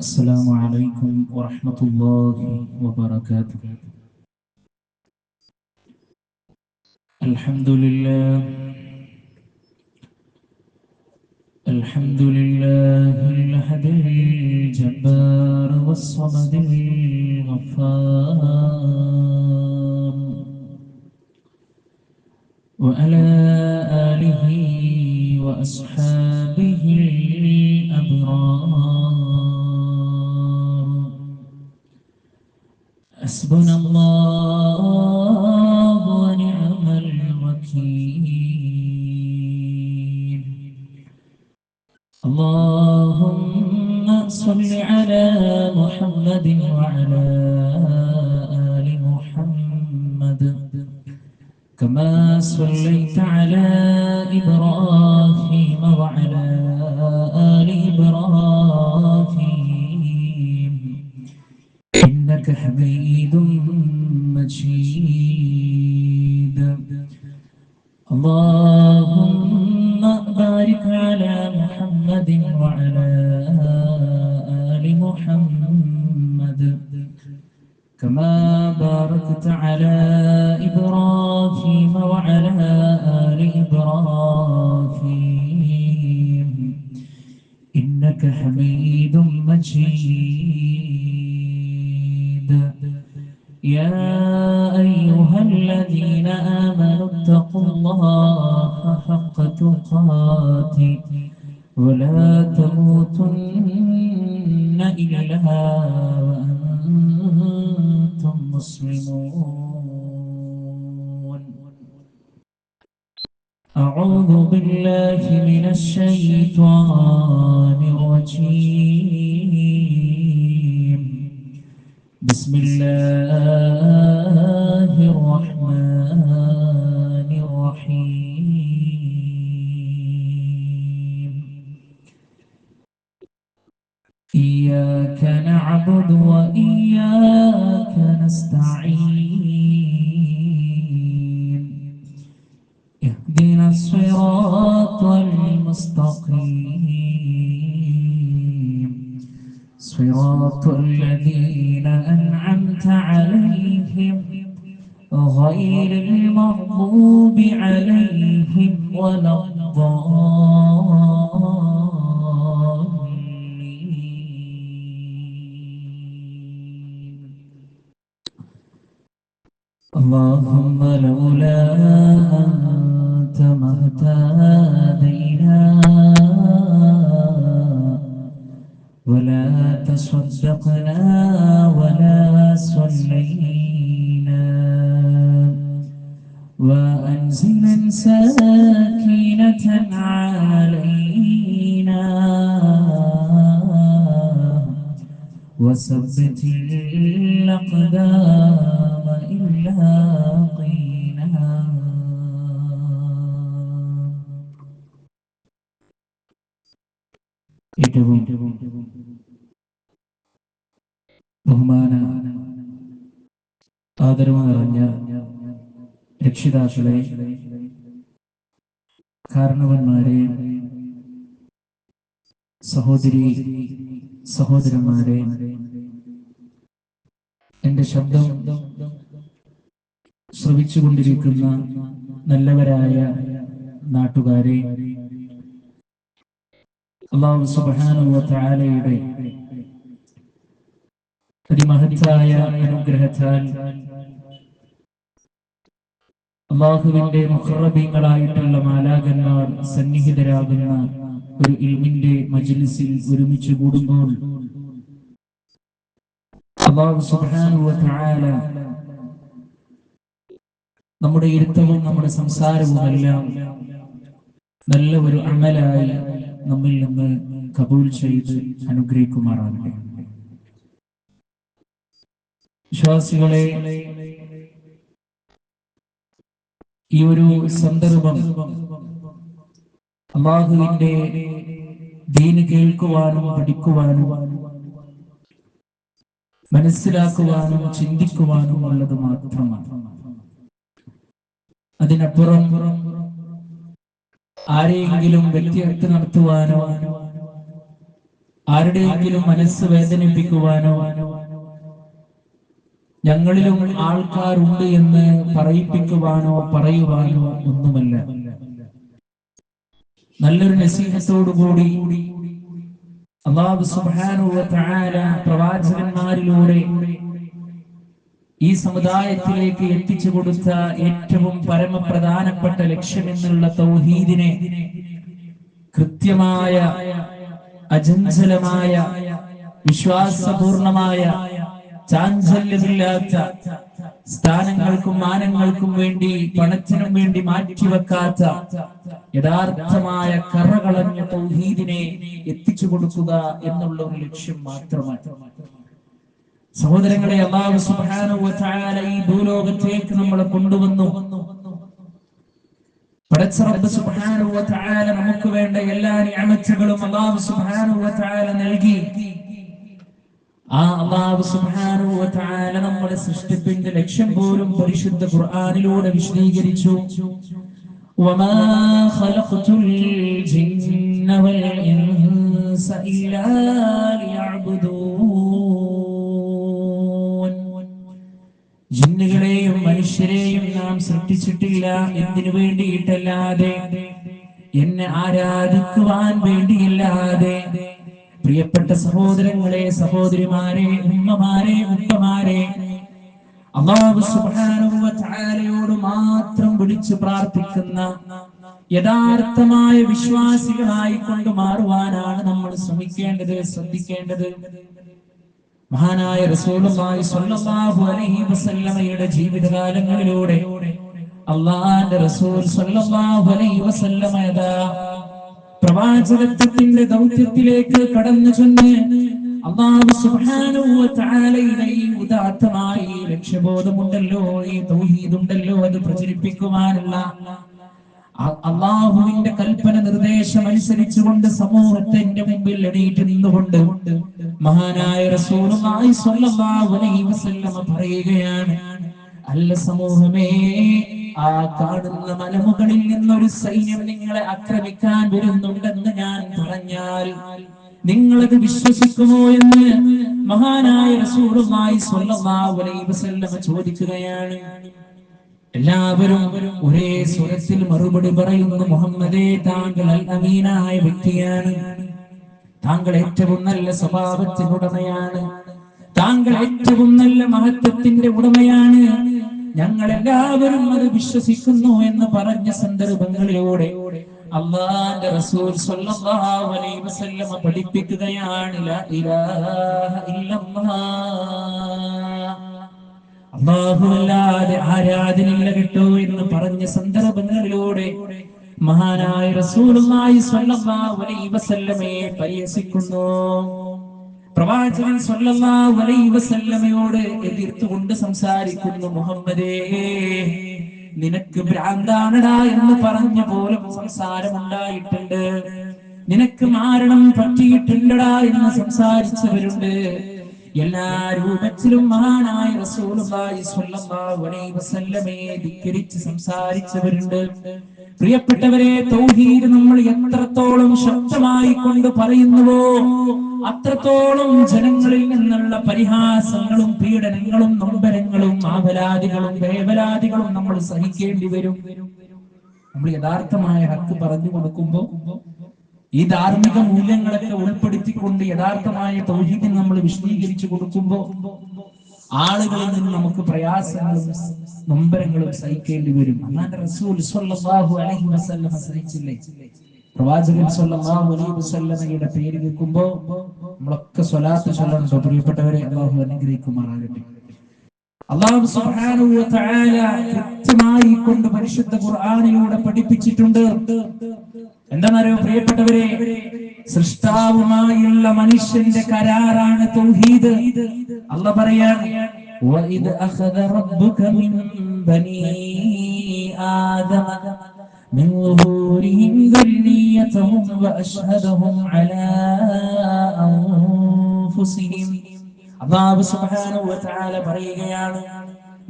السلام عليكم ورحمة الله وبركاته. الحمد لله الحمد لله الأحد الجبار والصمد الغفار، وعلى آله وأصحابه الأبرار. حسبنا الله ونعم الوكيل. اللهم صل على محمد وعلى آل محمد كما صليت على إبراهيم وعلى آل إبراهيم إنك حميد مجيد. اللهم بارك على محمد وعلى آل محمد كما باركت على إبراهيم وعلى آل إبراهيم إنك حميد مجيد. يا أيها الذين آمنوا اتقوا الله حق تقاته ولا تموتن إلا وأنتم مسلمون. أعوذ بالله من الشيطان الرجيم. بسم الله الرحمن الرحيم. إياك نعبد وإياك نستعين. اهدنا الصراط المستقيم، صراط الذين أنعمت عليهم غير المغضوب عليهم ولا الضالين. اللهم لولا أنت ما اهتدينا ولا تصدقنا ولا صلينا. وأنزلا سكينة علينا وثبت الأقدام إن لاقينا. ഏറ്റവും ബഹുമാന ആദരവ് നിറഞ്ഞ രക്ഷിതാക്കളെ, കാരണവന്മാരെ, സഹോദരി സഹോദരന്മാരെ, എന്റെ ശബ്ദം ശ്രവിച്ചുകൊണ്ടിരിക്കുന്ന നല്ലവരായ നാട്ടുകാരെ, അല്ലാഹു സുബ്ഹാനഹു വ തആലയുടെ അതിമഹത്തായ അനുഗ്രഹത്താൽ അല്ലാഹുവിന്റെ മുഖറബീങ്ങളായിട്ടുള്ള മാലാഖന്മാർ സന്നിഹിതരാകുന്ന ഒരു ഇൽമിന്റെ മജ്ലിസിൽ ഒരുമിച്ച് കൂടുമ്പോൾ അല്ലാഹു സുബ്ഹാനഹു വ തആല നമ്മുടെ ഇരുത്തവും നമ്മുടെ സംസാരവുമെല്ലാം നല്ല ഒരു അമലായി നമ്മിൽ നിന്ന് കബൂൽ ചെയ്ത് അനുഗ്രഹിക്കുമാറാകട്ടെ. വിശ്വാസികളെ, ഈ ഒരു സന്ദർഭം അല്ലാഹുവിന്റെ ദീന് കേൾക്കുവാനും പഠിക്കുവാനും മനസ്സിലാക്കുവാനും ചിന്തിക്കുവാനും ഉള്ളത് മാത്രമാണ്. അതിനപ്പുറം ആരെയെങ്കിലും വ്യക്തിഹത്യ നടത്തുവാനോ ആരുടെയെങ്കിലും മനസ്സ് വേദനിപ്പിക്കുവാനോ ഞങ്ങളിലും ആൾക്കാരുണ്ട് എന്ന് പറയിപ്പിക്കുവാനോ പറയുവാനോ ഒന്നുമല്ല. നല്ലൊരു നസീഹത്തോടുകൂടി അല്ലാഹു സുബ്ഹാനഹു വ തആല പ്രവാചകന്മാരിലൂടെ ഈ സമുദായത്തിലേക്ക് എത്തിച്ചു കൊടുത്ത ഏറ്റവും പരമപ്രധാനപ്പെട്ട ലക്ഷ്യമെന്നുള്ള തൗഹീദിനെ കൃത്യമായ, അചഞ്ചലമായ, വിശ്വാസപൂർണമായ, ചാഞ്ചല്യമില്ലാത്ത, സ്ഥാനങ്ങൾക്കും മാനങ്ങൾക്കും വേണ്ടി, പണത്തിനും വേണ്ടി മാറ്റിവെക്കാത്ത യഥാർത്ഥമായ കറകളഞ്ഞ തൗഹീദിനെ എത്തിച്ചു കൊടുക്കുക എന്നുള്ള ഒരു ലക്ഷ്യം മാത്രമാണ്. സഹോദരങ്ങളെ, അല്ലാഹു സുബ്ഹാനഹു വ തആല ഈ ഭൂലോകത്തേക്ക് നമ്മളെ കൊണ്ടുവന്നു. പടച്ച റബ്ബ് സുബ്ഹാനഹു വ തആല നമുക്ക് വേണ്ട എല്ലാ നിഅമത്തുകളും അല്ലാഹു സുബ്ഹാനഹു വ തആല നൽകി. ആ അല്ലാഹു സുബ്ഹാനഹു വ തആല നമ്മുടെ സൃഷ്ടിപ്പിന്റെ ലക്ഷ്യം പോലും പരിശുദ്ധ ഖുർആനിലൂടെ വിശദീകരിച്ചു. വമാ ഖലഖതുൽ ജിന്ന വൽ ഇൻസ ഇല്ലാ ലിയഅ്ബുദൂൻ. ജിന്നുകളെയും മനുഷ്യരെയും നാം സൃഷ്ടിച്ചിട്ടില്ല എന്തിനു വേണ്ടിയിട്ടല്ലാതെ, എന്നെ ആരാധിക്കുവാൻ വേണ്ടിയല്ലാതെ. പ്രിയപ്പെട്ട സഹോദരങ്ങളെ, സഹോദരിമാരെ, ഉമ്മമാരെ, ഉപ്പമാരെ, അല്ലാഹു സുബ്ഹാനഹു വ തആലയോട് മാത്രം വിളിച്ചു പ്രാർത്ഥിക്കുന്ന യഥാർത്ഥമായ വിശ്വാസികളായി കൊണ്ട് മാറുവാനാണ് നമ്മൾ ശ്രമിക്കേണ്ടത്, ശ്രദ്ധിക്കേണ്ടത്. മഹാനായ റസൂലുള്ളാഹി സ്വല്ലല്ലാഹു അലൈഹി വസല്ലമയുടെ ജീവിതകാലങ്ങളിലൂടെ അല്ലാഹുവിന്റെ റസൂൽ സ്വല്ലല്ലാഹു അലൈഹി വസല്ലമ പ്രവാചകത്വത്തിന്റെ ദൗത്യത്തിലേക്ക് കടന്നു ചെന്ന് അല്ലാഹു സുബ്ഹാനഹു വ തആലയുടെ ഈ ഉദാത്തമായ ലക്ഷ്യബോധമുണ്ടല്ലോ, ഈ തൗഹീദുണ്ടല്ലോ, അത് പ്രചരിപ്പിക്കുവാനുള്ള അല്ലാഹുവിന്റെ കൽപ്പന നിർദ്ദേശം അനുസരിച്ചുകൊണ്ട് സമൂഹത്തിന്റെ മുമ്പിൽ എണീറ്റ് നിന്നുകൊണ്ട് മഹാനായ റസൂലുള്ളാഹി സ്വല്ലല്ലാഹു അലൈഹി വസല്ലമ പറയുകയാണ്, അല്ല സമൂഹമേ, ആ കാണുന്ന മലമുകളിൽ നിന്നൊരു സൈന്യം നിങ്ങളെ ആക്രമിക്കാൻ വരുന്നുണ്ടെന്ന് ഞാൻ പറഞ്ഞാൽ നിങ്ങളത് വിശ്വസിക്കുമോ എന്ന് മഹാനായ റസൂലുള്ളാഹി സ്വല്ലല്ലാഹു അലൈഹി വസല്ലമ ചോദിക്കുകയാണ്. എല്ലാവരും ഒരേ സ്വരത്തിൽ മറുപടി പറയുന്നു, മുഹമ്മദേ, താങ്കൾ അൽ അമീനായ വ്യക്തിയാണ്, താങ്കൾ ഏറ്റവും നല്ല സ്വഭാവത്തിന്റെ ഉടമയാണ്, താങ്കൾ ഏറ്റവും നല്ല മഹത്വത്തിന്റെ ഉടമയാണ്, ഞങ്ങൾ എല്ലാവരും അത് വിശ്വസിക്കുന്നു എന്ന് പറഞ്ഞ സന്ദർഭങ്ങളിലൂടെ അല്ലാഹുവിന്റെ റസൂൽ സ്വല്ലല്ലാഹു അലൈഹി വസല്ലമ പഠിപ്പിക്കുകയാണ്, ലാ ഇലാഹ ഇല്ലല്ലാഹ്, അല്ലാഹുവല്ലാതെ ആരാധനയില്ല കേട്ടോ എന്ന് പറഞ്ഞ സന്ദർഭങ്ങളിലൂടെ മഹാനായ റസൂലുള്ളാഹി സ്വല്ലല്ലാഹു അലൈഹി വസല്ലമയെ പരിഹസിക്കുന്നു. പ്രവാചകൻ സ്വല്ലല്ലാഹു അലൈഹി വസല്ലമയോട് എതിർത്തുകൊണ്ട് സംസാരിക്കുന്നു, മുഹമ്മദേ, നിനക്ക് ഭ്രാന്താണടാ എന്ന് പറഞ്ഞ പോലും സംസാരമുണ്ടായിട്ടുണ്ട്, നിനക്ക് മാരണം പറ്റിയിട്ടുണ്ടടാ എന്ന് സംസാരിച്ചവരുണ്ട്. എല്ലാ രൂപത്തിലും മഹാനായ റസൂലുള്ളാഹി സ്വല്ലല്ലാഹു അലൈഹി വസല്ലമയെ ധിക്കരിച്ച് സംസാരിച്ചവരുണ്ട്. പ്രിയപ്പെട്ടവരെ, തൗഹീദ് നമ്മൾ എത്രത്തോളം ശക്തമായി കൊണ്ട് പറയുന്നുവോ അത്രത്തോളം ജനങ്ങളിൽ നിന്നുള്ള പരിഹാസങ്ങളും പീഡനങ്ങളും നൊമ്പരങ്ങളും ആവലാദികളും വേവലാദികളും നമ്മൾ സഹിക്കേണ്ടി വരും. നമ്മൾ യഥാർത്ഥമായ ഹക്ക് പറഞ്ഞു കൊടുക്കുമ്പോൾ ഈ ധാർമ്മിക മൂല്യങ്ങളൊക്കെ ഉൾപ്പെടുത്തിക്കൊണ്ട് യഥാർത്ഥമായ തൗഹീദിനെ നമ്മൾ വിശദീകരിച്ചു കൊടുക്കുമ്പോൾ ആളുകളിൽ നിന്ന് നമുക്ക് പ്രയാസങ്ങളും നൊമ്പരങ്ങളും സഹിക്കേണ്ടി വരും. അല്ലാഹുവിന്റെ റസൂൽ സ്വല്ലല്ലാഹു അലൈഹി വസല്ലമ സഹിച്ചില്ലേ? പ്രവാചകൻ സ്വല്ലല്ലാഹു അലൈഹി വസല്ലമയുടെ പേര് കേൾക്കുമ്പോൾ നമ്മളൊക്കെ സ്വലാത്ത് ചൊല്ലണം. പ്രിയപ്പെട്ടവരെ, അല്ലാഹു അനുഗ്രഹിക്കുമാറാകട്ടെ. അല്ലാഹു സുബ്ഹാനഹു വ തആല കൃത്യമായി കൊണ്ട് പരിശുദ്ധ ഖുർആനിലൂടെ പഠിപ്പിച്ചിട്ടുണ്ട്. എന്താണെന്നറിയോ പ്രിയപ്പെട്ടവരെ, സൃഷ്ടാവുമായുള്ള മനുഷ്യന്റെ കരാറാണ് തൗഹീദ്. അല്ലാഹു പറയാണ്, വഇദ് അഖദ റബ്ബുക മിൻ ബനീ ആദമ മിൻ ളുഹൂരിഹിം ദുർരിയ്യതഹും വഅശ്ഹദഹും അലാ അൻഫുസിഹിം. അല്ലാഹു സുബ്ഹാനഹു വ തആല പറയുകയാണ്,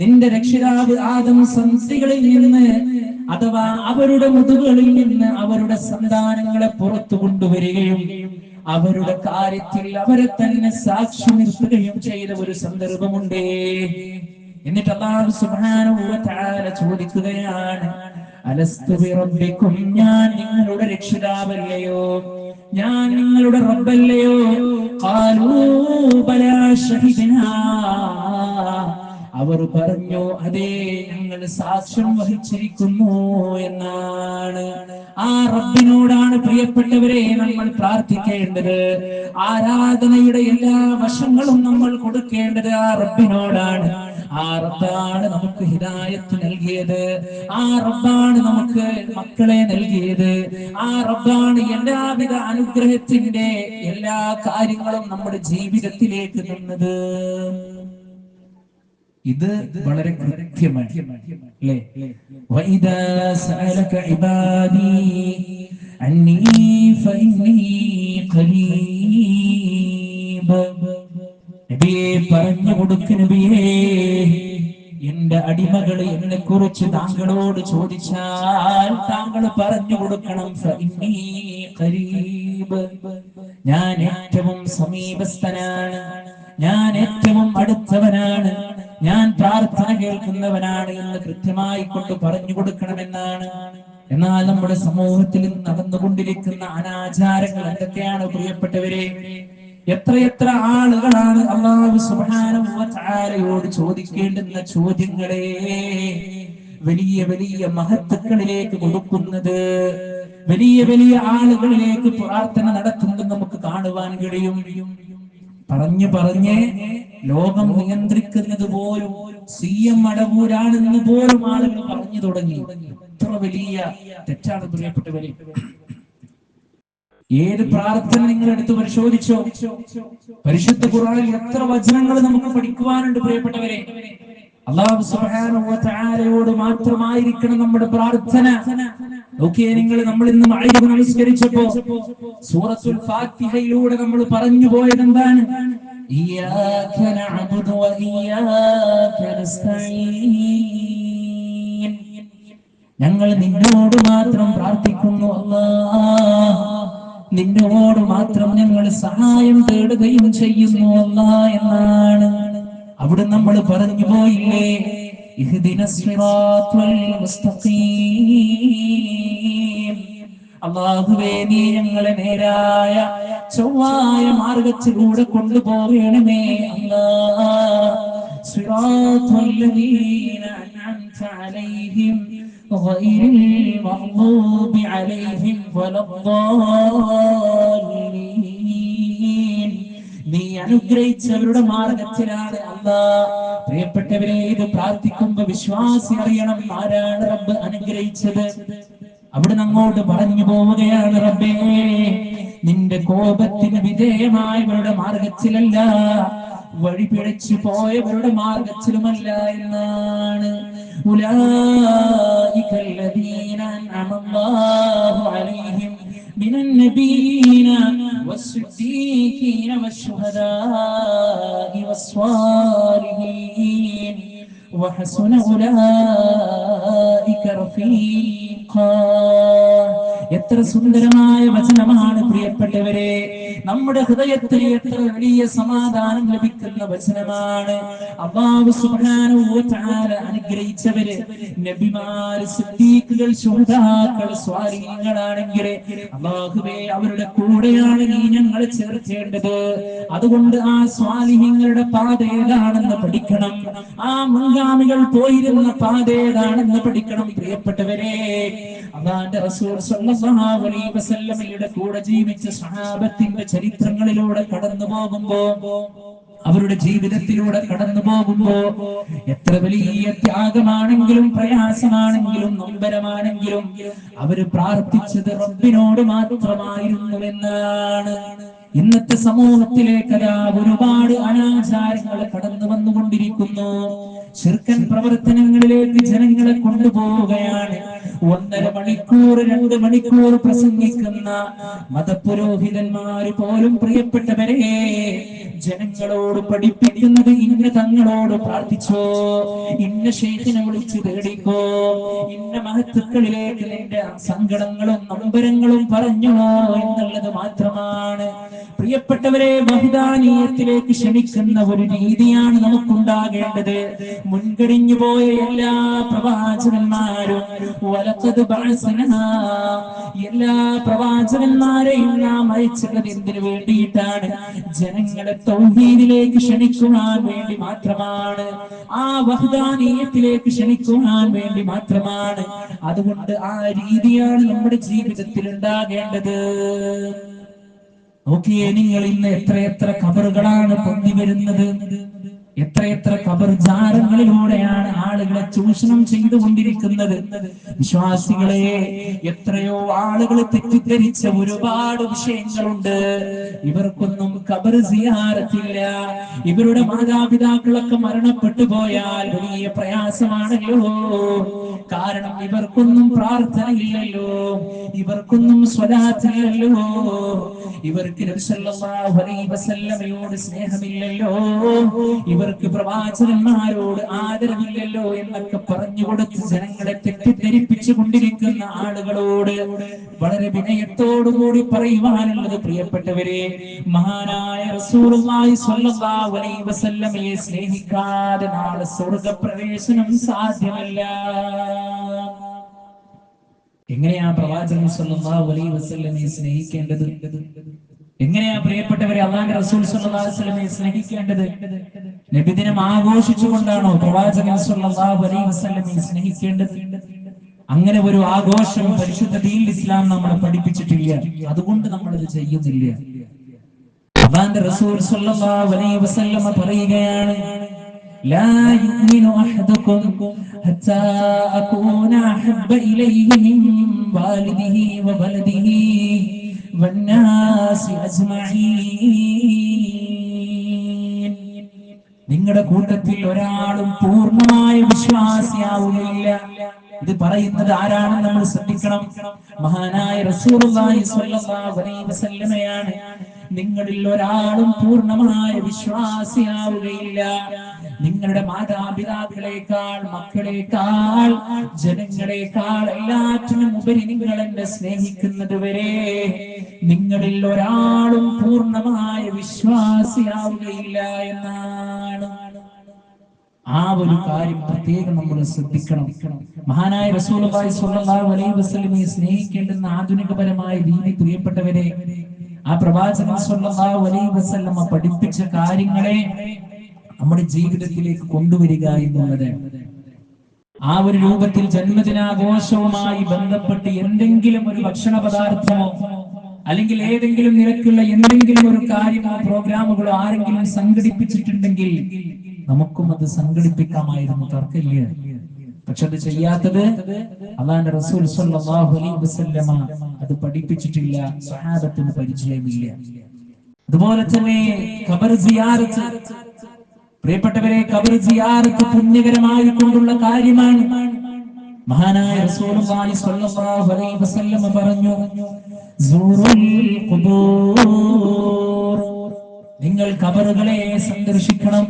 നിന്റെ രക്ഷിതാവ് ആദം സന്തതികളിൽ നിന്ന് അഥവാ അവരുടെ മുതുകളിൽ നിന്ന് അവരുടെ സന്താനങ്ങളെ പുറത്തു കൊണ്ടുവരികയും അവരുടെ കാര്യത്തിൽ അവരെ തന്നെ സാക്ഷി നിർത്തുകയും ചെയ്ത ഒരു സന്ദർഭമുണ്ടേ. എന്നിട്ട് അല്ലാഹു സുബ്ഹാനഹു വ തആല ചോദിക്കുകയാണ്, അലസ്തു ബിറബ്ബിക്കും, ഞാൻ നിങ്ങളുടെ രക്ഷിതാവല്ലയോ, ഞാൻ നിങ്ങളുടെ റബ്ബല്ലയോ? ഖാലൂ ബലാ ഷഹിദ്നാ, അവർ പറഞ്ഞു അതെ, ഞങ്ങൾ സാക്ഷ്യം വഹിച്ചിരിക്കുന്നു എന്നാണ്. ആ റബ്ബിനോടാണ് പ്രിയപ്പെട്ടവരെ നമ്മൾ പ്രാർത്ഥിക്കേണ്ടത്. ആരാധനയുടെ എല്ലാ വശങ്ങളും നമ്മൾ കൊടുക്കേണ്ടത് ആ റബ്ബിനോടാണ്. ആ റബ്ബാണ് നമുക്ക് ഹിദായത്ത് നൽകിയത്, ആ റബ്ബാണ് നമുക്ക് മക്കളെ നൽകിയത്, ആ റബ്ബാണ് എല്ലാവിധ അനുഗ്രഹത്തിന്റെ എല്ലാ കാര്യങ്ങളും നമ്മുടെ ജീവിതത്തിലേക്ക് തന്നത്. ഇത് വളരെ കൃത്യമാണ് അല്ലേ? വഇദാ സഅലക ഇബാദി അന്നീ ഫഇന്നീ ഖരീബ്. നബിയേ പറഞ്ഞു കൊടുക്ക് നബിയേ, എന്റെ അടിമകൾ എന്നെ കുറിച്ച് താങ്കളോട് ചോദിച്ചാൽ താങ്കൾ പറഞ്ഞു കൊടുക്കണം, ഫഇന്നീ ഖരീബ്, ഞാൻ ഏറ്റവും സമീപസ്ഥനാണ്, ഞാൻ ഏറ്റവും അടുത്തവനാണ്, ഞാൻ പ്രാർത്ഥന കേൾക്കുന്നവനാണ് എന്ന് കൃത്യമായി കൊണ്ട് പറഞ്ഞു കൊടുക്കണമെന്നാണ്. എന്നാൽ നമ്മുടെ സമൂഹത്തിൽ നടന്നുകൊണ്ടിരിക്കുന്ന അനാചാരങ്ങൾ എന്തൊക്കെയാണ് പ്രിയപ്പെട്ടവരെ? എത്രയെത്ര ആളുകളാണ് അല്ലാഹു സുബ്ഹാനഹു വ തആലയോട് ചോദിക്കേണ്ടുന്ന ചോദ്യങ്ങളെ വലിയ വലിയ മഹത്തുക്കളിലേക്ക് കൊടുക്കുന്നത്, വലിയ വലിയ ആളുകളിലേക്ക് പ്രാർത്ഥന നടത്തുന്നത് നമുക്ക് കാണുവാൻ കഴിയും. പറഞ്ഞു പറഞ്ഞ് ലോകം നിയന്ത്രിക്കുന്നത് പോലും CM അടവൂരാണെന്ന് പോലും ആളുകൾ പറഞ്ഞു തുടങ്ങി. എത്ര വലിയ തെറ്റാണ് പ്രിയപ്പെട്ടവരെ. ഏത് പ്രാർത്ഥന നിങ്ങൾ എടുത്ത് പരിശോധിച്ചോ? പരിശുദ്ധ ഖുർആനിൽ എത്ര വചനങ്ങൾ നമുക്ക് പഠിക്കുവാനുണ്ട് പ്രിയപ്പെട്ടവരെ. അല്ലാഹു സുബ്ഹാനഹു വ തആലയോട് മാത്രമായിരിക്കണം നമ്മുടെ പ്രാർത്ഥന. നോക്കിയേ നിങ്ങൾ, നമ്മൾ ഇന്ന് മഗ്‌രിബ് നമസ്കരിച്ചപ്പോ സൂറത്തുൽ ഫാത്തിഹയിലൂടെ നമ്മൾ പറഞ്ഞു പോയത് എന്താണ്? ഇയ്യാക നഅബുദു വ ഇയ്യാക നസ്തഈൻ, ഞങ്ങൾ നിന്നോട് മാത്രം പ്രാർത്ഥിക്കുന്നു അല്ലാഹ്, നിന്നോട് മാത്രം ഞങ്ങൾ സഹായം തേടുകയും ചെയ്യുന്നു അല്ലാഹ് എന്നാണ്. അവിടെ നമ്മൾ പറഞ്ഞു പോയില്ലേ, ഇഹ്ദിനസ് സിറാത്തുൽ മുസ്തഖീം, അല്ലാഹുവേ നീ ഞങ്ങളെ നേരായ ചൊവ്വായ മാർഗത്തിലൂടെ കൊണ്ടുപോകണമേ അല്ലാഹ്. സിറാത്തുൽ ലദീന അൻഅംത അലൈഹിം ഗൈറിൽ മഗ്ദൂബി അലൈഹിം വലദ്ദാലിൻ, നീ അനുഗ്രഹിച്ചവരുടെ മാർഗത്തിലാണ് അല്ലാഹ്. പ്രിയപ്പെട്ടവരെ, ഇത് പ്രാർത്ഥിക്കുമ്പോ വിശ്വാസി അറിയണം ആരാണ് റബ്ബ് അനുഗ്രഹിച്ചത്. അവിടുന്ന് അങ്ങോട്ട് പറഞ്ഞു പോവുകയാണ്, റബ്ബേ നിന്റെ കോപത്തിന് വിധേയമായവരുടെ മാർഗത്തിലല്ല, വഴിപിഴച്ചു പോയവരുടെ മാർഗത്തിലുമല്ല എന്നാണ്. ഉലൈക അല്ലദീന അൻഅമ അല്ലാഹു അലൈഹിം മിനൻ നബിയ്യീന വസ്സിദ്ദീഖീന വശുഹദാഇ വസ്സാലിഹീൻ വഹസുന ഉലൈക റഫീഖാ. എത്ര സുന്ദരമായ വചനമാണ് പ്രിയപ്പെട്ടവരെ. നമ്മുടെ ഹൃദയത്തിൽ എത്ര വലിയ സമാധാനം ലഭിക്കുന്ന വചനമാണ്. അല്ലാഹു സുബ്ഹാനഹു വ തആല അനുഗ്രഹിച്ചവര് നബിമാർ, സിദ്ദീഖുകൾ, ശുഹദാക്കൾ, സ്വാലിഹീങ്ങളാണെങ്കിൽ അല്ലാഹുവേ അവരുടെ കൂടെയാണ് നീ ഞങ്ങളെ ചേർക്കേണ്ടത്. അതുകൊണ്ട് ആ സ്വാലിഹീങ്ങളുടെ പാത ഏതാണെന്ന് പഠിക്കണം, ആ മുൻഗാമികൾ പോയിരുന്ന പാത ഏതാണെന്ന് പഠിക്കണം പ്രിയപ്പെട്ടവരെ. അല്ലാഹുവിന്റെ റസൂൽ സ്വല്ലല്ലാഹു അലൈഹി വസല്ലമയുടെ കൂടെ ജീവിച്ച സ്വഹാബത്തിന്റെ ചരിത്രങ്ങളിലൂടെ കടന്നു പോകുമ്പോ, അവരുടെ ജീവിതത്തിലൂടെ കടന്നു പോകുമ്പോ എത്ര വലിയ ത്യാഗമാണെങ്കിലും പ്രയാസമാണെങ്കിലും നൊമ്പരമാണെങ്കിലും അവര് പ്രാർത്ഥിച്ചത് റബ്ബിനോട് മാത്രമായിരുന്നുവെന്നാണ്. ഇന്നത്തെ സമൂഹത്തിലേക്ക് ഒരുപാട് അനാചാരങ്ങൾ കടന്നു വന്നുകൊണ്ടിരിക്കുന്നു. ശിർക്കൻ പ്രവർത്തനങ്ങളിലേക്ക് ജനങ്ങളെ കൊണ്ടുപോവുകയാണ്. 1.5 മണിക്കൂർ 2 മണിക്കൂർ പ്രസംഗിക്കുന്ന മതപുരോഹിതന്മാര് പോലും പ്രിയപ്പെട്ടവരെ ജനങ്ങളോട് പഠിപ്പിക്കുന്നത് ഇന്ന തങ്ങളോട് പ്രാർത്ഥിച്ചോ, ഇന്ന ശൈഖിനെ വിളിച്ച് തേടിക്കോ, ഇന്ന മഹത്തുക്കളിലേക്ക് നിന്റെ സങ്കടങ്ങളും നൊമ്പരങ്ങളും പറഞ്ഞോ എന്നുള്ളത് മാത്രമാണ്. പ്രിയപ്പെട്ടവരെ, വഹ്ദാനിയത്തിലേക്ക് ക്ഷണിക്കുന്ന ഒരു രീതിയാണ് നമുക്കുണ്ടാകേണ്ടത്. മുൻകഴിഞ്ഞു പോയ എല്ലാ പ്രവാചകന്മാരും വലഖദ് ബഅസ്നാ, എല്ലാ പ്രവാചകന്മാരെയും നാം അയച്ചത് എന്തിനു വേണ്ടിയിട്ടാണ്? ജനങ്ങളെ തൗഹീദിലേക്ക് ക്ഷണിക്കുവാൻ വേണ്ടി മാത്രമാണ്, ആ വഹ്ദാനിയത്തിലേക്ക് ക്ഷണിക്കുവാൻ വേണ്ടി മാത്രമാണ്. അതുകൊണ്ട് ആ രീതിയാണ് നമ്മുടെ ജീവിതത്തിൽ ഉണ്ടാകേണ്ടത്. നോക്കിയേ, നിങ്ങൾ ഇന്ന് എത്രയെത്ര ഖബറുകളാണ് പൊന്തി വരുന്നത്, എത്രയെത്ര ഖബർ ജാരങ്ങളിലൂടെയാണ് ആളുകളെ ചൂഷണം ചെയ്തുകൊണ്ടിരിക്കുന്നത്. വിശ്വാസികളെ, എത്രയോ ആളുകൾ തെറ്റിദ്ധരിച്ച ഒരുപാട് വിഷയങ്ങളുണ്ട്. ഇവർക്കൊന്നും ഖബർ സിയാറത്തില്ല. ഇവരുടെ മാതാപിതാക്കളൊക്കെ മരണപ്പെട്ടു പോയാൽ വലിയ പ്രയാസമാണല്ലോ. കാരണം ഇവർക്കൊന്നും പ്രാർത്ഥനയില്ലല്ലോ, ഇവർക്കൊന്നും സ്വലാത്തില്ലല്ലോ, ഇവർക്ക് നബി സല്ലല്ലാഹു അലൈഹി വസല്ലമയോട് സ്നേഹമില്ലല്ലോ, ഇവർക്ക് പ്രവാചകന്മാരോട് ആദരവില്ലല്ലോ എന്നൊക്കെ പറഞ്ഞു കൊടുത്ത് ജനങ്ങളെ തെറ്റിദ്ധരിപ്പിച്ചു കൊണ്ടിരിക്കുന്ന ആളുകളോട് വളരെ വിനയത്തോടുകൂടി പറയുവാനുള്ളത്, പ്രിയപ്പെട്ടവരെ, മഹാനായ റസൂലുള്ളാഹി സ്വല്ലല്ലാഹു അലൈഹി വസല്ലമയെ സ്നേഹിക്കാതെ നാളെ സ്വർഗ്ഗപ്രവേശനം സാധ്യമല്ല. എങ്ങനെയാ പ്രവാചകൻ സ്വല്ലല്ലാഹു അലൈഹി വസല്ലമയെ സ്നേഹിക്കേണ്ടത്? എങ്ങനെയാ പ്രിയപ്പെട്ടവരെ അല്ലാഹുവിന്റെ റസൂൽ സ്വല്ലല്ലാഹു അലൈഹി വസല്ലമയെ സ്നേഹിക്കേണ്ടത്? നബിദിനം ആഘോഷിച്ചുകൊണ്ടാണോ പ്രവാചകൻ സ്വല്ലല്ലാഹു അലൈഹി വസല്ലമയെ സ്നേഹിക്കേണ്ടത്? അങ്ങനെ ഒരു ആഘോഷം പരിശുദ്ധ ദീൻ ഇസ്ലാം നമ്മളെ പഠിപ്പിച്ചിട്ടില്ല. അതുകൊണ്ട് നമ്മൾ ഇത് ചെയ്യുന്നില്ല. അല്ലാഹുവിന്റെ റസൂൽ സ്വല്ലല്ലാഹു അലൈഹി വസല്ലമ പറയുകയാണ്, ലാ യുഅ്മിനു അഹദുകും ഹത്താ അകൂന അഹബ്ബ ഇലൈഹി മിൻ വാലിദിഹി വവലദിഹി വന്നാസി അജ്മഈൻ. നിങ്ങളുടെ കൂട്ടത്തിൽ ഒരാളും പൂർണ്ണമായ വിശ്വാസിയാവുകയില്ല. ഇത് പറയുന്നത് ആരാണെന്ന് നമ്മൾ ശ്രദ്ധിക്കണം. മഹാനായ റസൂലുള്ളാഹി സ്വല്ലല്ലാഹു അലൈഹി വസല്ലമയാണ്. നിങ്ങളിൽ ഒരാളും പൂർണ്ണമായ വിശ്വാസിയാവുകയില്ല. നിങ്ങളുടെ മാതാപിതാക്കളെക്കാൾ, മക്കളെക്കാൾ, ജനങ്ങളെക്കാൾ എല്ലാറ്റിനും ഉപരി നിങ്ങൾ എന്നെ സ്നേഹിക്കുന്നത് വരെ നിങ്ങളിൽ ഒരാളും പൂർണ്ണമായ വിശ്വാസിയാവുകയില്ല എന്നാണ്. ആ ഒരു കാര്യം പ്രത്യേകം നമ്മൾ ശ്രദ്ധിക്കണം. മഹാനായ റസൂലുള്ളാഹി സ്വല്ലല്ലാഹു അലൈഹി വസല്ലമയെ സ്നേഹിക്കേണ്ടുന്ന ആധുനികപരമായ രീതി, പ്രിയപ്പെട്ടവരെ, ആ പ്രവാചകൻ സ്വല്ലല്ലാഹു അലൈഹി വസല്ലമ പഠിപ്പിച്ച കാര്യങ്ങളെ നമ്മുടെ ജീവിതത്തിലേക്ക് കൊണ്ടുവരിക എന്നുള്ളത്. ആ ഒരു രൂപത്തിൽ ജന്മദിനാഘോഷവുമായി ബന്ധപ്പെട്ട് എന്തെങ്കിലും ഒരു ഭക്ഷണ പദാർത്ഥമോ അല്ലെങ്കിൽ ഏതെങ്കിലും നിരക്കുള്ള എന്തെങ്കിലും ഒരു കാര്യമോ പ്രോഗ്രാമുകളോ ആരെങ്കിലും സംഘടിപ്പിച്ചിട്ടുണ്ടെങ്കിൽ നമുക്കും അത് സംഘടിപ്പിക്കാമായിരുന്നു, തർക്കമില്ല. പക്ഷെ അത് ചെയ്യാത്തത് അല്ലാഹുവിന്റെ റസൂൽ സ്വല്ലല്ലാഹു അലൈഹി വസല്ലമ അത് പഠിപ്പിച്ചിട്ടില്ല, സ്വഹാബത്തിന് പരിചയമില്ല. അതുപോലെ തന്നെ ഖബർ സിയാറത്ത്, പ്രിയപ്പെട്ടവരെ, ഖബർ സിയാറത്ത് പുണ്യകരമായി കൊണ്ടുള്ള കാര്യമാണ്. മഹാനായ റസൂലുള്ളാഹി സ്വല്ലല്ലാഹു അലൈഹി വസല്ലമ പറഞ്ഞു, സൂറുൽ ഖുബൂർ, നിങ്ങൾ ഖബറുകളെ സന്ദർശിക്കണം.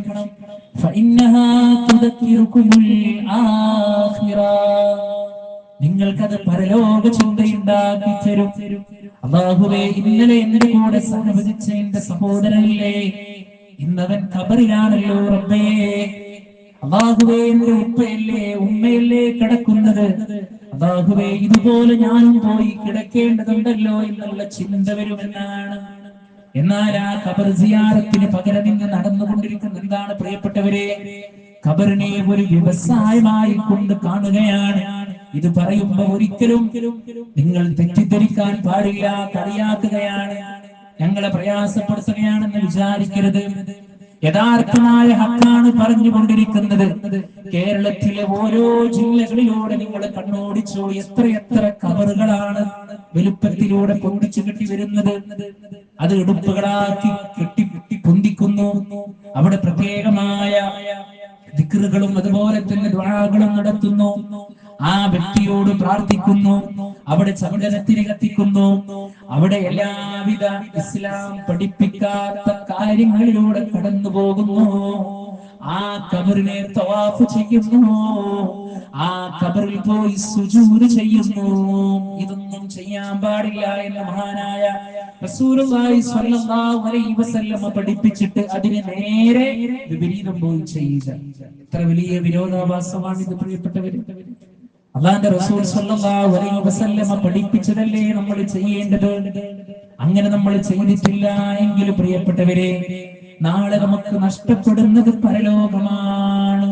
ഫഇന്നഹാ തുദക്കിറുകുമുൽ ആഖിറ, നിങ്ങൾക്കത് പരലോക ചിന്തയുണ്ടാക്കി തരും. അല്ലാഹുവേ, ഇന്നലെ എന്റെ കൂടെ സഹവസിച്ച എന്റെ സഹോദരനില്ലേ, ഇന്നവൻ ഖബറിലാണല്ലോ റബ്ബേ. അല്ലാഹുവേ, എന്റെ ഉപ്പയല്ലേ ഉമ്മയല്ലേ കിടക്കുന്നത്, അല്ലാഹുവേ, ഇതുപോലെ ഞാനും പോയി കിടക്കേണ്ടതുണ്ടല്ലോ എന്നുള്ള ചിന്ത വരുമെന്നാണ്. എന്നാൽ ആ ഖബർ സിയാറത്തിന് പകരം ഇന്ന് നടന്നുകൊണ്ടിരിക്കുന്ന എന്താണ് പ്രിയപ്പെട്ടവരെ? ഖബറിനെ ഒരു വ്യവസായമായി കൊണ്ട് കാണുകയാണ്. ഇത് പറയുമ്പോ ഒരിക്കലും നിങ്ങൾ തെറ്റിദ്ധരിക്കാൻ പാടില്ല, കളിയാക്കുകയാണ്, ഞങ്ങളെ പ്രയാസപ്പെടുത്തുകയാണെന്ന് വിചാരിക്കരുത്. യഥാർത്ഥമായ ഹക്കാണ് പറഞ്ഞുകൊണ്ടിരിക്കുന്നത്. കേരളത്തിലെ ഓരോ ജില്ലകളിലൂടെ നിങ്ങൾ കണ്ണോടിച്ചോ, എത്രയെത്ര ഖബറുകളാണ് വലുപ്പത്തിലൂടെ പൊന്തിച്ചു കെട്ടി വരുന്നത്. അത് എടുപ്പുകളാക്കി കെട്ടി പൊന്തിക്കുന്നു. അവിടെ പ്രത്യേകമായ ദിക്റുകളും അതുപോലെ തന്നെ ദുആകളും നടത്തുന്നു. ആ വ്യക്തിയോട് പ്രാർത്ഥിക്കുന്നു, അവിടെ ചന്ദനത്തിരി കത്തിക്കുന്നു, അവിടെ എല്ലാവിധ ഇസ്ലാം പഠിപ്പിക്കാത്ത കാര്യങ്ങളിലൂടെ കടന്നു പോകുന്നു, ആ ഖബറിനെ തവാഫ് ചെയ്യുന്നു, ആ ഖബറിൽ പോയി സുജൂദ് ചെയ്യുന്നു. ഇതൊന്നും ചെയ്യാൻ പാടില്ല എന്ന് മഹാനായ റസൂലുള്ളാഹി സ്വല്ലല്ലാഹു അലൈഹി വസല്ലം പഠിപ്പിച്ചിട്ട് അതിന് നേരെ വിപരീതം പോയി ചെയ്യുക. എത്ര വലിയ വിരോധാഭാസമാണ് ഇത് പ്രിയപ്പെട്ടവരെ. അല്ലാഹുവിന്റെ റസൂൽ സ്വല്ലല്ലാഹു അലൈഹി വസല്ലം പഠിപ്പിച്ചതല്ലേ നമ്മൾ ചെയ്യേണ്ടത്. അങ്ങനെ നമ്മൾ ചെയ്തിട്ടില്ല എങ്കിൽ പ്രിയപ്പെട്ടവരെ, നാളെ നമുക്ക് നഷ്ടപ്പെടുന്നത് പരലോകമാണ്.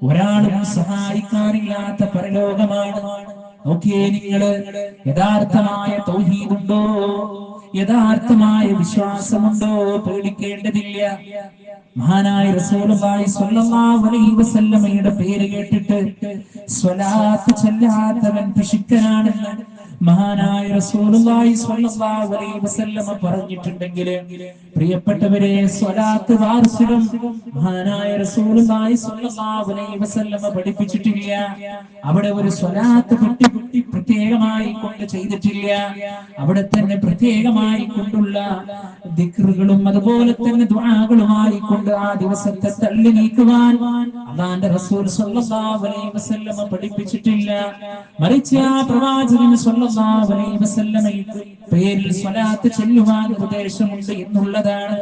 ഒരാളും സഹായിക്കാനില്ലാത്ത പരലോകമാണ്. നോക്കിയേ നിങ്ങള്, യഥാർത്ഥമായ തൗഹീദുണ്ടോ, യഥാർത്ഥമായ വിശ്വാസമുണ്ടോ? പേടിക്കേണ്ടതില്ല. മഹാനായ റസൂലുള്ളാഹി സ്വല്ലല്ലാഹു അലൈഹി വസല്ലമയുടെ പേര് കേട്ടിട്ട് സ്വലാത്ത് ചൊല്ലാത്തവൻ പിശുക്കനാണെന്ന് മഹാനായ റസൂലുള്ളാഹി സ്വല്ലല്ലാഹു അലൈഹി വസല്ലമ പറഞ്ഞിട്ടുണ്ടെങ്കിൽ പ്രിയപ്പെട്ടവരെ, സ്വലാത്ത് വാർഷികം മഹാനായ റസൂലുള്ളാഹി സ്വല്ലല്ലാഹു അലൈഹി വസല്ലമ പഠിപ്പിച്ചിട്ടില്ല. അവിടെ ഒരു സ്വലാത്ത് പ്രത്യേകമായി കൊണ്ട് ചെയ്തിട്ടില്ല. അവിടെ തന്നെ പ്രത്യേകമായി കൊണ്ടുള്ള ദിക്റുകളും അതുപോലെ തന്നെ ദുആകളുമായി കൊണ്ട് ആ ദിവസത്തെ തള്ളി നീക്കുവാൻ അല്ലാഹുവിന്റെ റസൂൽ സ്വല്ലല്ലാഹു അലൈഹി വസല്ലമ പഠിപ്പിച്ചിട്ടില്ല. മറിച്ച് ആ പ്രവാചകൻ സ്വല്ലല്ലാഹു അലൈഹി വസല്ലമയുടെ പേരിൽ സ്വലാത്ത് ചൊല്ലുവാൻ നിർദ്ദേശമുണ്ട് എന്നുള്ളതാണ്.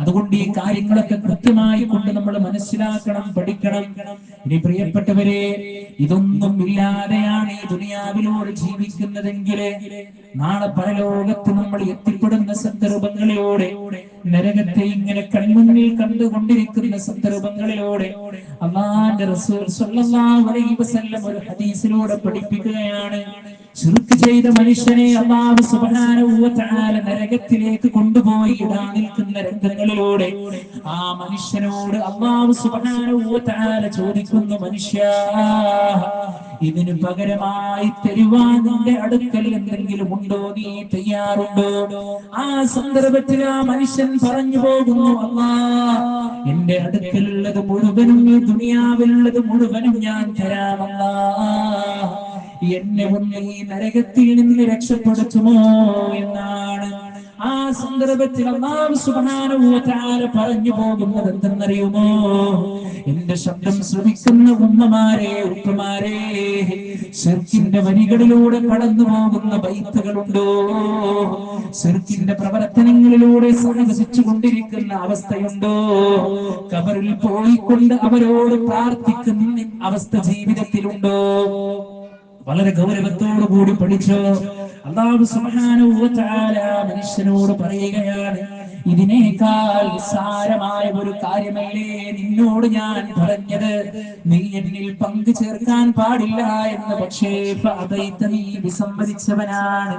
അതുകൊണ്ട് ഈ കാര്യങ്ങളൊക്കെ കൃത്യമായി കൊണ്ട് നമ്മൾ മനസ്സിലാക്കണം, പഠിക്കണം. ഇനി പ്രിയപ്പെട്ടവരെ, ഇതൊന്നും ഇല്ലാതെയാണ് ഈ ദുനിയാവിലൂടെ ജീവിക്കുന്നതെങ്കിൽ നാളെ പരലോകത്ത് നമ്മൾ എത്തിപ്പെടുന്ന സന്ദർഭങ്ങളിലൂടെ, നരകത്തെ ഇങ്ങനെ കൺമുന്നിൽ കണ്ടുകൊണ്ടിരിക്കുന്ന സന്ദർഭങ്ങളിലൂടെ അല്ലാഹുവിന്റെ റസൂൽ സ്വല്ലല്ലാഹു അലൈഹി വസല്ലം ഒരു ഹദീസിലൂടെ പഠിപ്പിക്കുകയാണ്, ശിർക്ക് ചെയ്ത മനുഷ്യനെ അല്ലാഹു സുബ്ഹാനഹു വ തആല നരകത്തിലേക്ക് കൊണ്ടുപോയി ഇടാൻ നിൽക്കുന്ന രംഗങ്ങളിലൂടെ ആ മനുഷ്യനോട് അല്ലാഹു സുബ്ഹാനഹു വ തആല ചോദിക്കുന്നു, മനുഷ്യാ, ഇതിന് പകരമായി തരുവാൻ നിന്റെ അടുക്കൽ എന്തെങ്കിലും ഉണ്ടോ? നീ തയ്യാറുണ്ടോ? ആ സന്ദർഭത്തിൽ ആ മനുഷ്യൻ പറഞ്ഞു പോകുന്നു, അല്ലാഹ്, എന്റെ അടുക്കലുള്ളത് മുഴുവനും, ഈ ദുനിയാവിലുള്ളത് മുഴുവനും ഞാൻ തരാം അല്ലാഹ്, എന്നെ ഒന്ന് ഈ നരകത്തിൽ നിന്ന് രക്ഷപ്പെടുത്തുമോ എന്നാണ്. ആ സന്ദർഭത്തിൽ അല്ലാഹു സുബ്ഹാനഹു വ തആല പറഞ്ഞു പോകുന്നത് എന്തെന്നറിയുമോ? എന്റെ ശബ്ദം ശ്രവിക്കുന്ന ഉമ്മമാരെ, ഉപ്പമാരെ, ശിർക്കിന്റെ വരികളിലൂടെ കടന്നു പോകുന്ന ബൈത്തുകളുണ്ടോ? ശിർക്കിന്റെ പ്രവർത്തനങ്ങളിലൂടെ സഹവസിച്ചു കൊണ്ടിരിക്കുന്ന അവസ്ഥയുണ്ടോ? ഖബറിൽ പോയിക്കൊണ്ട് അവരോട് പ്രാർത്ഥിക്കുന്ന അവസ്ഥ ജീവിതത്തിലുണ്ടോ? വളരെ ഗൗരവത്തോടു കൂടി പഠിച്ചോ. അല്ലാഹു സുബ്ഹാനഹു വ തആല മനുഷ്യനോട് പറയുകയാണ്, ഇതിനേക്കാൾ സാരമായ ഒരു കാര്യമല്ലേ നിന്നോട് ഞാൻ പറഞ്ഞത്, നീ എന്നിൽ പങ്കു ചേർക്കാൻ പാടില്ല എന്ന്. പക്ഷേ നീ വിസമ്മതിച്ചവനാണ്,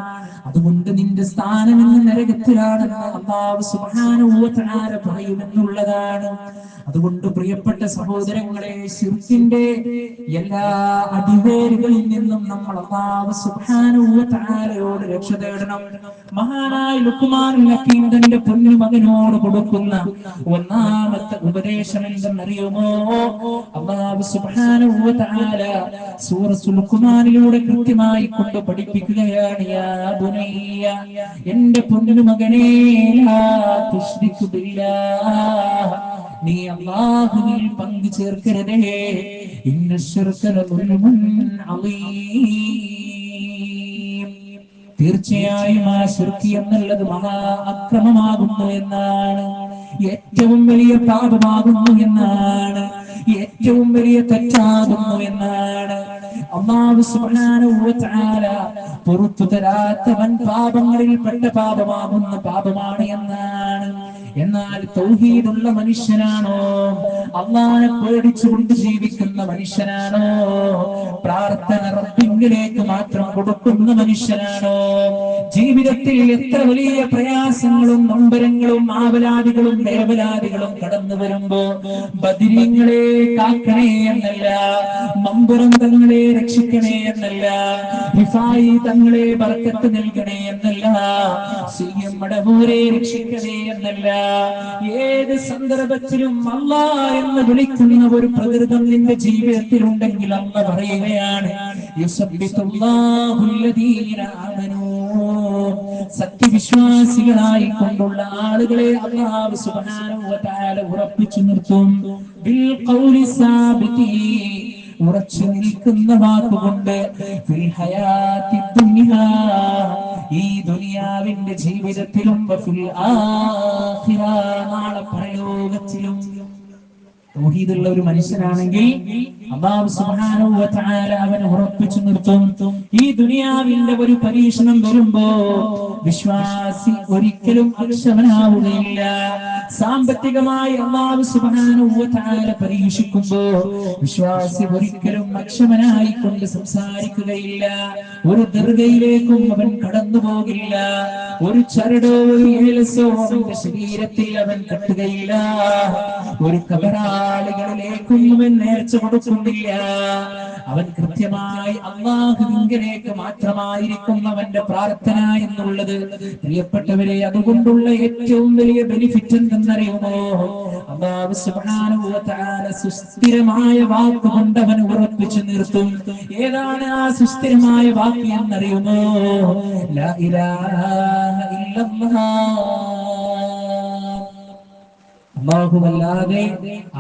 അതുകൊണ്ട് നിന്റെ സ്ഥാനം ഇന്ന് നരകത്തിലാണെന്ന് അല്ലാഹു സുബ്ഹാനഹു വ തആല പറയുമെന്നുള്ളതാണ്. അതുകൊണ്ട് പ്രിയപ്പെട്ട സഹോദരങ്ങളെ, ശിർക്കിന്റെ എല്ലാ അടിവേരുകളിൽ നിന്നും നമ്മൾ അല്ലാഹു സുബ്ഹാനഹു വ തആലയോട് രക്ഷ തേടണം. മഹാനായ ലുഖ്മാനുൽ ഹകീം തന്റെ പൊന്നു മകനോട് കൊടുക്കുന്ന ഒന്നാമത്തെ ഉപദേശം എന്തെന്നറിയുമോ? അല്ലാഹു സുബ്ഹാനഹു വ തആല സൂറത്തുൽ ലുഖ്മാനിലൂടെ കൃത്യമായി കൊണ്ട് പഠിപ്പിക്കുകയാണ്, യാ ബുനയ്യ, എന്റെ പൊന്നു മകനേ, ലാ തുശ്രിക് ബില്ലാഹ്, നീ അല്ലാഹുവിൽ പങ്കു ചേർക്കരുതേ, ഇന്ന ശിർക ലദുൽമുൻ അളീം, തീർച്ചയായും ആ ശിർക്ക് എന്നുള്ളത് മഹാ അക്രമമാകുന്നു എന്നാണ്, ഏറ്റവും വലിയ പാപമാകുന്നു എന്നാണ്, ഏറ്റവും വലിയ തെറ്റാകുന്നു എന്നാണ്. അല്ലാഹു സുബ്ഹാനഹു വ തആല പുറത്തു തരാത്തവൻ പാപങ്ങളിൽ പെട്ട പാപമാകുന്ന പാപമാണ് എന്നാണ്. എന്നാൽ തൗഹീദുള്ള മനുഷ്യനാണോ, അല്ലാഹുവിനെ പേടിച്ചുകൊണ്ട് ജീവിക്കുന്ന മനുഷ്യനാണോ, പ്രാർത്ഥന റബ്ബിലേക്ക് മാത്രം കൊടുക്കുന്ന മനുഷ്യനാണോ, ജീവിതത്തിൽ എത്ര വലിയ പ്രയാസങ്ങളും നൊമ്പരങ്ങളും ആവലാദികളും വേവലാദികളും കടന്നു വരുമ്പോ ബദരീങ്ങളെ കാക്കണേ എന്നല്ല, മമ്പുറം തങ്ങളെ രക്ഷിക്കണേ എന്നല്ല, റിഫായി തങ്ങളെ ബർക്കത്ത് നൽകണേ എന്നല്ല, സിയം മടവൂരെ രക്ഷിക്കണേ എന്നല്ല, ഏത് സന്ദർഭത്തിലും അല്ലാഹ് എന്ന് വിളിക്കുന്ന ഒരു പ്രകൃതം നിന്റെ ജീവിതത്തിൽ ഉണ്ടെങ്കിൽ അല്ലാഹ് പറയുകയാണ് യുസബ്ബിതുല്ലാഹുല്ലദീന ആമനൂ, സത്യവിശ്വാസികളായി കൊണ്ടുള്ള ആളുകളെ അല്ലാഹു സുബ്ഹാനഹു വ തആല ഉറപ്പിച്ചു നിർത്തും. ബിൽ ഖൗലി സാബിതി, ഉറച്ചു നിൽക്കുന്ന വാക്കുകൊണ്ട്, ഫിൽ ഹയാത്തി ദുനിയാ, ഈ ദുനിയാവിന്റെ ജീവിതത്തിലും, ഫിൽ ആഖിറ, നാളെ പരലോകത്തിലും. തൗഹീദുള്ള ഒരു മനുഷ്യനാണെങ്കിൽ അല്ലാഹു സുബ്ഹാനഹു വ തആല അവനെ ഉറപ്പിച്ചു നിർത്തും. ഈ ദുനിയാവിന്റെ ഒരു പരീക്ഷണം വരുമ്പോ വിശ്വാസി ഒരിക്കലും അക്ഷമനാവുകയില്ല. സാമ്പത്തികമായി അല്ലാഹു സുബ്ഹാനഹു വ തആല പരീക്ഷിക്കുമ്പോ വിശ്വാസി ഒരിക്കലും അക്ഷമനായി കൊണ്ട് സംസാരിക്കുകയില്ല. ഒരു ദർഗയിലേക്കും അവൻ കടന്നു പോകില്ല. ഒരു ചരടോ ഒരു ഏലസോ അവന്റെ ശരീരത്തിൽ അവൻ കെട്ടുകയില്ല. ഒരു കബറാളികളിലേക്കും അവൻ നേർച്ച കൊടുക്കുന്നില്ല. അവൻ കൃത്യമായി അല്ലാഹുവിങ്കലേക്ക് മാത്രമായിരിക്കും അവന്റെ പ്രാർത്ഥന എന്നുള്ളത്. പ്രിയപ്പെട്ടവരെ, അതുകൊണ്ടുള്ള ഏറ്റവും വലിയ ബെനിഫിറ്റ് എന്തെന്നറിയുമോ? അല്ലാഹു സുബ്ഹാനഹു വ തആല സുസ്ഥിരമായ വാക്ക് കൊണ്ട് അവൻ ഉറപ്പിച്ചു നിർത്തും. ഏതാണ് ആ സുസ്ഥിരമായ വാക്ക് എന്നറിയുമോ? ലാ ഇലാഹ ഇല്ലല്ലാഹ്, അല്ലാഹുവല്ലാതെ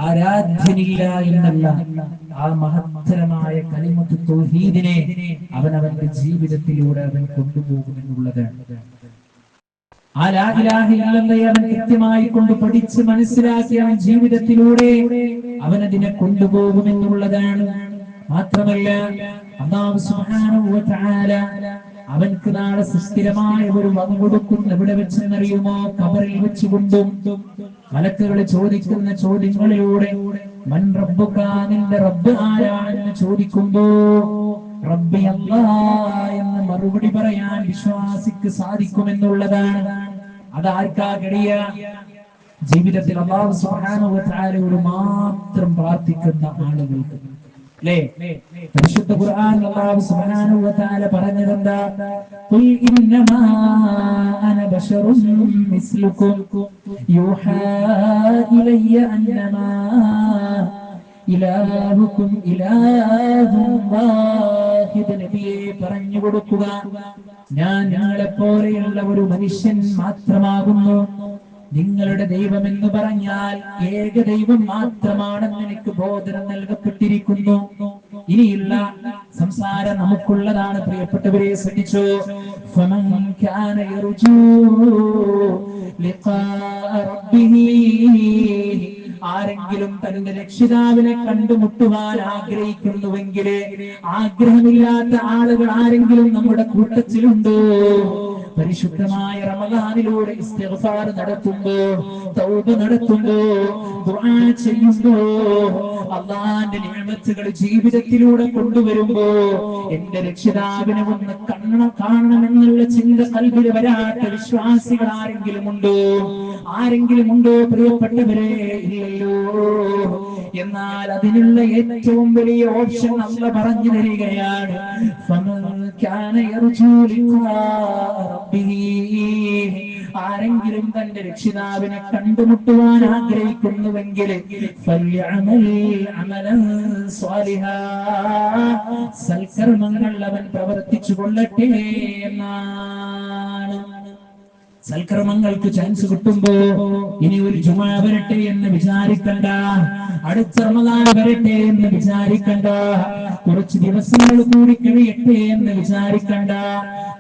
ആരാധ്യനില്ല എന്നുള്ള ആ മഹത്തരമായ കലിമത്ത് തൗഹീദിനെ അവൻ അവന്റെ ജീവിതത്തിലൂടെ അവൻ കൊണ്ടുപോകുമെന്നുള്ളതാണ്. ആ ലാ ഇലാഹ ഇല്ലല്ലാഹ് അവൻ കൃത്യമായി കൊണ്ട് പഠിച്ച് മനസ്സിലാക്കി അവൻ ജീവിതത്തിലൂടെ അവൻ അതിനെ കൊണ്ടുപോകുമെന്നുള്ളതാണ്. മാത്രമല്ല അല്ലാഹു സുബ്ഹാനഹു വ തആല അവൻക്ക് നാളെ സുസ്ഥിരമായ ഒരു വക കൊടുക്കുന്ന എവിടെ വെച്ചെന്നറിയുമോ? ഖബറിൽ വെച്ചുകൊണ്ടും മലക്കുകൾ ചോദിക്കുന്ന ചോദ്യങ്ങളിലൂടെ മൻ റബ്ബുക, നിന്റെ റബ്ബ് ആരാണെന്ന് ചോദിക്കുമ്പോ റബ്ബി അല്ലാഹ് എന്ന് മറുപടി പറയാൻ വിശ്വാസിക്ക് സാധിക്കുമെന്നുള്ളതാണ്. അതാർക്കാ കഴിയ? ജീവിതത്തിൽ അല്ലാഹു സുബ്ഹാനഹു വ തആലയോട് മാത്രം പ്രാർത്ഥിക്കുന്ന ആളുകൾക്ക്. പരിശുദ്ധ ഖുർആൻ അല്ലാഹു സുബ്ഹാനഹു വ തആല പറഞ്ഞതെന്താ? ഖുൽ ഇന്നമാ അന ബശറുൻ മിസ്ലുകും യൂഹാ ഇലയ്യ അന്നമാ ഇലാഹുകും ഇലാഹുൻ വാഹിദ്. നബിയെ പറഞ്ഞു കൊടുക്കുക, ഞാൻ നിങ്ങളെ പോലെയുള്ള ഒരു മനുഷ്യൻ മാത്രമാകുന്നു. നിങ്ങളുടെ ദൈവം എന്ന് പറഞ്ഞാൽ ഏക ദൈവം മാത്രമാണെന്ന് എനിക്ക് ബോധനം നൽകപ്പെട്ടിരിക്കുന്നു. ഇനിയുള്ള സംസാരം നമുക്കുള്ളതാണ്. പ്രിയപ്പെട്ടവരെ, ശ്രദ്ധിച്ചോ. ഫമൻ കാന യർജൂ ലിഖാ റബ്ബിഹി, ആരെങ്കിലും തന്റെ രക്ഷിതാവിനെ കണ്ടുമുട്ടുവാൻ ആഗ്രഹിക്കുന്നുവെങ്കിൽ, ആഗ്രഹമില്ലാത്ത ആളുകൾ ആരെങ്കിലും നമ്മുടെ കൂട്ടത്തിലുണ്ടോ? പരിശുദ്ധമായ റമദാനിലൂടെ ഇസ്തിഗ്ഫാർ നടത്തുമ്പോ, തൗബ നടത്തുമ്പോ, ദുആ ചെയ്യുമ്പോ, അല്ലാഹുവിന്റെ നിഅമത്തുകൾ ജീവിതത്തിലൂടെ കൊണ്ടുവരുമ്പോ എന്റെ രക്ഷിതാവിനെ ഒന്ന് കാണണമെന്നുള്ള ചിന്ത ഖൽബിൽ വരാത്ത വിശ്വാസികൾ ആരെങ്കിലും ഉണ്ടോ? ആരെങ്കിലും ഉണ്ടോ? പ്രിയപ്പെട്ടവരെ, ഇല്ലല്ലോ. എന്നാൽ അതിനുള്ള ഏറ്റവും വലിയ ഓപ്ഷൻ അല്ലാഹ് പറഞ്ഞു തരികയാണ്. ഫമൻ കാന യർജൂ ലിഖാ റബ്ബിഹി, ആരെങ്കിലും തന്റെ രക്ഷിതാവിനെ കണ്ടുമുട്ടുവാൻ ആഗ്രഹിക്കുന്നുവെങ്കിൽ ഫൽയഅമൽ അമലൻ സ്വാലിഹാ, സൽക്കർമ്മങ്ങൾ അവൻ പ്രവർത്തിച്ചു കൊള്ളട്ടെ എന്നാണ്. സൽക്കർമ്മങ്ങൾക്ക് ചാൻസ് കിട്ടുമ്പോ ഇനി ഒരു ജുമാ വരട്ടെ എന്ന് വിചാരിക്കണ്ട, അടുത്ത റമദാൻ വരട്ടെ എന്ന് വിചാരിക്കണ്ട, കുറച്ച് ദിവസങ്ങൾ കൂടി കഴിയട്ടെ എന്ന് വിചാരിക്കണ്ട.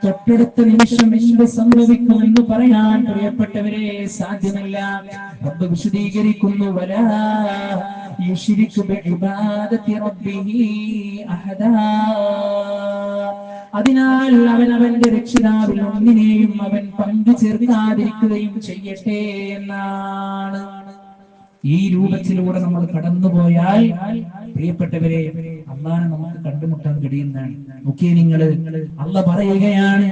തൊട്ടടുത്ത നിമിഷം എന്ത് സംഭവിക്കുമെന്ന് പറയാൻ പ്രിയപ്പെട്ടവരെ സാധ്യമല്ല. റബ്ബ് വിശദീകരിക്കുന്നു, വലാ യുശ്രികു ബിഇബാദത്തി റബ്ബിഹി അഹദാ, അതിനാൽ അവൻ അവന്റെ രക്ഷിതാവിൽ ഒന്നിനെയും അവൻ പങ്കു ചേർക്കാതിരിക്കുകയും ചെയ്യട്ടെ എന്നാണ്. ഈ രൂപത്തിലൂടെ നമ്മൾ കടന്നുപോയാൽ പ്രിയപ്പെട്ടവരെ അല്ലാഹനെ നമുക്ക് കണ്ടുമുട്ടാൻ കഴിയുന്നതാണ്. നോക്കിയേ നിങ്ങൾ, അല്ലാഹ് പറയുകയാണ്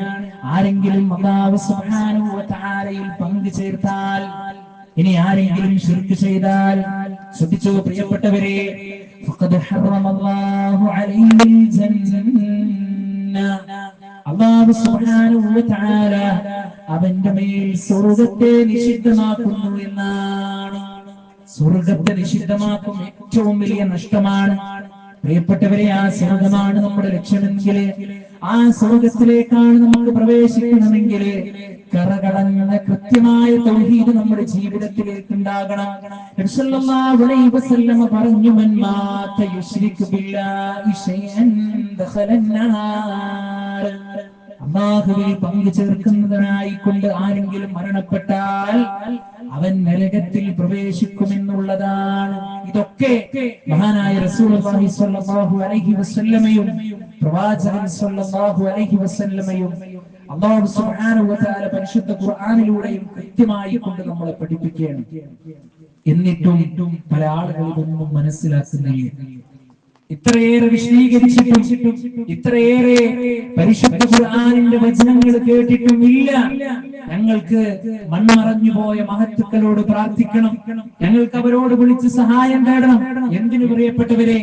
ആരെങ്കിലും അല്ലാഹു സുബ്ഹാനഹു വ തആലയിൽ പങ്കു ചേർത്താൽ, ഇനി ആരെങ്കിലും ശിർക്ക് ചെയ്താൽ, ശ്രദ്ധിച്ചോ പ്രിയപ്പെട്ടവരെ, ഫഖദ് ഹറമല്ലാഹു അലൈഹിൽ ജന്ന, അല്ലാഹു സുബ്ഹാനഹു വ തആല അവന്റെ മേൽ സ്വർഗ്ഗത്തെ നിഷിദ്ധമാക്കുന്നു എന്നാണ്. സ്വർഗ്ഗത്തെ നിഷിദ്ധമാക്കും ഏറ്റവും വലിയ നഷ്ടമാണ്. പ്രിയപ്പെട്ടവരെ, ആ സ്വർഗ്ഗമാണ് നമ്മുടെ ലക്ഷ്യമെങ്കിൽ, ആ സ്വർഗ്ഗത്തിലേക്കാണ് നമുക്ക് പ്രവേശിക്കണമെങ്കിൽ കറകളഞ്ഞ കൃത്യമായ തൗഹീദ് നമ്മുടെ ജീവിതത്തിലേക്ക് ഉണ്ടാകണം. നബി സല്ലല്ലാഹു അലൈഹി വസല്ലം പറഞ്ഞു, മൻ മാത യുശ്രികു ബില്ലാഹി ശൈഅൻ ദഖലന്നാർ, അല്ലാഹുവിൽ പങ്കു ചേർക്കുന്നതിനായിക്കൊണ്ട് ആരെങ്കിലും മരണപ്പെട്ടാൽ അവൻ നരകത്തിൽ പ്രവേശിക്കുമെന്നുള്ളതാണ്. ഇതൊക്കെ മഹാനായ റസൂലുള്ളാഹി സ്വല്ലല്ലാഹു അലൈഹി വസല്ലമയും പ്രവാചകൻ സ്വല്ലല്ലാഹു അലൈഹി വസല്ലമയും അല്ലാഹു സുബ്ഹാനഹു വ തആല പരിശുദ്ധ ഖുർആനിലൂടെയും കൃത്യമായി കൊണ്ട് നമ്മളെ പഠിപ്പിക്കുകയാണ്. എന്നിട്ടും പല ആളുകളും ഇതൊന്നും മനസ്സിലാക്കുന്നില്ല. ഇത്രയേറെ വിശദീകരിച്ചിട്ടും ഇത്രയേറെ പരിശുദ്ധ ഖുർആനിന്റെ വചനങ്ങൾ കേട്ടിട്ടും ഇല്ല, ഞങ്ങൾക്ക് മൺമറഞ്ഞു പോയ മഹത്തുക്കളോട് പ്രാർത്ഥിക്കണം, ഞങ്ങൾക്ക് അവരോട് വിളിച്ച് സഹായം തേടണം. എന്തിനു പ്രിയപ്പെട്ടവരെ,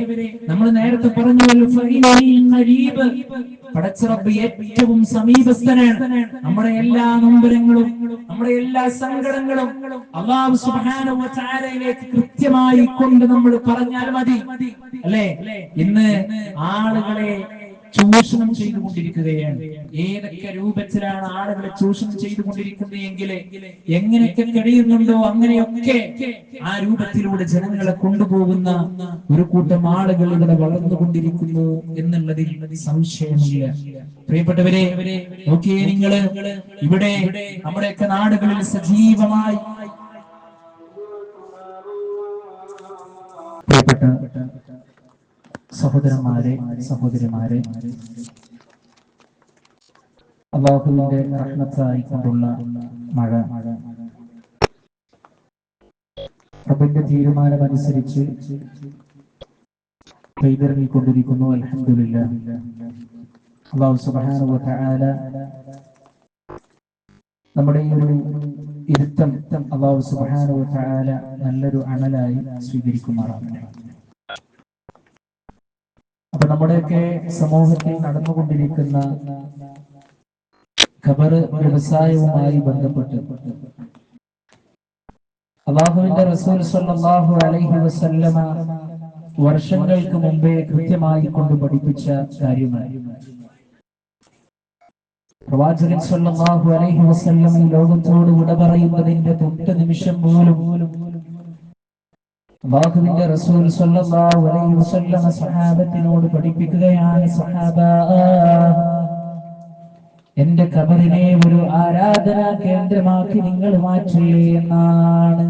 നമ്മൾ നേരത്തെ പറഞ്ഞുവല്ലോ, പടച്ചറബ്ബ് ഏറ്റവും സമീപസ്ഥനാണ്. നമ്മുടെ എല്ലാ നൊമ്പരങ്ങളും നമ്മുടെ എല്ലാ സങ്കടങ്ങളും അല്ലാഹു സുബ്ഹാനഹു വ തആലയിലേക്ക് കൃത്യമായി കൊണ്ട് നമ്മൾ പറഞ്ഞാൽ മതി, അല്ലേ? ഇന്ന് ആളുകളെ ചൂഷണം ചെയ്തുകൊണ്ടിരിക്കുകയാണ്. ഏതൊക്കെ രൂപത്തിലാണ് ആളുകളെ ചൂഷണം ചെയ്തുകൊണ്ടിരിക്കുന്നതെങ്കിൽ എങ്ങനെയൊക്കെ കഴിയുന്നുണ്ടോ അങ്ങനെയൊക്കെ ആ രൂപത്തിലൂടെ ജനങ്ങളെ കൊണ്ടുപോകുന്ന ഒരു കൂട്ടം ആളുകൾ ഇവിടെ വളർന്നുകൊണ്ടിരിക്കുന്നു എന്നുള്ളതിൽ സംശയമില്ല. പ്രിയപ്പെട്ടവരെ, നോക്കിയേ നിങ്ങൾ, ഇവിടെ നമ്മുടെയൊക്കെ നാടുകളിൽ സജീവമായി സഹോദരന്മാരെ, സഹോദരിമാരെ, അല്ലാഹുവിന്റെ റഹ്മത്തായി കൊണ്ടുള്ള മഴ റബ്ബിന്റെ തീരുമാനമനുസരിച്ച് പെയ്തിറങ്ങിക്കൊണ്ടിരിക്കുന്നു. അൽഹംദുലില്ലാഹ്. അല്ലാഹു സുബ്ഹാനഹു വ തആല നമ്മുടെ ഈ ഒരു ഇരുത്തം അല്ലാഹു സുബ്ഹാനഹു വ തആല നല്ലൊരു അമലായി സ്വീകരിക്കുമാറാകട്ടെ. അപ്പൊ നമ്മുടെയൊക്കെ സമൂഹത്തിൽ നടന്നുകൊണ്ടിരിക്കുന്ന ഖബർ വ്യവസായവുമായി ബന്ധപ്പെട്ട് അല്ലാഹുവിന്റെ റസൂൽ സ്വല്ലല്ലാഹു അലൈഹി വസല്ലമ വർഷങ്ങൾക്ക് മുമ്പേ കൃത്യമായി കൊണ്ട് പഠിപ്പിച്ച കാര്യമാണ്. പ്രവാചകൻ സ്വല്ലല്ലാഹു അലൈഹി വസല്ലം ഈ ലോകത്തോട് വിട പറയുന്നതിന്റെ തൊട്ട് നിമിഷം പോലും അല്ലാഹുവിന്റെ റസൂൽ സ്വല്ലല്ലാഹു അലൈഹി വസല്ലം സ്വഹാബത്തിനോട് പഠിപ്പിക്കുകയാണ്, സ്വഹാബാ, എന്റെ ഖബറിനെ ഒരു ആരാധനാ കേന്ദ്രമാക്കി നിങ്ങൾ മാറ്റില്ലേ എന്നാണ്.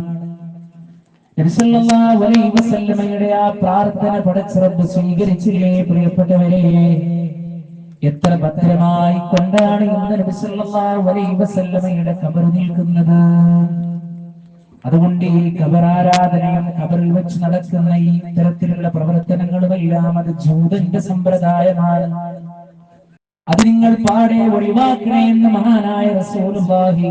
നബി സല്ലല്ലാഹു അലൈഹി വസല്ലമയുടെ ആ പ്രാർത്ഥന പടച്ച റബ്ബ് സ്വീകരിച്ചില്ലേ പ്രിയപ്പെട്ടവരെ? എത്ര ഭദ്രമായി കൊണ്ടാണ് ഇന്ന് നബി സല്ലല്ലാഹു അലൈഹി വസല്ലമയുടെ ഖബർ നിൽക്കുന്നത്. അതുകൊണ്ട് ഈ ഖബറാരാധനയും ഖബറിൽ വെച്ച് നടക്കുന്ന ഈ തരത്തിലുള്ള പ്രവർത്തനങ്ങളുമെല്ലാം അത് ജൂതന്റെ സമ്പ്രദായമാണ്. അത് നിങ്ങൾ പാടെ ഒഴിവാക്കണേ എന്ന് മഹാനായ റസൂലുള്ളാഹി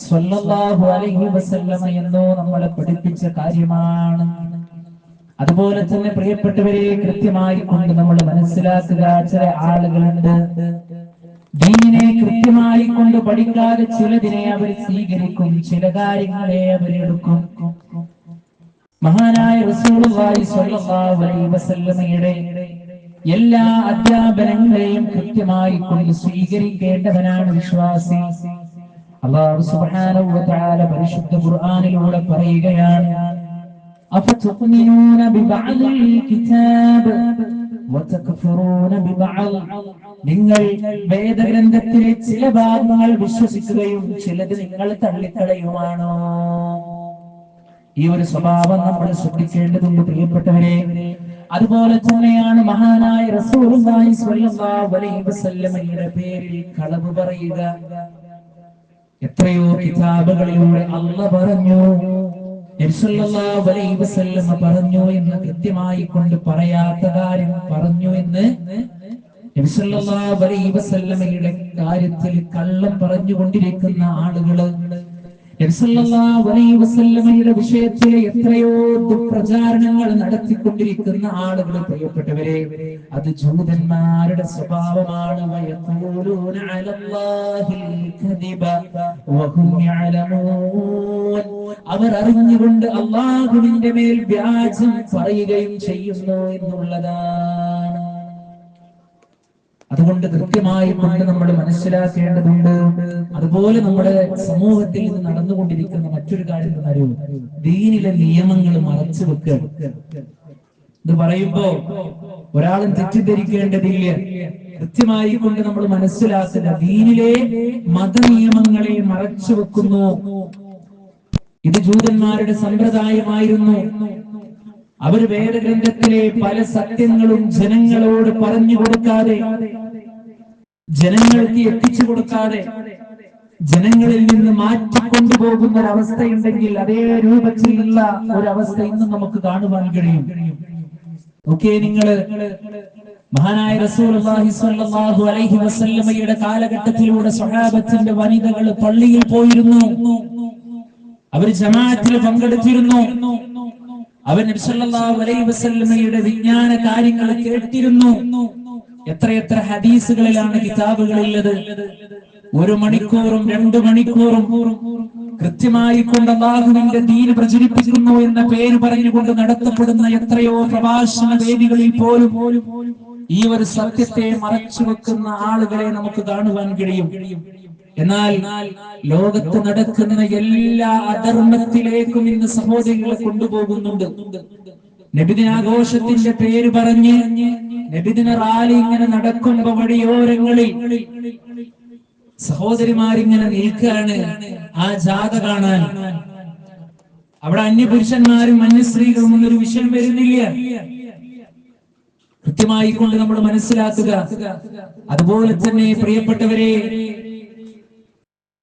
സ്വല്ലല്ലാഹു അലൈഹി വസല്ലമ എന്നോ നമ്മളെ പഠിപ്പിച്ച കാര്യമാണ്. അതുപോലെ തന്നെ പ്രിയപ്പെട്ടവരെ, കൃത്യമായി കൊണ്ട് നമ്മൾ മനസ്സിലാക്കുക, ചില ആളുകളുണ്ട് ദീനിനെ കൃത്യമായി കൊണ്ട് പഠിക്കാതെ ചിലതിനെ അവർ സ്വീകരിക്കും, ചില കാര്യങ്ങളെ അവരെടുക്കും. മഹാനായ റസൂലുള്ളാഹി സ്വല്ലല്ലാഹു അലൈഹി വസല്ലമയുടെ എല്ലാ അധ്യാപനങ്ങളെയും കൃത്യമായി കൊണ്ട് സ്വീകരിക്കേണ്ടവനാണ് വിശ്വാസി. അല്ലാഹു സുബ്ഹാനഹു വ തആല പരിശുദ്ധ ഖുർആനിലൂടെ പറയുകയാണ്, അഫതുഅ്മിനൂന ബിബഅദിൽ കിതാബ് വതക്ഫുറൂന ബിബഅദ്, നിങ്ങൾ വേദഗ്രന്ഥത്തിലെ ചില ഭാഗങ്ങൾ വിശ്വസിക്കുകയും ചിലത് നിങ്ങൾ തള്ളിക്കളയുമാണോ? ഈ ഒരു സ്വഭാവം നമ്മൾ ശ്രദ്ധിക്കേണ്ടതുണ്ട് പ്രിയപ്പെട്ടവരെ. അതുപോലെ തന്നെയാണ് മഹാനായ റസൂലുള്ളാഹി സ്വല്ലല്ലാഹു അലൈഹി വസല്ലമയുടെ പേരിൽ കളവ് പറയുക. എത്രയോ കിതാബുകളിലൂടെ അല്ലാഹ് പറഞ്ഞു, നബി സല്ലല്ലാഹു അലൈഹി വസല്ലമ പറഞ്ഞു എന്ന് കൃത്യമായി കൊണ്ട് പറയാത്ത കാര്യം പറഞ്ഞു എന്ന് നബി സല്ലല്ലാഹു അലൈഹി വസല്ലമയുടെ കാര്യത്തിൽ കള്ളം പറഞ്ഞുകൊണ്ടിരിക്കുന്ന ആളുകള്, നബി സല്ലല്ലാഹു അലൈഹി വസല്ലമയുടെ വിഷയത്തിൽ എത്രയോ ദുഷ്പ്രചാരണങ്ങൾ നടത്തിക്കൊണ്ടിരിക്കുന്ന ആളുകൾ, പ്രിയപ്പെട്ടവരെ, അത് ജൂതന്മാരുടെ സ്വഭാവമാണ്. വയഖൂലൂന അലല്ലാഹിൽ കദിബ വഹും യഅലമൂൻ. അവർ അറിഞ്ഞുകൊണ്ട് അല്ലാഹുവിന്റെ മേൽ വ്യാജം പറയുകയും ചെയ്യുന്നു എന്നുള്ളതാണ്. അതുകൊണ്ട് കൃത്യമായി കൊണ്ട് നമ്മൾ മനസ്സിലാക്കേണ്ടതുണ്ട്. അതുപോലെ നമ്മുടെ സമൂഹത്തിൽ ഇത് നടന്നുകൊണ്ടിരിക്കുന്ന മറ്റൊരു കാര്യം എന്നറിയൂ, ദീനിലെ നിയമങ്ങൾ മറച്ചു വെക്കുക. ഇത് പറയുമ്പോ ഒരാളും തെറ്റിദ്ധരിക്കേണ്ടതില്ല. കൃത്യമായി കൊണ്ട് നമ്മൾ മനസ്സിലാക്കുക, ദീനിലെ മതനിയമങ്ങളെ മറച്ചു വെക്കുന്നു. ഇത് ജൂതന്മാരുടെ സമ്പ്രദായമായിരുന്നു. അവർ വേദഗ്രന്ഥത്തിലെ പല സത്യങ്ങളും ജനങ്ങളോട് പറഞ്ഞു കൊടുക്കാതെ, ജനങ്ങൾക്ക് എത്തിച്ചു കൊടുക്കാതെ, ജനങ്ങളിൽ നിന്ന് മാറ്റിക്കൊണ്ടുപോകുന്ന ഒരവസ്ഥയുണ്ടെങ്കിൽ അതേ രൂപത്തിലുള്ള ഒരവസ്ഥ ഇന്നും നമുക്ക് കാണുവാൻ കഴിയും. ഓക്കെ, നിങ്ങള് മഹാനായ റസൂലുള്ളാഹി സ്വല്ലല്ലാഹു അലൈഹി വസല്ലമയുടെ കാലഘട്ടത്തിലൂടെ സ്വഹാബത്തിന്റെ വനിതകൾ പള്ളിയിൽ പോയിരുന്നു. അവർ ജമാഅത്തിൽ പങ്കെടുത്തിരുന്നു. അവർ നബി സല്ലല്ലാഹു അലൈഹി വസല്ലമയുടെ വിജ്ഞാന കാര്യങ്ങൾ കേട്ടിരുന്നു. എത്രയെത്ര ഹദീസുകളിലാണ് കിതാബുകളുള്ളത്. 1 മണിക്കൂറും 2 മണിക്കൂറും കൃത്യമായി കൊണ്ട് അല്ലാഹുവിന്റെ ദീൻ പ്രചരിപ്പിക്കുന്നു എന്ന പേര് പറഞ്ഞുകൊണ്ട് നടത്തപ്പെടുന്ന എത്രയോ പ്രഭാഷണ വേദികളിൽ പോലും ഈ ഒരു സത്യത്തെ മറച്ചു വെക്കുന്ന ആളുകളെ നമുക്ക് കാണുവാൻ കഴിയും. എന്നാൽ ലോകത്ത് നടക്കുന്ന എല്ലാ അധർമ്മത്തിലേക്കും ഇന്ന് സഹോദരികളെ കൊണ്ടുപോകുന്നുണ്ട്. നബിദിനാഘോഷത്തിന്റെ പേര് പറഞ്ഞ് നബിദിന റാലി ഇങ്ങനെ നടക്കുമ്പോ വഴിയോരങ്ങളിൽ സഹോദരിമാരിങ്ങനെ നിൽക്കുകയാണ് ആ ജാഥ കാണാൻ. അവിടെ അന്യപുരുഷന്മാരും അന്യസ്ത്രീകളും എന്നൊരു വിഷയം വരുന്നില്ല. കൃത്യമായി കൊണ്ട് നമ്മൾ മനസ്സിലാക്കുക. അതുപോലെ തന്നെ പ്രിയപ്പെട്ടവരെ,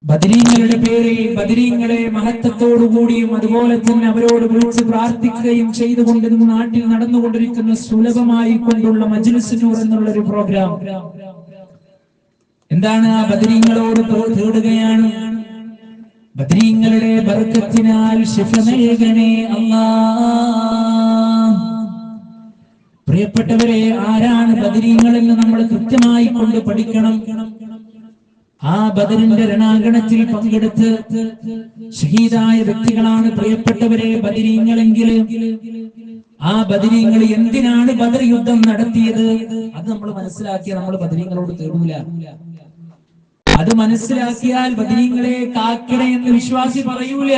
ബദരീങ്ങളുടെ പേരിൽ ബദരീങ്ങളെ മഹത്വത്തോടുകൂടിയും അതുപോലെ തന്നെ അവരോട് വിളിച്ച് പ്രാർത്ഥിക്കുകയും ചെയ്തുകൊണ്ട് നാട്ടിൽ നടന്നുകൊണ്ടിരിക്കുന്ന സുലഭമായി കൊണ്ടുള്ള മജ്‌ലിസ് നൂർ എന്നുള്ള ഒരു പ്രോഗ്രാം. എന്താണ്? ആ ബദരീങ്ങളോട് തേടുകയാണ്, ബദരീങ്ങളുടെ ബർക്കത്തിനാൽ ശിഫ നൽകണേ അല്ലാഹ്. പ്രിയപ്പെട്ടവരെ, ആരാണ് ബദരീങ്ങൾ എന്ന് നമ്മൾ കൃത്യമായി കൊണ്ട് പഠിക്കണം. ആ ബദറിന്റെ രണാങ്കണത്തിൽ പങ്കെടുത്ത് ഷഹീദായ വ്യക്തികളാണ് പ്രിയപ്പെട്ടവരെ ബദരീങ്ങളെങ്കിൽ. ആ ബദരീങ്ങൾ എന്തിനാണ് ബദർ യുദ്ധം നടത്തിയത് അത് നമ്മൾ മനസ്സിലാക്കിയാൽ നമ്മൾ ബദരീങ്ങളോട് തേടൂല. അത് മനസ്സിലാക്കിയാൽ ബദരീങ്ങളെ കാക്കണേ എന്ന് വിശ്വാസി പറയൂല.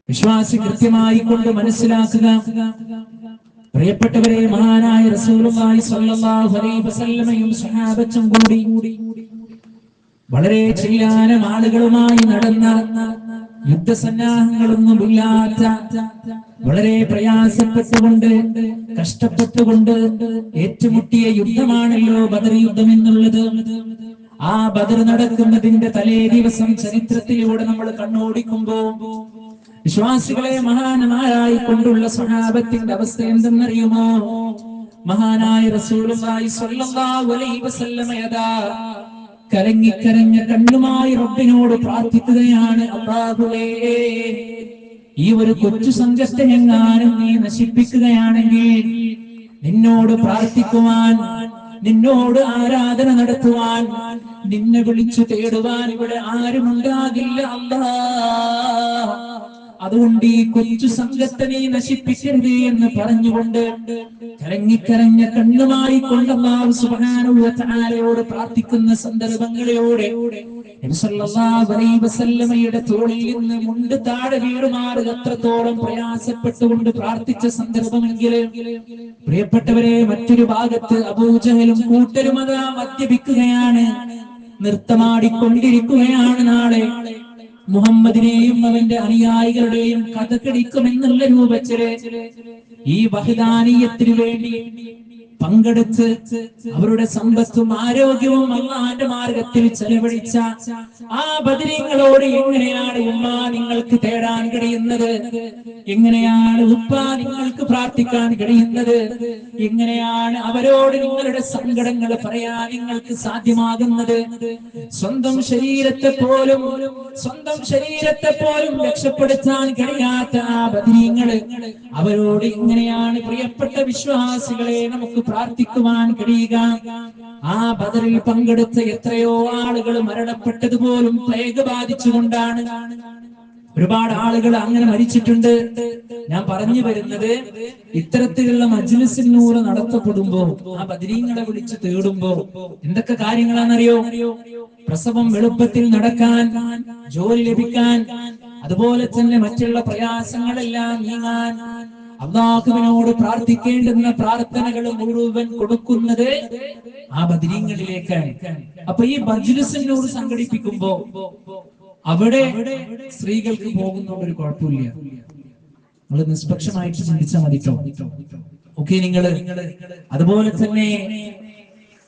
വിശ്വാസി കൃത്യമായി കൊണ്ട് മനസ്സിലാക്കുക. പ്രിയപ്പെട്ടവരെ, മഹാനായ റസൂലുള്ളാഹി സ്വല്ലല്ലാഹു അലൈഹി വസല്ലമയും സ്വഹാബത്തും കൂടി വളരെ ചില്ലാനം ആളുകളുമായി നടന്ന യുദ്ധസന്നാഹങ്ങളൊന്നുമില്ലാത്ത, വളരെ പ്രയാസപ്പെട്ടുകൊണ്ട് കഷ്ടപ്പെട്ടുകൊണ്ട് ഏറ്റുമുട്ടിയ യുദ്ധമാണല്ലോ ബദർ യുദ്ധം എന്നുള്ളത്. ആ ബദർ നടക്കുന്നതിന്റെ തലേ ദിവസം ചരിത്രത്തിലൂടെ നമ്മൾ കണ്ണോടിക്കുമ്പോ വിശ്വാസികളെ മഹാന്മാരായി കൊണ്ടുള്ള സ്വഹാബത്തിന്റെ അവസ്ഥ എന്തെന്നറിയുമോ? മഹാനായ റസൂലുള്ളാഹി സ്വല്ലല്ലാഹു അലൈഹി വസല്ലമയദാ കരഞ്ഞ കണ്ണുമായി റബ്ബിനോട് പ്രാർത്ഥിക്കുകയാണ്, അല്ലാഹുവേ, ഈ ഒരു കൊച്ചു സംഘത്തെ എങ്ങാനും നീ നശിപ്പിക്കുകയാണെങ്കിൽ നിന്നോട് പ്രാർത്ഥിക്കുവാൻ, നിന്നോട് ആരാധന നടത്തുവാൻ, നിന്നെ വിളിച്ചു തേടുവാൻ ഇവിടെ ആരുമുണ്ടാകില്ല അല്ലാഹ്. അതുകൊണ്ട് ഈ കൊച്ചു സംഘത്തെ നീ നശിപ്പിക്കരുത് എന്ന് പറഞ്ഞുകൊണ്ട് കരഞ്ഞ കണ്ണുമായി കൊണ്ട് അല്ലാഹു സുബ്ഹാനഹു വ തആലയോട് പ്രാർത്ഥിക്കുന്ന സന്ദർഭങ്ങളിലൂടെ നബി സല്ലല്ലാഹു അലൈഹി വസല്ലമയുടെ തോളിൽ നിന്ന് മുണ്ട് താഴെ വീഴുമാറ് അത്രത്തോളം പ്രയാസപ്പെട്ടുകൊണ്ട് പ്രാർത്ഥിച്ച സന്ദർഭമെങ്കിൽ പ്രിയപ്പെട്ടവരെ, മറ്റൊരു ഭാഗത്ത് അബൂജഹലും കൂട്ടരും അതാ മദ്യപിക്കുകയാണ്, നൃത്തമാടിക്കൊണ്ടിരിക്കുകയാണ്. നാളെ മുഹമ്മദിനെയും അവന്റെ അനുയായികളുടെയും കഥ കടിക്കുമെന്നുള്ള രൂപത്തില് ഈ വഹദാനീയത്തിന് വേണ്ടി പങ്കെടുത്ത് അവരുടെ സമ്പത്തും ആരോഗ്യവും അള്ളാന്റെ മാർഗത്തിൽ ചെലവഴിച്ച ആ ബദരീങ്ങളോട് എങ്ങനെയാണ് ഉമ്മ നിങ്ങൾക്ക് തേടാൻ കഴിയുന്നത്? എങ്ങനെയാണ് ഉപ്പ നിങ്ങൾക്ക് പ്രാർത്ഥിക്കാൻ കഴിയുന്നത്? എങ്ങനെയാണ് അവരോട് നിങ്ങളുടെ സങ്കടങ്ങൾ പറയാൻ നിങ്ങൾക്ക് സാധ്യമാകുന്നത്? സ്വന്തം ശരീരത്തെ പോലും രക്ഷപ്പെടുത്താൻ കഴിയാത്ത ആ ബദരീങ്ങള് അവരോട് എങ്ങനെയാണ് പ്രിയപ്പെട്ട വിശ്വാസികളെ നമുക്ക് പ്രാർത്ഥിക്കുവാൻ കഴിയുക? ആ ബദറിൽ പങ്കെടുത്ത എത്രയോ ആളുകൾ മരണപ്പെട്ടതുപോലും പ്ലേഗ് ബാധിച്ചുകൊണ്ടാണ്. ഒരുപാട് ആളുകൾ അങ്ങനെ മരിച്ചിട്ടുണ്ട്. ഞാൻ പറഞ്ഞു വരുന്നത്, ഇത്തരത്തിലുള്ള മജ്‌ലിസുൻ നൂർ നടത്തപ്പെടുമ്പോ ആ ബദരീങ്ങളെ വിളിച്ച് തേടുമ്പോ എന്തൊക്കെ കാര്യങ്ങളാണെന്നറിയോ? പ്രസവം എളുപ്പത്തിൽ നടക്കാൻ, ജോലി ലഭിക്കാൻ, അതുപോലെ തന്നെ മറ്റുള്ള പ്രയാസങ്ങളെല്ലാം നീങ്ങാൻ അല്ലാഹുവിനോട് പ്രാർത്ഥിക്കേണ്ടുന്ന പ്രാർത്ഥനകൾ മുഴുവൻ കൊടുക്കുന്നത് ആ ബദരീങ്ങളിലേക്കാണ്. അപ്പൊ ഈ മജ്‌ലിസുൻ നൂർ സംഘടിപ്പിക്കുമ്പോ അവിടെ സ്ത്രീകൾക്ക് പോകുന്നതുകൊണ്ട് ഒരു കുഴപ്പമില്ല. നിങ്ങൾ നിഷ്പക്ഷമായിട്ട് ചിന്തിച്ചാൽ മതിട്ടോ. ഓക്കെ, നിങ്ങള് അതുപോലെ തന്നെ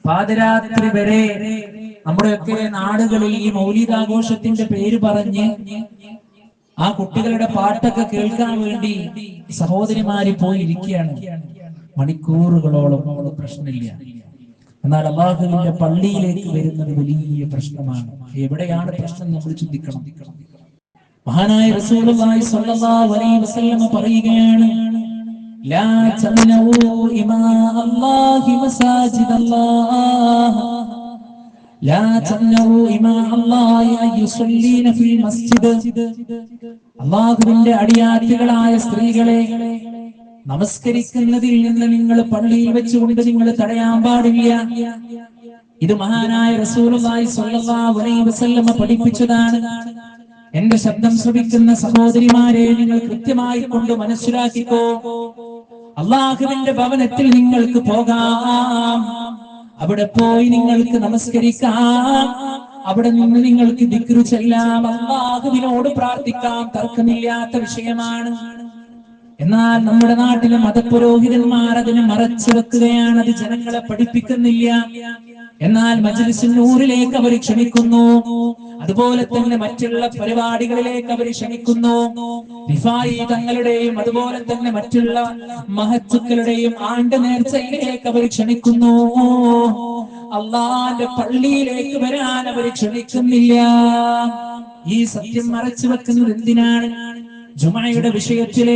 പാതിരാത്രി വരെ നമ്മുടെയൊക്കെ നാടുകളിൽ ഈ മൗലിദാഘോഷത്തിന്റെ പേര് പറഞ്ഞ് ആ കുട്ടികളുടെ പാട്ടൊക്കെ കേൾക്കാൻ വേണ്ടി സഹോദരിമാര് പോയി ഇരിക്കുകയാണ് മണിക്കൂറുകളോളം. പ്രശ്നമില്ല. എന്നാൽ അല്ലാഹുവിന്റെ പള്ളിയിലേക്ക് വരുന്നത് വലിയ പ്രശ്നമാണ്. എവിടെയാണ് പ്രശ്നം നമ്മൾ ചിന്തിക്കണം. മഹാനായ റസൂലുള്ളാഹി സ്വല്ലല്ലാഹു അലൈഹി വസല്ലം പറയുകയാണ്, ലാ തംനഉ ഇമാ അല്ലാഹി മസാജിദല്ലാഹ്, ലാ തംനഉ ഇമാ അല്ലാഹി അയ്യുസല്ലീന ഫിൽ മസ്ജിദ്. അല്ലാഹുവിന്റെ അടിയാത്തികളായ സ്ത്രീകളെ നമസ്കരിക്കുന്നതിൽ നിന്ന് നിങ്ങൾ പള്ളിയിൽ വെച്ചുകൊണ്ട് നിങ്ങൾ തടയാൻ പാടില്ല. ഇത് മഹാനായ റസൂലുള്ളാഹി സ്വല്ലല്ലാഹു അലൈഹി വസല്ലം പഠിപ്പിച്ചതാണ്. എന്റെ ശബ്ദം ശ്രവിക്കുന്ന സഹോദരിമാരെ, നിങ്ങൾ കൃത്യമായി കൊണ്ട് മനസ്സിലാക്കിക്കോ. അല്ലാഹുവിന്റെ ഭവനത്തിൽ നിങ്ങൾക്ക് പോകാം, അവിടെ പോയി നിങ്ങൾക്ക് നമസ്കരിക്കാം, അവിടെ നിന്ന് നിങ്ങൾക്ക് ദിക്ർ ചൊല്ലാം, അല്ലാഹുവിനോട് പ്രാർത്ഥിക്കാം, തർക്കമില്ലാത്ത വിഷയമാണ്. എന്നാൽ നമ്മുടെ നാട്ടിലെ മതപുരോഹിതന്മാർ അതിനെ മറച്ചു വെക്കുകയാണ്, അത് ജനങ്ങളെ പഠിപ്പിക്കുന്നില്ല. എന്നാൽ മജ്‌ലിസുൻ നൂറിലേക്ക് അവർ ക്ഷണിക്കുന്നു, അതുപോലെ തന്നെ മറ്റുള്ള പരിപാടികളിലേക്ക് അവർ ക്ഷണിക്കുന്നു. റിഫായി തങ്ങളുടെയും അതുപോലെ തന്നെ മറ്റുള്ള മഹത്തുക്കളുടെയും ആണ്ട് നേർച്ചയിലേക്ക് അവർ ക്ഷണിക്കുന്നു. അള്ളാന്റെ പള്ളിയിലേക്ക് വരാൻ അവർ ക്ഷണിക്കുന്നില്ല. ഈ സത്യം മറച്ചു വെക്കുന്നത് എന്തിനാണ്? ജുമഅയുടെ വിഷയത്തിലെ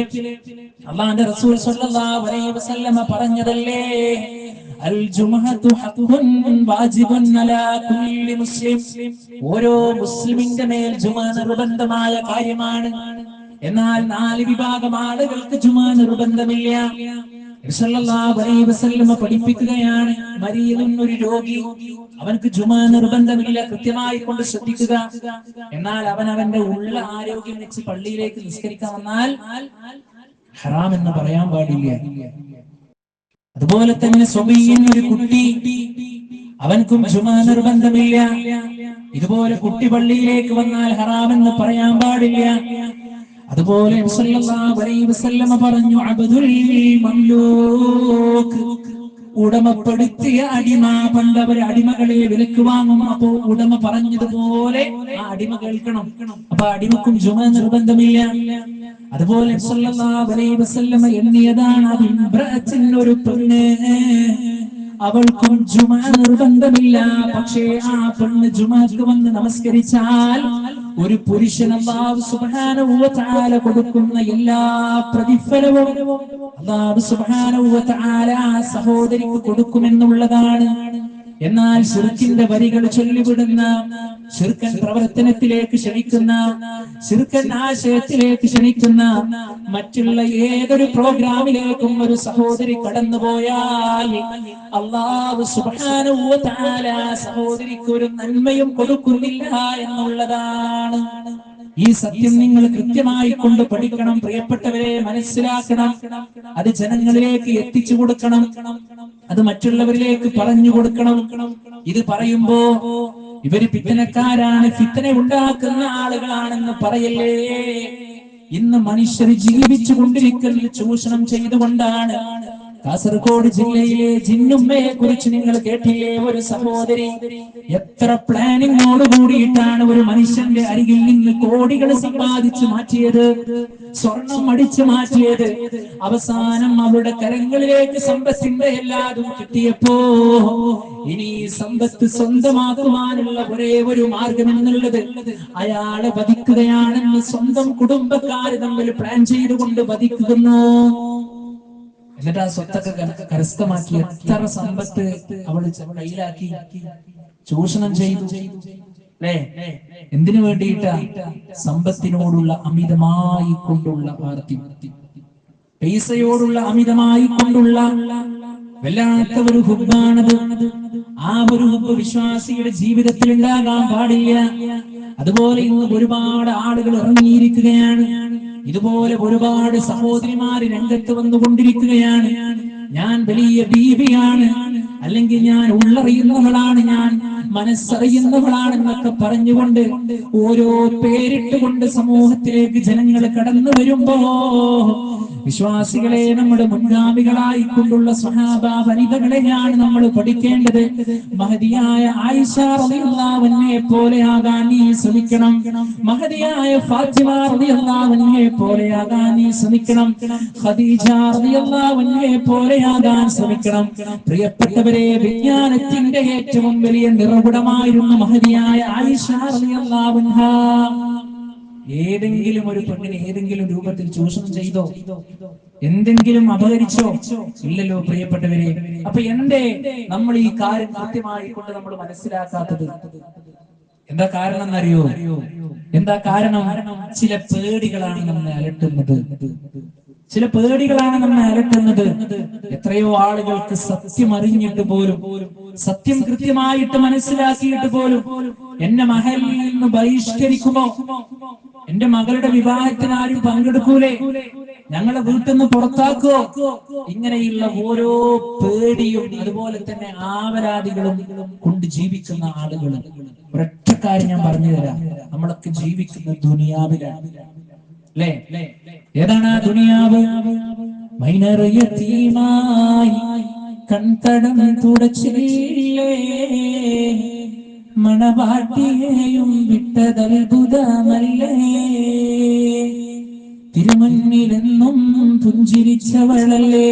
അല്ലാഹുവിന്റെ റസൂൽ സ്വല്ലല്ലാഹു അലൈഹി വസല്ലം പറഞ്ഞതല്ലേ, അൽ ജുമഅതു ഹഖ്ഖുൻ വാജിബുൻ അലാ കുല്ലി മുസ്ലിം. ഓരോ മുസ്ലിമിന്റെ മേൽ ജുമഅ നിർബന്ധമായ കാര്യമാണ്. എന്നാൽ 4 വിഭാഗം ആളുകൾക്ക് ജുമഅ നിർബന്ധമില്ല. സല്ലല്ലാഹു അലൈഹി വസല്ലം പഠിപ്പിക്കുകയാണ്, മരീദുൻ, ഒരു രോഗി, അവനക്ക് ജുമഅ നിർബന്ധമില്ല, കൃത്യമായി കൊണ്ട് ശ്രദ്ധിക്കുക. എന്നാൽ അവന്റെ ഉള്ള ആരോഗ്യം വെച്ച് പള്ളിയിലേക്ക് നിസ്കരിക്കാൻ വന്നാൽ ഹറാം എന്ന് പറയാൻ പാടില്ല. അതുപോലെ തന്നെ സ്വബിയ്യൻ, ഒരു കുട്ടി, അവൻക്കും ജുമഅ നിർബന്ധമില്ല. ഇതുപോലെ കുട്ടി പള്ളിയിലേക്ക് വന്നാൽ ഹറാം എന്ന് പറയാൻ പാടില്ല. അതുപോലെ സല്ലല്ലാഹു അലൈഹി വസല്ലം പറഞ്ഞു, അബ്ദുൽ മംലൂക്ക്, ഉടമപ്പെടുത്തിയ അടിമ. പണ്ടവർ അടിമകളെ വിലക്ക് വാങ്ങും. അപ്പോ ഉടമ പറഞ്ഞതുപോലെ ആ അടിമ കേൾക്കണം. അപ്പൊ അടിമക്കും ജുമഅ നിർബന്ധമില്ല. അതുപോലെ സല്ലല്ലാഹു അലൈഹി വസല്ലം എണ്ണിയതാണ്, അബിംറഅത്തിൻ, ഒരു പെണ്ണ്, അവൾക്കും ജുമഅ നിർബന്ധമില്ല. പക്ഷേ ആ പെണ്ണ് ജുമഅക്ക് വന്ന് നമസ്കരിച്ചാൽ ഒരു പുരുഷൻ അല്ലാഹു സുബ്ഹാനഹു വ തആല കൊടുക്കുന്ന എല്ലാ പ്രതിഫലവും അല്ലാഹു സുബ്ഹാനഹു വ തആല സഹോദരിക്ക് കൊടുക്കുമെന്നുള്ളതാണ്. എന്നാൽ ശിർക്കിന്റെ വരികൾ ചൊല്ലിവിടുന്ന, ശിർക്കൻ പ്രവർത്തനത്തിലേക്ക് ക്ഷണിക്കുന്ന, ശിർക്കൻ ആശയത്തിലേക്ക് ക്ഷണിക്കുന്ന മറ്റുള്ള ഏതൊരു പ്രോഗ്രാമിലേക്കും ഒരു സഹോദരി കടന്നുപോയാൽ അല്ലാഹു സുബ്ഹാനഹു വ തആല സഹോദരിക്ക് ഒരു നന്മയും കൊടുക്കുന്നില്ല എന്നുള്ളതാണ്. ഈ സത്യം നിങ്ങൾ കൃത്യമായി കൊണ്ട് പഠിക്കണം. പ്രിയപ്പെട്ടവരെ, മനസ്സിലാക്കണം. അത് ജനങ്ങളിലേക്ക് എത്തിച്ചു കൊടുക്കണം. അത് മറ്റുള്ളവരിലേക്ക് പറഞ്ഞു കൊടുക്കണം. ഇത് പറയുമ്പോ ഇവര് ഫിത്നക്കാരാണ്, ഫിത്ന ഉണ്ടാക്കുന്ന ആളുകളാണെന്ന് പറയല്ലേ. ഇന്ന് മനുഷ്യർ ജീവിച്ചു കൊണ്ടിരിക്കുന്നത് ചൂഷണം ചെയ്തുകൊണ്ടാണ്. കാസർഗോഡ് ജില്ലയിലെ ജിന്നുമ്മയെ കുറിച്ച് നിങ്ങൾ കേട്ടില്ലേ? ഒരു സഹോദരി എത്ര പ്ലാനിങ്ങോട് കൂടിയിട്ടാണ് ഒരു മനുഷ്യന്റെ അരികിൽ നിന്ന് കോടികൾ സമ്പാദിച്ചു മാറ്റിയത്, സ്വർണം അടിച്ചു മാറ്റിയത്. അവസാനം അവരുടെ കരങ്ങളിലേക്ക് സമ്പത്തിന്റെ എല്ലാതും കിട്ടിയപ്പോ ഇനി സമ്പത്ത് സ്വന്തമാക്കുവാനുള്ള ഒരേ ഒരു മാർഗം എന്നുള്ളത് അയാളെ വധിക്കുകയാണെന്ന് സ്വന്തം കുടുംബക്കാർ തമ്മിൽ പ്ലാൻ ചെയ്തുകൊണ്ട് വധിക്കുന്നു. എന്നിട്ട് ആ സ്വത്തൊക്കെ കരസ്ഥമാക്കി എത്ര സമ്പത്ത് അവൾ കയ്യിലാക്കി ചൂഷണം ചെയ്തു അല്ലേ? എന്തിനു വേണ്ടിയിട്ടാ? സമ്പത്തിനോടുള്ള അമിതമായി കൊണ്ടുള്ള ആർത്തി, പൈസയോടുള്ള അമിതമായി കൊണ്ടുള്ള വല്ലാത്ത ഒരു ഹുബ്ബാണത്. ആ ഒരു ഹുബ്ബ് വിശ്വാസിയുടെ ജീവിതത്തിൽ ഉണ്ടാകാൻ പാടില്ല. അതുപോലെ ഇന്ന് ഒരുപാട് ആളുകൾ ഇറങ്ങിയിരിക്കുകയാണ്. ഇതുപോലെ ഒരുപാട് സഹോദരിമാര് രംഗത്ത് വന്നുകൊണ്ടിരിക്കുകയാണ്. ഞാൻ വലിയ ബീവിയാണ്, അല്ലെങ്കിൽ ഞാൻ ഉള്ളറിയുന്നവളാണ്, ഞാൻ മനസ്സറിയുന്നവളാണെന്നൊക്കെ പറഞ്ഞുകൊണ്ട് ഓരോ പേരിട്ടുകൊണ്ട് സമൂഹത്തിലേക്ക് ജനങ്ങൾ കടന്നു വരുമ്പോ വിശ്വാസികളെ, നമ്മുടെ മുൻഗാമികളായി കൊണ്ടുള്ള സ്വഹാബ വനിതകളെയാണ് നമ്മൾ പഠിക്കേണ്ടത്. മഹദിയായ ആയിഷ റളിയല്ലാഹു അൻഹയെ പോലെയാകാൻ നീ ശ്രമിക്കണം. മഹദിയായ ഫാത്തിമ റളിയല്ലാഹു അൻഹയെ പോലെയാകാൻ നീ ശ്രമിക്കണം. ഖദീജ റളിയല്ലാഹു അൻഹയെ പോലെയാകാൻ ശ്രമിക്കണം. പ്രിയപ്പെട്ടവരെ, വിജ്ഞാനത്തിന്റെ ഏറ്റവും വലിയ നിറകുടമായിരുന്നു മഹദിയായ ആയിഷ റളിയല്ലാഹു അൻഹ. ഏതെങ്കിലും ഒരു പെണ്ണിനെ ഏതെങ്കിലും രൂപത്തിൽ ചൂഷണം ചെയ്തോ? എന്തെങ്കിലും അപഹരിച്ചോ? ഇല്ലല്ലോ പ്രിയപ്പെട്ടവരെ. അപ്പൊ നമ്മൾ ഈ കാര്യം കൃത്യമായി കൊണ്ട് നമ്മൾ മനസ്സിലാക്കാത്തത് എന്താ കാരണം എന്നറിയോ? എന്താ കാരണം? ചില പേടികളാണ് നമ്മെ അലട്ടുന്നത്. ചില പേടികളാണ് നമ്മെ അലട്ടുന്നത്. എത്രയോ ആളുകൾക്ക് സത്യം അറിഞ്ഞിട്ട് പോലും, സത്യം കൃത്യമായിട്ട് മനസ്സിലാക്കിയിട്ട് പോലും എന്നെ മഹലിൽ നിന്ന് ബഹിഷ്കരിക്കുമോ, എന്റെ മകളുടെ വിവാഹത്തിന് ആരും പങ്കെടുക്കൂലേ, ഞങ്ങളെ വീട്ടിൽ നിന്ന് പുറത്താക്കോ, ഇങ്ങനെയുള്ള ഓരോ പേടിയും അതുപോലെ തന്നെ ആവരാദികളും കൊണ്ട് ജീവിക്കുന്ന ആളുകൾ. ഒരൊറ്റ കാര്യം ഞാൻ പറഞ്ഞു തരാം, നമ്മളൊക്കെ ജീവിക്കുന്ന ദുനിയാവിലാണ് അല്ലേ? ഏതാണ് ആ ദുനിയാവ്? മൈനറിയതീമായി കൺതടം തുടച്ചില്ലേ, മണവാട്ടിയെയും വിട്ടതത്ഭുതമല്ലേ, തിരുമുന്നിലെന്നും പുഞ്ചിരിച്ചവളല്ലേ.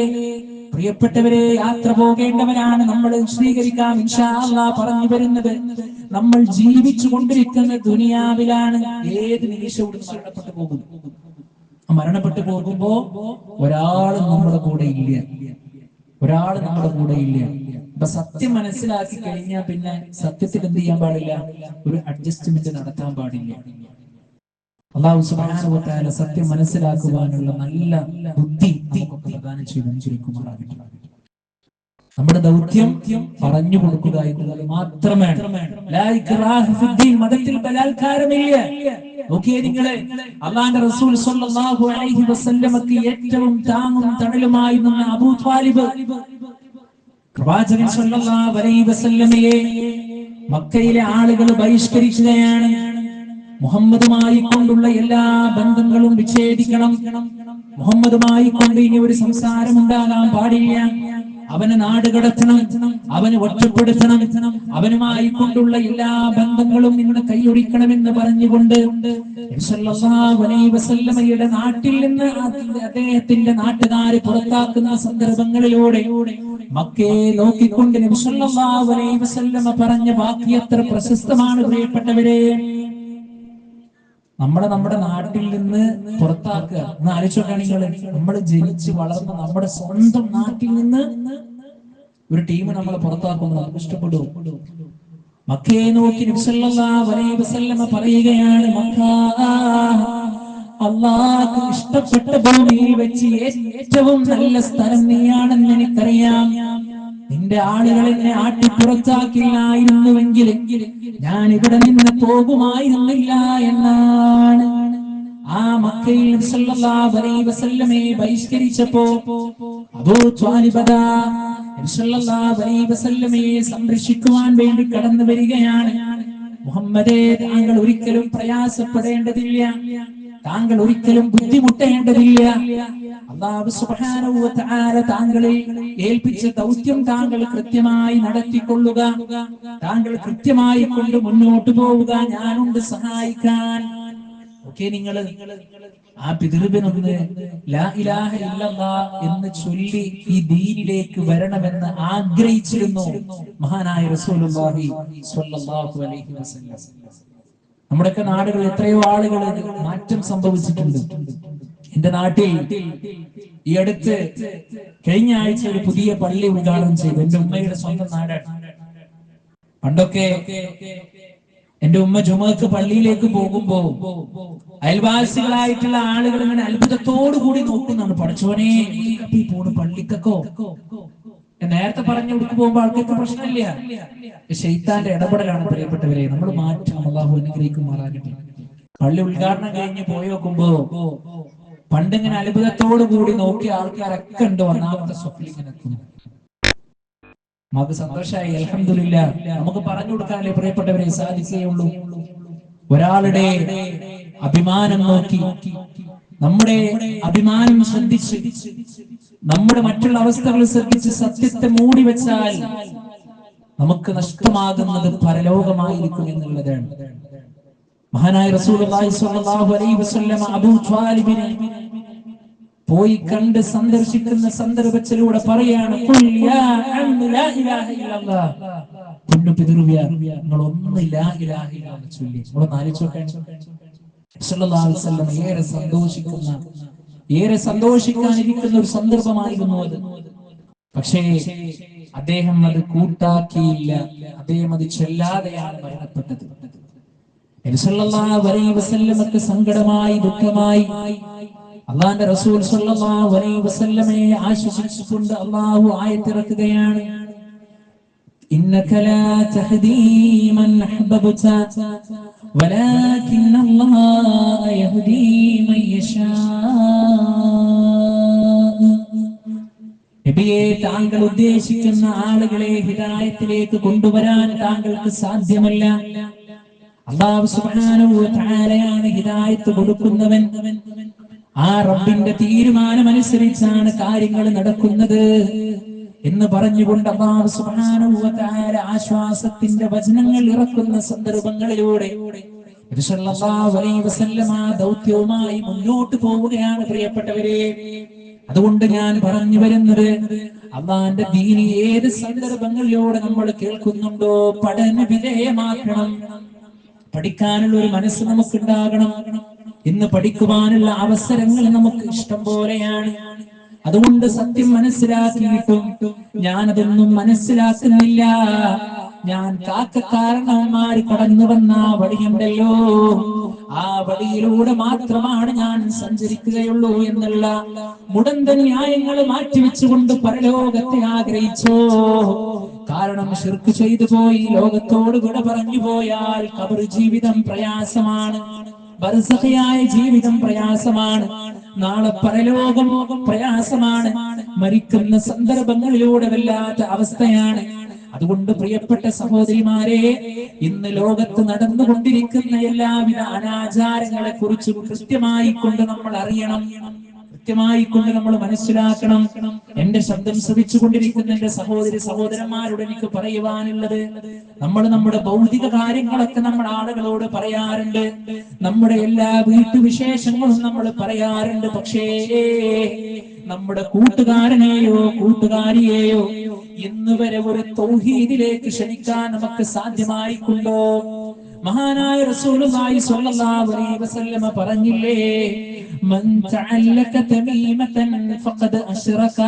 പ്രിയപ്പെട്ടവരെ, യാത്ര പോകേണ്ടവരാണ് നമ്മൾ. സ്വീകരിക്കാം ഇൻഷാ അല്ലാഹ്. പറഞ്ഞു വരുന്നത്, നമ്മൾ ജീവിച്ചു കൊണ്ടിരിക്കുന്ന ദുനിയാവിലാണ്. ഏത് നിമിഷവും മരണപ്പെട്ടു പോകും. മരണപ്പെട്ടു പോകുമ്പോ ഒരാളും നമ്മുടെ കൂടെ ഇല്ല, ഒരാളും നമ്മുടെ കൂടെ ഇല്ല. അപ്പൊ സത്യം മനസ്സിലാക്കി കഴിഞ്ഞാൽ പിന്നെ സത്യത്തിൽ എന്ത് ചെയ്യാൻ പാടില്ല? ഒരു അഡ്ജസ്റ്റ്മെന്റ് നടത്താൻ പാടില്ല. അല്ലാഹു സുബ്ഹാനഹു വ തആല സത്യം മനസ്സിലാക്കുവാനുള്ള നല്ല ബുദ്ധി നമുക്ക് പ്രദാനം ചെയ്തിരിക്കുമാറാകട്ടെ. നമ്മുടെ ദൗത്യം പറഞ്ഞു കൊടുക്കുക എന്നുള്ളത് മാത്രമാണ്. ലാ ഇക്റാഹ ഫിദ്ദീൻ, മതത്തിൽ ബലാത്കാരമില്ല. നോക്കിയേ നിങ്ങളെ, അല്ലാഹുവിന്റെ റസൂൽ സ്വല്ലല്ലാഹു അലൈഹി വസല്ലമക്ക് ഏറ്റവും താങ്ങും തണലുമായി നിന്ന അബൂ ത്വാലിബ്, പ്രവാചകൻ സ്വല്ലല്ലാഹു അലൈഹി വസല്ലമയെ മക്കയിലെ ആളുകൾ ബഹിഷ്കരിക്കുകയാണ്. മുഹമ്മദുമായി കൊണ്ടുള്ള എല്ലാ ബന്ധങ്ങളും വിച്ഛേദിക്കണം, മുഹമ്മദുമായി കൊണ്ട് ഇനി ഒരു സംസാരം ഉണ്ടാകാൻ പാടില്ല, അവനെ നാടുകടത്തണം, അവനെ ഒറ്റപ്പെടുത്തണം, അവനുമായി കൊണ്ടുള്ള എല്ലാ ബന്ധങ്ങളും ഇന്ന് കൈയൊഴിക്കണമെന്ന് പറഞ്ഞുകൊണ്ട് സല്ലല്ലാഹു അലൈഹി വസല്ലമയുടെ നാട്ടിൽ നിന്ന് അദ്ദേഹത്തിന്റെ നാട്ടുകാരെ പുറത്താക്കുന്ന സന്ദർഭങ്ങളിലൂടെ മക്കയെ നോക്കിക്കൊണ്ട് നബി സല്ലല്ലാഹു അലൈഹി വസല്ലമ പറഞ്ഞ വാക്ക് എത്ര പ്രശസ്തമാണ് പ്രിയപ്പെട്ടവരെ. നമ്മുടെ നാട്ടിൽ നിന്ന് പുറത്താക്കുക എന്ന് ആലോചിച്ചോക്കാണെങ്കിൽ, നമ്മൾ ജനിച്ച് വളർന്ന നമ്മുടെ സ്വന്തം നാട്ടിൽ നിന്ന് ഒരു ടീം നമ്മളെ പുറത്താക്കുമ്പോൾ നമുക്ക് ഇഷ്ടപ്പെടും. മക്കയെ നോക്കി നബി സല്ലല്ലാഹു അലൈഹി വസല്ലമ പറയുകയാണ്, മക്ക അല്ലാഹു ഇഷ്ടപ്പെട്ട ഭൂമിയിൽ വെച്ച് ഏറ്റവും നല്ല സ്ഥലം നീയാണെന്ന് എനിക്കറിയാം. നിന്റെ ആളുകൾ എന്നെ ആട്ടി പുറത്താക്കില്ലായിരുന്നുവെങ്കിൽ ഞാൻ ഇവിടെ നിന്ന് പോകുമായിരുന്നില്ല എന്നാണ്. ആ മക്കയിൽ സല്ലല്ലാഹു അലൈഹി വസല്ലമയെ ബഹിഷ്കരിച്ചപ്പോ അബൂ ത്വാലിബ് സല്ലല്ലാഹു അലൈഹി വസല്ലമയെ സംരക്ഷിക്കുവാൻ വേണ്ടി കടന്നു വരികയാണ്. മുഹമ്മദേ, താങ്കൾ ഒരിക്കലും പ്രയാസപ്പെടേണ്ടതില്ല, താങ്കൾ ഒരിക്കലും ബുദ്ധിമുട്ടേണ്ടതില്ല. അല്ലാഹു സുബ്ഹാനഹു വ തആല താങ്കളെ ഏൽപ്പിച്ച ദൗത്യം താങ്കൾ കൃത്യമായി നടത്തിക്കൊള്ളുക. താങ്കൾ കൃത്യമായി കൊണ്ട് മുന്നോട്ട് പോവുക. ഞാനുണ്ട് സഹായിക്കാൻ. ഓക്കെ, നിങ്ങൾ ആ പിതൃവിനൊന്ന് ലാ ഇലാഹ ഇല്ലല്ലാഹ് എന്ന് ചൊല്ലി ഈ ദീനിലേക്ക് വരണമെന്ന് ആഗ്രഹിച്ചിരുന്നു മഹാനായ റസൂലുള്ളാഹി സ്വല്ലല്ലാഹു അലൈഹി വസല്ലം. നമ്മുടെയൊക്കെ നാടുകളിൽ എത്രയോ ആളുകൾ മാറ്റം സംഭവിച്ചിട്ടുണ്ട്. എന്റെ നാട്ടിൽ ഈ അടുത്ത് കഴിഞ്ഞ ആഴ്ച ഒരു പുതിയ പള്ളി ഉദ്ഘാടനം ചെയ്തു. എന്റെ ഉമ്മയുടെ സ്വന്തം നാടാണ്. പണ്ടൊക്കെ എന്റെ ഉമ്മ ജുമുഅക്ക് പള്ളിയിലേക്ക് പോകുമ്പോ അയൽവാസികളായിട്ടുള്ള ആളുകൾ ഇങ്ങനെ അത്ഭുതത്തോടു കൂടി നോക്കുന്നതാണ്. പഠിച്ചോനെ പോണ് പള്ളിക്കോ. നേരത്തെ പറഞ്ഞു കൊടുക്ക് പോകുമ്പോ ആൾക്കാർക്ക് പ്രശ്നമില്ല. ശൈത്താന്റെ ഇടപെടലാണ് പ്രിയപ്പെട്ടവരെ. നമ്മൾ മാറ്റം. അല്ലാഹു അനുഗ്രഹിക്കുമാറാകട്ടെ. പള്ളി ഉദ്ഘാടനം കഴിഞ്ഞ് പോയി നോക്കുമ്പോ പണ്ടിങ്ങനെ അത്ഭുതത്തോടു കൂടി നോക്കിയ ആൾക്കാരൊക്കെ ഉണ്ട് ഒന്നാമത്തെ സ്വപ്നം ഇങ്ങനെ എത്തുന്നു. നമുക്ക് സന്തോഷമായി, അൽഹംദുലില്ലാഹ്. നമുക്ക് പറഞ്ഞു കൊടുക്കാനല്ലേ പ്രിയപ്പെട്ടവരെ സാധിക്കുകയുള്ളൂ. ഒരാളുടെ അഭിമാനം നോക്കി, നമ്മുടെ അഭിമാനം ശ്രദ്ധിച്ച്, നമ്മുടെ മറ്റുള്ള അവസ്ഥകൾ ശ്രദ്ധിച്ച് സത്യത്തെ മൂടി വെച്ചാൽ നമുക്ക് നഷ്ടമാകുന്നത് പരലോകമായിരിക്കും എന്നുള്ളതാണ്. മഹാനായ റസൂലുള്ളാഹി സ്വല്ലല്ലാഹു അലൈഹി വസല്ലം അബൂ ത്വാലിബിനെ പോയി കണ്ട് സന്ദർശിക്കുന്ന സന്ദർഭത്തിലൂടെ പറയാണ്, ഖുൽ യാ അമ്മ ലാ ഇലാഹ ഇല്ലല്ലാഹ്. നിങ്ങൾ ഒന്ന് ലാ ഇലാഹ ഇല്ലല്ലാഹ് ചൊല്ലി. നമ്മൾ ആലോചിച്ചോട്ടെ. സല്ലല്ലാഹു അലൈഹി വസല്ലം ഏറെ സന്തോഷിക്കാനിരിക്കുന്ന ഒരു സന്ദർഭമായിരുന്നു അത്. പക്ഷേ അദ്ദേഹം അത് കൂട്ടാക്കിയില്ല. അദ്ദേഹം അത് ചൊല്ലാതെയാണ് മരണപ്പെട്ടത്. നബി സല്ലല്ലാഹു അലൈഹി വസല്ലമക്ക് സങ്കടമായി, ദുഃഖമായി. അല്ലാഹുവിന്റെ റസൂൽ സല്ലല്ലാഹു അലൈഹി വസല്ലമയെ ആശ്വസിപ്പിച്ചുകൊണ്ട് അല്ലാഹു ആയത്തിറക്കുകയാണ്, ഇന്നക ലാ തഹ്ദീ മൻ അഹ്ബബ്ത വലാകിന്ന അല്ലാഹ യഹ്ദീ മൻ യശാ. നബിയെ, താങ്കൾ ഉദ്ദേശിക്കുന്ന ആളുകളെ ഹിദായത്തിലേക്ക് കൊണ്ടുവരാൻ താങ്കൾക്ക് സാധ്യമല്ല. അല്ലാഹു സുബ്ഹാനഹു വ തആലയാണ് ഹിദായത്ത് കൊടുക്കുന്നവൻ. ആ റബ്ബിന്റെ തീരുമാനമനുസരിച്ചാണ് കാര്യങ്ങൾ നടക്കുന്നത് എന്ന് പറഞ്ഞുകൊണ്ട് അല്ലാഹു സുബ്ഹാനഹു വ തആല ആശ്വാസത്തിന്റെ വചനങ്ങൾ ഇറക്കുന്ന സന്ദർഭങ്ങളിലൂടെ നബി സല്ലല്ലാഹു അലൈഹി വസല്ലം ആ ദൗത്യവുമായി മുന്നോട്ട് പോവുകയാണ് പ്രിയപ്പെട്ടവരെ. അതുകൊണ്ട് ഞാൻ പറഞ്ഞു വരുന്നത്, അല്ലാഹുവിന്റെ ദീനി ഏത് സന്ദർഭങ്ങളിലൂടെ നമ്മൾ കേൾക്കുന്നുണ്ടോ പഠന വിധേയമാക്കണം. പഠിക്കാനുള്ള ഒരു മനസ്സ് നമുക്കുണ്ടാകണം. ഇന്ന് പഠിക്കുവാനുള്ള അവസരങ്ങൾ നമുക്ക് ഇഷ്ടം പോലെയാണ്. അതുകൊണ്ട് സത്യം മനസ്സിലാക്കിയിട്ടും ഞാനതൊന്നും മനസ്സിലാക്കുന്നില്ല. ഞാൻ കാരണവന്മാര് കടന്നു വന്ന വഴിയുണ്ടല്ലോ, ആ വഴിയിലൂടെ മാത്രമാണ് ഞാൻ സഞ്ചരിക്കുകയുള്ളൂ എന്നുള്ള മുടന്ത ന്യായങ്ങൾ മാറ്റിവെച്ചുകൊണ്ട് പരലോകത്തെ ആഗ്രഹിച്ചോ. കാരണം ശിർക്ക് ചെയ്തു പോയി ലോകത്തോട് വിട പറഞ്ഞു പോയാൽ ഖബർ ജീവിതം പ്രയാസമാണ്, ബർസഖിയായ ജീവിതം പ്രയാസമാണ്, നാളെ പരലോകം പ്രയാസമാണ്, മരിക്കുന്ന സന്ദർഭങ്ങളിലൂടെ വല്ലാത്ത അവസ്ഥയാണ്. അതുകൊണ്ട് പ്രിയപ്പെട്ട സഹോദരിമാരെ, ഇന്ന് ലോകത്ത് നടന്നുകൊണ്ടിരിക്കുന്ന എല്ലാവിധ അനാചാരങ്ങളെ കുറിച്ച് കൃത്യമായി കൊണ്ട് നമ്മൾ അറിയണം, കൃത്യമായി കൊണ്ട് നമ്മൾ മനസ്സിലാക്കണം. എന്റെ ശബ്ദം ശ്രവിച്ചുകൊണ്ടിരിക്കുന്ന എന്റെ സഹോദരന്മാരോട് എനിക്ക് പറയുവാനുള്ളത്, നമ്മുടെ ഭൗതിക കാര്യങ്ങളൊക്കെ നമ്മൾ ആളുകളോട് പറയാറുണ്ട്, നമ്മുടെ എല്ലാ വീട്ടുവിശേഷങ്ങളും നമ്മൾ പറയാറുണ്ട്. പക്ഷേ നമ്മുടെ കൂട്ടുകാരനെയോ കൂട്ടുകാരിയെയോ ഇന്ന് വരെ ഒരു തൗഹീദിലേക്ക് ക്ഷണിക്കാൻ നമുക്ക് സാധ്യമായിക്കൊണ്ടോ? മഹാനായ റസൂലുള്ളാഹി സ്വല്ലല്ലാഹു അലൈഹി വസല്ലം പറഞ്ഞില്ലേ, മൻ തഅല്ലക തമീമതൻ ഫഖദ് അശ്റക.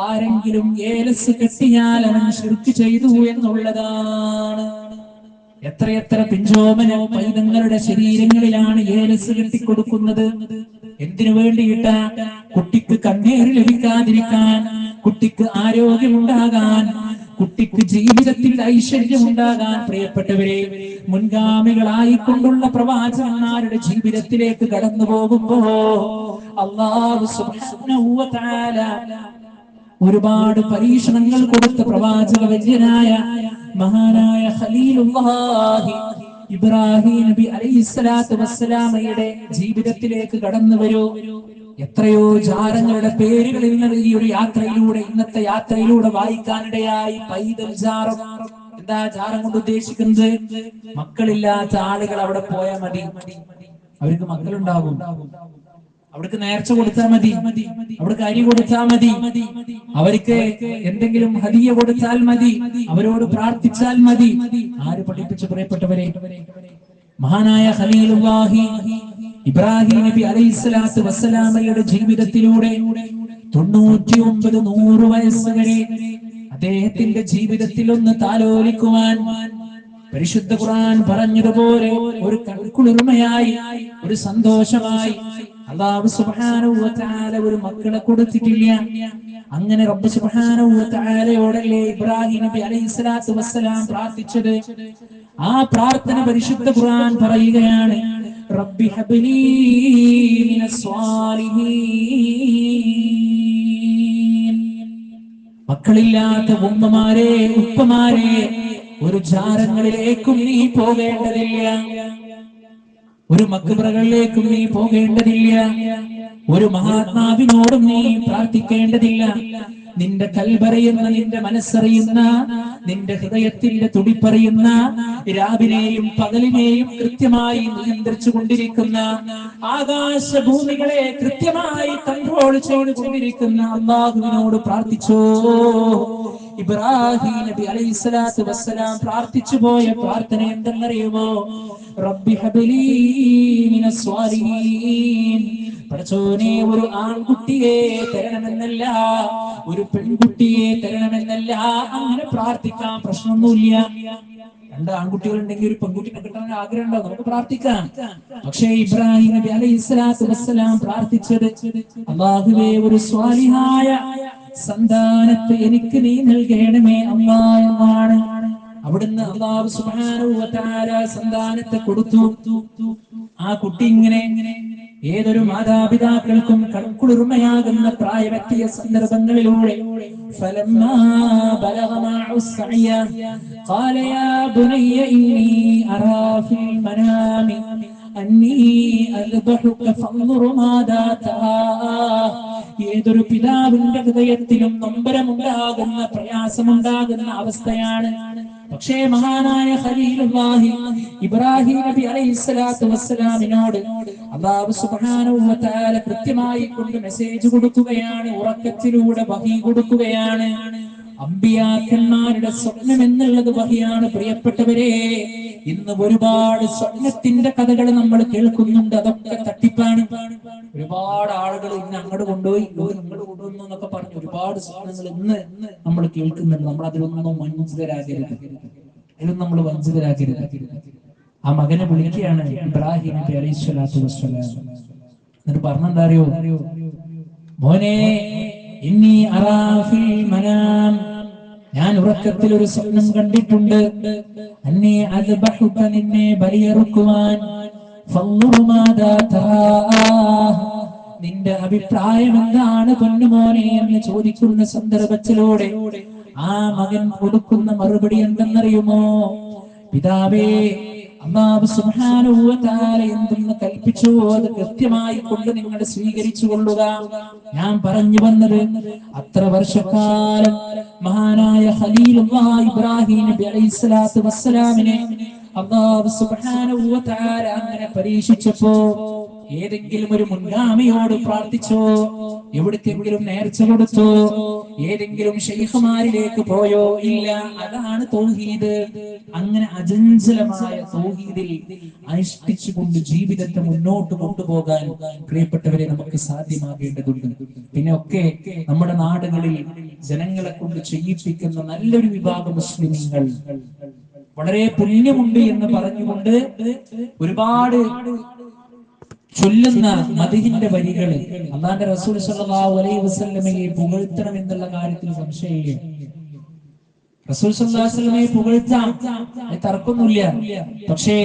ആരെങ്കിലും ഏലസ് കെട്ടിയാൽ അവൻ ശിർക്ക് ചെയ്തു എന്നുള്ളതാണ്. എത്രയെത്ര പിഞ്ചോമന പൈതങ്ങളുടെ ശരീരങ്ങളിലാണ് ഏലസ് കെട്ടിക്കൊടുക്കുന്നത്. എന്തിനു വേണ്ടിയിട്ടാ? കുട്ടിക്ക് കണ്ണീര് ലഭിക്കാതിരിക്കാൻ, കുട്ടിക്ക് ആരോഗ്യമുണ്ടാകാൻ, കുട്ടിക്ക് ജീവിതത്തിൽ ഐശ്വര്യമുണ്ടാകാൻ. പ്രിയപ്പെട്ടവരെ, മുൻഗാമികളായിക്കൊണ്ടുള്ള പ്രവാചകന്മാരുടെ ജീവിതത്തിലേക്ക് കടന്നു പോകുമ്പോ അല്ലാഹു സുബ്ഹാനഹു വ തആല ഒരുപാട് പരീക്ഷണങ്ങൾ കൊടുത്ത പ്രവാചക വര്യനായ മഹാനായ ഖലീലുല്ലാഹി ഇബ്രാഹിം നബി അലൈഹിസ്സലാത്തു വസ്സലാമയുടെ ജീവിതത്തിലേക്ക് കടന്നു വരൂ. എത്രയോ ജാരങ്ങളുടെ പേരുകളിൽ ഈ ഒരു യാത്രയിലൂടെ, ഇന്നത്തെ യാത്രയിലൂടെ വായിക്കാനിടയായി. പൈതൽ ജാറം. എന്താ ജാറം കൊണ്ട് ഉദ്ദേശിക്കുന്നത്? മക്കളില്ലാത്ത ആളുകൾ അവിടെ പോയാൽ മതി, അവർക്ക് മക്കളുണ്ടാകും. അവർക്ക് നേർച്ച കൊടുത്താൽ മതി, അവർക്ക് അരി കൊടുത്താൽ മതി, അവർക്ക് എന്തെങ്കിലും ഹദിയ കൊടുത്താൽ മതി, അവരോട് പ്രാർത്ഥിച്ചാൽ മതി. ആര് പഠിപ്പിച്ചു? പ്രിയപ്പെട്ടവരെ, മഹാനായ ഖലീലുല്ലാഹി ഇബ്രാഹിം നബി അലൈഹിസ്സലാത്തു വസ്സലാമയുടെ ജീവിതത്തിലൂടെ 99-100 വയസ്സ് വരെ അദ്ദേഹത്തിന്റെ ജീവിതത്തിൽ ഒന്ന് താലോലിക്കുവാൻ പരിശുദ്ധ ഖുർആൻ പറഞ്ഞതുപോലെ ഒരു കൺകുളിർമയായി, ഒരു സന്തോഷമായി അല്ലാഹു സുബ്ഹാനഹു വ തആല ഒരു മക്കളെ കൊടുത്തിട്ടില്ല. അങ്ങനെ റബ്ബ് സുബ്ഹാനഹു വ തആലയോടല്ലേ ഇബ്രാഹിം നബി അലൈഹിസ്സലാത്തു വസ്സലാം പ്രാർത്ഥിച്ചത്. ആ പ്രാർത്ഥന പരിശുദ്ധ ഖുർആൻ പറയുകയാണ്, റബ്ബി ഹബ്ലി മിനസ് സ്വാലിഹീൻ. മക്കളില്ലാത്ത ഉമ്മമാരെ, ഉപ്പമാരെ, ഒരു ജാരങ്ങളിലേക്കും നീ പോകേണ്ടതില്ല, ഒരു മക്ബറകളിലേക്കും നീ പോകേണ്ടതില്ല, ഒരു മഹാത്മാവിനോടും നീ പ്രാർത്ഥിക്കേണ്ടതില്ല. നിന്റെ കൽബറിയുന്ന, നിന്റെ മനസ്സറിയുന്ന, നിന്റെ ഹൃദയത്തിന്റെ തുടിപ്പറിയുന്ന, രാവിലെയും പകലിനെയും കൃത്യമായി നിയന്ത്രിച്ചു കൊണ്ടിരിക്കുന്ന, ആകാശഭൂമികളെ കൃത്യമായി കൺട്രോൾ ചെയ്തുകൊണ്ടിരിക്കുന്ന അല്ലാഹുവിനോട് പ്രാർത്ഥിച്ചോ. ഇബ്രാഹിം നബി അലൈഹിസ്സലാത്തു വസ്സലാം പ്രാർത്ഥിച്ചു പോയ പ്രാർത്ഥന എന്തെന്നറിയുമോ? റബ്ബി ഹബ്ലി മിനസ് സ്വാലിഹീൻ. പടച്ചോനെ, ഒരു ആൺകുട്ടിയെ തരണമെന്നല്ല, ഒരു പെൺകുട്ടിയെ തരണമെന്നല്ല. അങ്ങനെ പ്രാർത്ഥിക്കാം, പ്രശ്നമൊന്നുമില്ല. 2 ആൺകുട്ടികൾ ഉണ്ടെങ്കിൽ ഒരു പെൺകുട്ടിനെ കിട്ടാൻ ആഗ്രഹം ഉണ്ടാവും, നമുക്ക് പ്രാർത്ഥിക്കാം. പക്ഷേ ഇബ്രാഹിം നബി അലൈഹിസ്സലാത്തു വസ്സലാം പ്രാർത്ഥിച്ചത്, അല്ലാഹുവേ, ഒരു സ്വാലിഹായ സന്താനത്തെ എനിക്ക് നീ നൽകണമേ അല്ലാ എന്നാണ്. അവിടുന്ന് അല്ലാഹു സുബ്ഹാനഹു വ തആല സന്താനത്തെ കൊടുത്തു. ആ കുട്ടി ഇങ്ങനെ ഏതൊരു മാതാപിതാക്കൾക്കും കൺകുളിർമയാകുന്ന പ്രായമെത്തിയ സന്ദർഭങ്ങളിലൂടെ ഫലമ്മാ ബലഗ മഅഉ സഅയ ഖാല യാ ബുനയ്യ ഇന്നി അറാ ഫിൽ മനാമി അന്നീ അദ്ബഹുക ഫൻദുർ മാദാ തറാ. ഏതൊരു പിതാവിന്റെ ഹൃദയത്തിലും നൊമ്പരമുണ്ടാകുന്ന, പ്രയാസമുണ്ടാകുന്ന അവസ്ഥയാണ്. പക്ഷേ മഹാനായ ഖലീലുല്ലാഹി ഇബ്രാഹിം നബി അലൈഹിസ്സലാത്തു വസ്സലാമിനോട് അല്ലാഹു സുബ്ഹാനഹു വ തആല കൃത്യമായി കൊണ്ട് മെസ്സേജ് കൊടുക്കുകയാണ്, ഉറക്കത്തിലൂടെ വഹി കൊടുക്കുകയാണ്. അമ്പിയാക്കന്മാരുടെ സ്വപ്നം എന്നുള്ളത് വഹിയാണ്. പ്രിയപ്പെട്ടവരെ, ഇന്ന് ഒരുപാട് സ്വപ്നത്തിന്റെ കഥകൾ നമ്മൾ കേൾക്കുന്നുണ്ട്, അതൊക്കെ തട്ടിപ്പാണ്. ഒരുപാട് ആളുകൾ ഇന്ന് അങ്ങോട്ട് കൊണ്ടുപോയി, അങ്ങോട്ട് കൊണ്ടുവന്നു എന്നൊക്കെ പറഞ്ഞ് ഒരുപാട് സ്വപ്നങ്ങൾ ഇന്ന് നമ്മൾ കേൾക്കുന്നുണ്ട്. നമ്മൾ അതിലൊന്നും വഞ്ചിതരാകരുത്, അതിലൊന്നും നമ്മൾ വഞ്ചിതരാകരുത്. ആ മകനെ വിളിക്കുകയാണ് ഇബ്രാഹിം നബി അലൈഹിസ്സലാത്തു വസ്സലാം. എന്നിട്ട് പറഞ്ഞെന്താ അറിയോ? മോനെ, ഇന്നി അറാ ഫിൽ മനാം, ഞാൻ ഉറക്കത്തിൽ ഒരു സ്വപ്നം കണ്ടിട്ടുണ്ട്. അന്നീ അദ്ബഹുക, നിന്നെ ബലിയറുക്കുവാൻ. ഫൻദുർ മാദാ തറാ, നിന്റെ അഭിപ്രായം എന്താണ് പൊന്നുമോനെ എന്ന് ചോദിക്കുന്ന സന്ദർഭത്തിലൂടെ ആ മകൻ കൊടുക്കുന്ന മറുപടി എന്തെന്നറിയുമോ? പിതാവേ, അല്ലാഹു സുബ്ഹാനഹു വ തആല എന്തെന്ന് കൽപ്പിച്ചു അത് കൃത്യമായി കൊണ്ട് നിങ്ങൾ സ്വീകരിച്ചു കൊള്ളുക. ഞാൻ പറഞ്ഞു വന്നത്, അത്ര വർഷക്കാലം മഹാനായ ഖലീലുല്ലാഹി ഇബ്രാഹിം നബി അലൈഹിസ്സലാത്തു വസ്സലാമിനെ അല്ലാഹു സുബ്ഹാനഹു വ തആല അങ്ങനെ പരീക്ഷിച്ചപ്പോ ഏതെങ്കിലും ഒരു മുൻഗാമിയോട് പ്രാർത്ഥിച്ചോ? എവിടേക്കെങ്കിലും നേർച്ച കൊടുത്തോ? ഏതെങ്കിലും ശൈഖുമാരിലേക്ക് പോയോ? ഇല്ല. അതാണ് തൗഹീദ്. അങ്ങനെ അചഞ്ചലമായ തൗഹീദിൽ അനുഷ്ഠിച്ചുകൊണ്ട് ജീവിതത്തെ മുന്നോട്ട് കൊണ്ടുപോകാൻ പ്രിയപ്പെട്ടവരെ നമുക്ക് സാധ്യമാകേണ്ടതുണ്ട്. പിന്നെ ഒക്കെ നമ്മുടെ നാടുകളിൽ ജനങ്ങളെ കൊണ്ട് ചെയ്യിപ്പിക്കുന്ന നല്ലൊരു വിഭാഗം മുസ്ലിമീങ്ങൾ വളരെ പുണ്യമുണ്ട് എന്ന് പറഞ്ഞുകൊണ്ട് ഒരുപാട് ചൊല്ലുന്ന മദീഹിന്റെ വരികൾ അല്ലാഹുവിന്റെ റസൂൽ സ്വല്ലല്ലാഹു അലൈഹി വസല്ലമയെ പുകഴ്ത്തണം എന്നുള്ള കാര്യത്തിൽ സംശയമില്ല. റസൂൽ സല്ലല്ലാഹു അലൈഹി വസല്ലമയെ പുകഴ്ത്താം, തർക്കമൊന്നുമില്ല. പക്ഷേ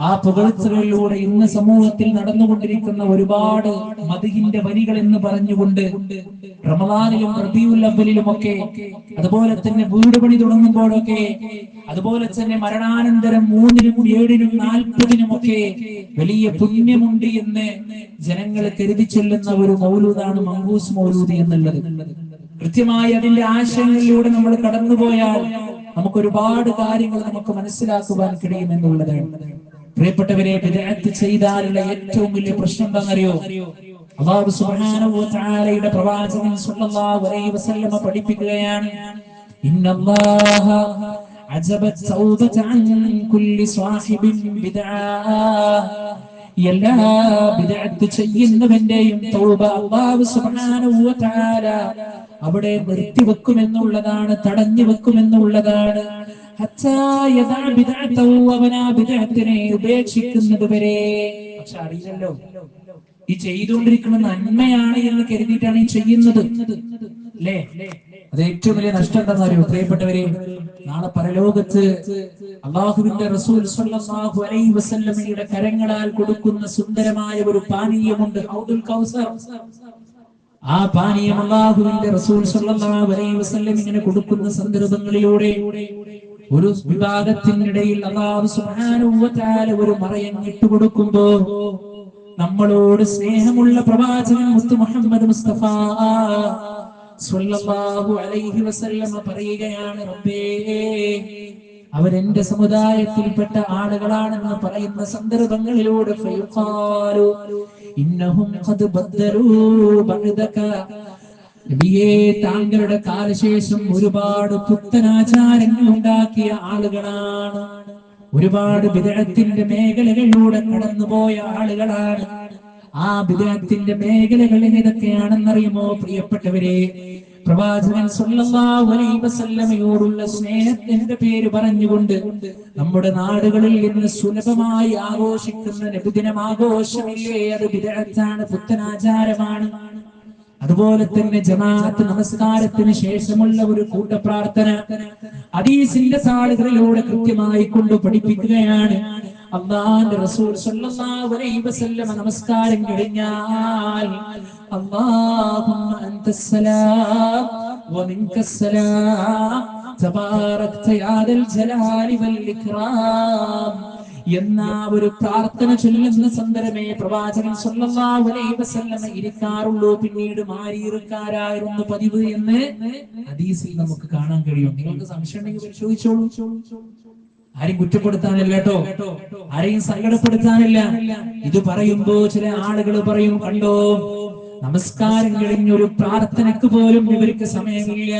ആ പുകഴ്ത്തലിലൂടെ ഇന്ന് സമൂഹത്തിൽ നടന്നുകൊണ്ടിരിക്കുന്ന ഒരുപാട് മദ്ഹിന്റെ വരികൾ എന്ന് പറഞ്ഞുകൊണ്ട് റമദാനിലും റബീഉൽ അവ്വലിലുമൊക്കെ, അതുപോലെ തന്നെ വീട് പണി തുടങ്ങുമ്പോഴൊക്കെ, അതുപോലെ തന്നെ മരണാനന്തരം 3-നും 7-നും 40-നും ഒക്കെ വലിയ പുണ്യമുണ്ട് എന്ന് ജനങ്ങൾ കരുതി ചൊല്ലുന്ന ഒരു മൗലൂദാണ് മങ്കൂസ് മൗലൂദ് എന്നുള്ളത്. കൃത്യമായി അതിന്റെ ആശയങ്ങളിലൂടെ നമ്മൾ കടന്നുപോയാൽ നമുക്ക് ഒരുപാട് കാര്യങ്ങൾ നമുക്ക് മനസ്സിലാക്കുവാൻ കഴിയുമെന്നുള്ളതാണ്. പ്രിയപ്പെട്ടവരെ, ബിദ്അത്ത് ചെയ്താലുള്ള ഏറ്റവും വലിയ പ്രശ്നം എന്താണെന്നറിയോ? അല്ലാഹു സുബ്ഹാനഹു വ തആലയുടെ പ്രവാചകൻ സ്വല്ലല്ലാഹു അലൈഹി വസല്ലമ പഠിപ്പിക്കുകയാണ്, ഇന്നല്ലാഹ അജബത് തൗബത അൻ കുല്ലി സ്വാഹിബിൻ ബിദ്അ. എല്ലാ ബിദ്അത്ത് ചെയ്യുന്നവന്റെയും തൗബ അല്ലാഹു സുബ്ഹാനഹു വ തആല അവിടെ നിർത്തിവെക്കുമെന്നുള്ളതാണ്, തടഞ്ഞു വെക്കുമെന്നുള്ളതാണ്. ബിദ്അത്തിനെ ഉപേക്ഷിക്കുന്നത് വരെ. പക്ഷെ അറിയില്ലല്ലോ, ഈ ചെയ്തുകൊണ്ടിരിക്കുന്ന നന്മയാണ് എന്ന് കരുതിയിട്ടാണ് ഈ ചെയ്യുന്നത്, അല്ലേ? അത് ഏറ്റവും വലിയ നഷ്ടം എന്താണെന്നറിയോ പ്രിയപ്പെട്ടവരെ? നാളെ പരലോകത്ത് അല്ലാഹുവിന്റെ റസൂൽ സ്വല്ലല്ലാഹു അലൈഹി വസല്ലമയുടെ കരങ്ങളാൽ കൊടുക്കുന്ന സുന്ദരമായ ഒരു പാനീയമുണ്ട്, ഹൗദുൽ കൗസർ. ആ പാനീയം അല്ലാഹുവിന്റെ റസൂൽ സ്വല്ലല്ലാഹു അലൈഹി വസല്ലം ഇങ്ങനെ കൊടുക്കുന്ന സന്ദർഭങ്ങളിലൂടെ ഒരു വിഭാഗത്തിനിടയിൽ അല്ലാഹു സുബ്ഹാനഹു വ തആല ഒരു മറയങ്ങിട്ട് കൊടുക്കുമ്പോ നമ്മളോട് സ്നേഹമുള്ള പ്രവാചകൻ മുത്ത് മുഹമ്മദ് മുസ്തഫ സ്വല്ലല്ലാഹു അലൈഹി വസല്ലം പറയുകയാണ്, റബ്ബേ, അവരെന്റെ സമുദായത്തിൽപ്പെട്ട ആളുകളാണെന്ന് പറയുന്ന സന്ദർഭങ്ങളിലൂടെ ഫയഖാലു ഇന്നഹും ഖദ് ബദ്ദലൂ ബഅദക. നബിയേ, താങ്കളുടെ കാലശേഷം ഒരുപാട് പുത്തനാചാരങ്ങൾ ഉണ്ടാക്കിയ ആളുകളാണ്, ഒരുപാട് ബിദ്അത്തിന്റെ മേഖലകളിലൂടെ കടന്നുപോയ ആളുകളാണ്. ആ ബിദ്അത്തിന്റെ മേഖലകൾ ഏതൊക്കെയാണെന്നറിയുമോ പ്രിയപ്പെട്ടവരെ? പ്രവാചകൻ സ്വല്ലല്ലാഹു അലൈഹി വസല്ലമയോടുള്ള സ്നേഹത്തിന്റെ പേര് പറഞ്ഞുകൊണ്ട് നമ്മുടെ നാടുകളിൽ ഇന്ന് സുലഭമായി ആഘോഷിക്കുന്ന നബിദിനം ആഘോഷമില്ലേ, അത് ബിദ്അത്താണ്, പുത്തനാചാരമാണ്. അതുപോലെ തന്നെ ജമാഅത്ത് നമസ്കാരത്തിന് ശേഷമുള്ള ഒരു കൂട്ടപ്രാർത്ഥന ഹദീസിന്റെ സാളുകളിലൂടെ കൃത്യമായി കൊണ്ട് പഠിപ്പിക്കുകയാണ്. അല്ലാഹുവിന്റെ റസൂൽ സ്വല്ലല്ലാഹു അലൈഹി വസല്ലം നമസ്കാരം കഴിഞ്ഞാൽ അല്ലാഹുമ്മ അൻതസ്സലാം വ മിൻകസ്സലാം തബാറക്ത യാ ദൽ ജലാലി വൽ ഇക്റാം എന്ന ഒരു പ്രാർത്ഥന ചൊല്ലുന്ന സന്ദർഭമേ പ്രവാചകൻ സ്വല്ലല്ലാഹു അലൈഹി വസല്ലം ഇരിക്കാറുള്ളൂ, പിന്നീട് മാറിയിരിക്കാരായിരുന്നു പതിവ് എന്ന് ഹദീസിൽ നമുക്ക് കാണാൻ കഴിയും. നിങ്ങൾക്ക് സംശയം ഉണ്ടെങ്കിൽ പരിശോധിച്ചോളൂ. ആരെയും കുറ്റപ്പെടുത്താനല്ല കേട്ടോ, ആരെയും സങ്കടപ്പെടുത്താനല്ല. ഇത് പറയുമ്പോ ചില ആളുകൾ പറയും, കണ്ടോ, നമസ്കാരം കഴിഞ്ഞൊരു പ്രാർത്ഥനക്ക് പോലും ഇവർക്ക് സമയമില്ല,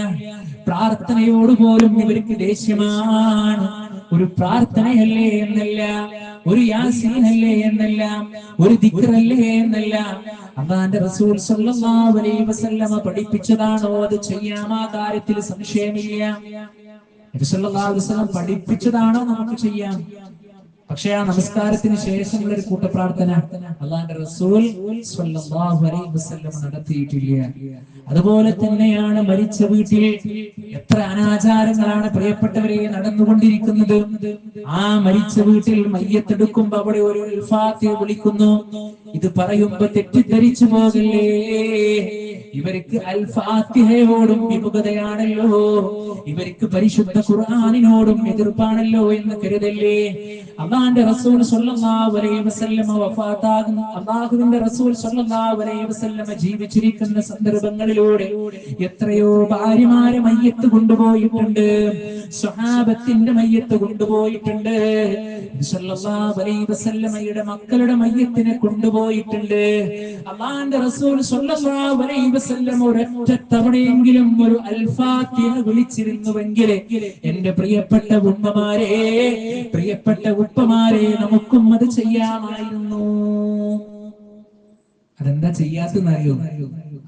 പ്രാർത്ഥനയോട് പോലും ഇവർക്ക് ദേഷ്യമാണ്. ഒരു പ്രാർത്ഥനയല്ലേ എന്നല്ല, ഒരു യാസീനല്ലേ എന്നല്ല, ഒരു ദിക്റല്ലേ എന്നല്ല, അല്ലാഹുവിന്റെ റസൂൽ സ്വല്ലല്ലാഹു അലൈഹി വസല്ലമ പഠിപ്പിച്ചതാണോ അത് ചെയ്യാം, ആ കാര്യത്തിൽ സംശയമില്ല. നബി സല്ലല്ലാഹു അലൈഹി വസല്ലം പഠിപ്പിച്ചതാണോ നമുക്ക് ചെയ്യാം. പക്ഷേ ആ നമസ്കാരത്തിന് ശേഷമുള്ള ഒരു കൂട്ടപ്രാർത്ഥന അല്ലാഹുവിന്റെ റസൂൽ സ്വല്ലല്ലാഹു അലൈഹി വസല്ലം നടത്തിയിട്ടില്ല. അതുപോലെ തന്നെയാണ് മരിച്ച വീട്ടിൽ എത്ര അനാചാരങ്ങളാണ് പ്രിയപ്പെട്ടവരെ നടന്നുകൊണ്ടിരിക്കുന്നത്. ആ മരിച്ച വീട്ടിൽ മയ്യത്തെടുക്കുമ്പോ അവിടെ ഒരു ഫാത്തിഹ വിളിക്കുന്നു. ഇത് പറയുമ്പോ തെറ്റിദ്ധരിച്ചു പോകല്ലേ, ഇവർക്ക് അൽ ഫാത്തിഹയോടും വിമുഖതയാണല്ലോ, ഇവർക്ക് പരിശുദ്ധ ഖുർആനിനോടും എതിർപ്പാണല്ലോ എന്ന് കരുതല്ലേ. അല്ലാഹുവിന്റെ റസൂൽ സ്വല്ലല്ലാഹു അലൈഹി വസല്ലം വഫാത്താകുന്ന, അല്ലാഹുവിന്റെ റസൂൽ സ്വല്ലല്ലാഹു അലൈഹി വസല്ലം ജീവിച്ചിരിക്കുന്ന സന്ദർഭങ്ങളിലൂടെ എത്രയോ ഭാര്യമാരെ മയ്യത്ത് കൊണ്ടുപോയിട്ടുണ്ട്, സ്വഹാബത്തിന്റെ മയ്യത്ത് കൊണ്ടുപോയിട്ടുണ്ട്, സ്വല്ലല്ലാഹു അലൈഹി വസല്ലമയുടെ മക്കളുടെ മയ്യത്തിനെ കൊണ്ടുപോയിട്ടുണ്ട്. അല്ലാഹുവിന്റെ റസൂൽ സ്വല്ലല്ലാഹു അലൈഹി വസല്ലം ഒരൊറ്റ തവണയെങ്കിലും ഒരു അൽ ഫാത്തിഹ വിളിച്ചിരുന്നുവെങ്കിൽ എന്റെ പ്രിയപ്പെട്ട ഉമ്മമാരെ, പ്രിയപ്പെട്ട ഉപ്പമാരെ, നമുക്കും അത് ചെയ്യാമായിരുന്നു. അതെന്താ ചെയ്യാത്തതെന്നറിയോ?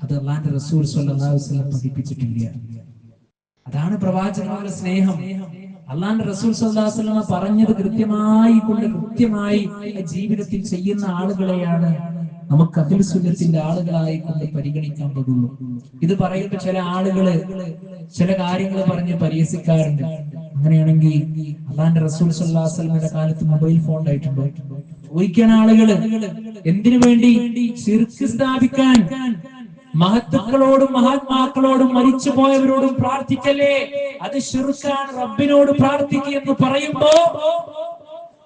അത് അല്ലാഹുവിന്റെ റസൂൽ സ്വല്ലല്ലാഹു അലൈഹി വസല്ലം പഠിപ്പിച്ചിട്ടില്ല. അതാണ് പ്രവാചകന്റെ സ്നേഹം. അല്ലാഹുവിന്റെ റസൂൽ സ്വല്ലല്ലാഹു അലൈഹി വസല്ലം പറഞ്ഞത് കൃത്യമായി ജീവിതത്തിൽ ചെയ്യുന്ന ആളുകളെയാണ് നമുക്ക് അഹ്ലു സുന്നത്തിന്റെ ആളുകളായി കൊണ്ട് പരിഗണിക്കാൻ പറ്റുള്ളൂ. ഇത് പറയുമ്പോൾ ചില ആളുകള് ചില കാര്യങ്ങൾ പറഞ്ഞ് പരിഹസിക്കാറുണ്ട്. അങ്ങനെയാണെങ്കിൽ അല്ലാഹുവിന്റെ റസൂൽ സ്വല്ലല്ലാഹു അലൈഹി വസല്ലമയുടെ കാലത്ത് മൊബൈൽ ഫോൺ ഉണ്ടായിട്ടുണ്ടോ? ചോദിക്കാൻ ആളുകള് എന്തിനു വേണ്ടി? ശിർക്ക് സ്ഥാപിക്കാൻ. മഹത്തുക്കളോടും മഹാത്മാക്കളോടും മരിച്ചു പോയവരോടും പ്രാർത്ഥിക്കല്ലേ, അത് ശിർക്കാണ്, റബ്ബിനോട് പ്രാർത്ഥിക്കുക എന്ന് പറയുമ്പോ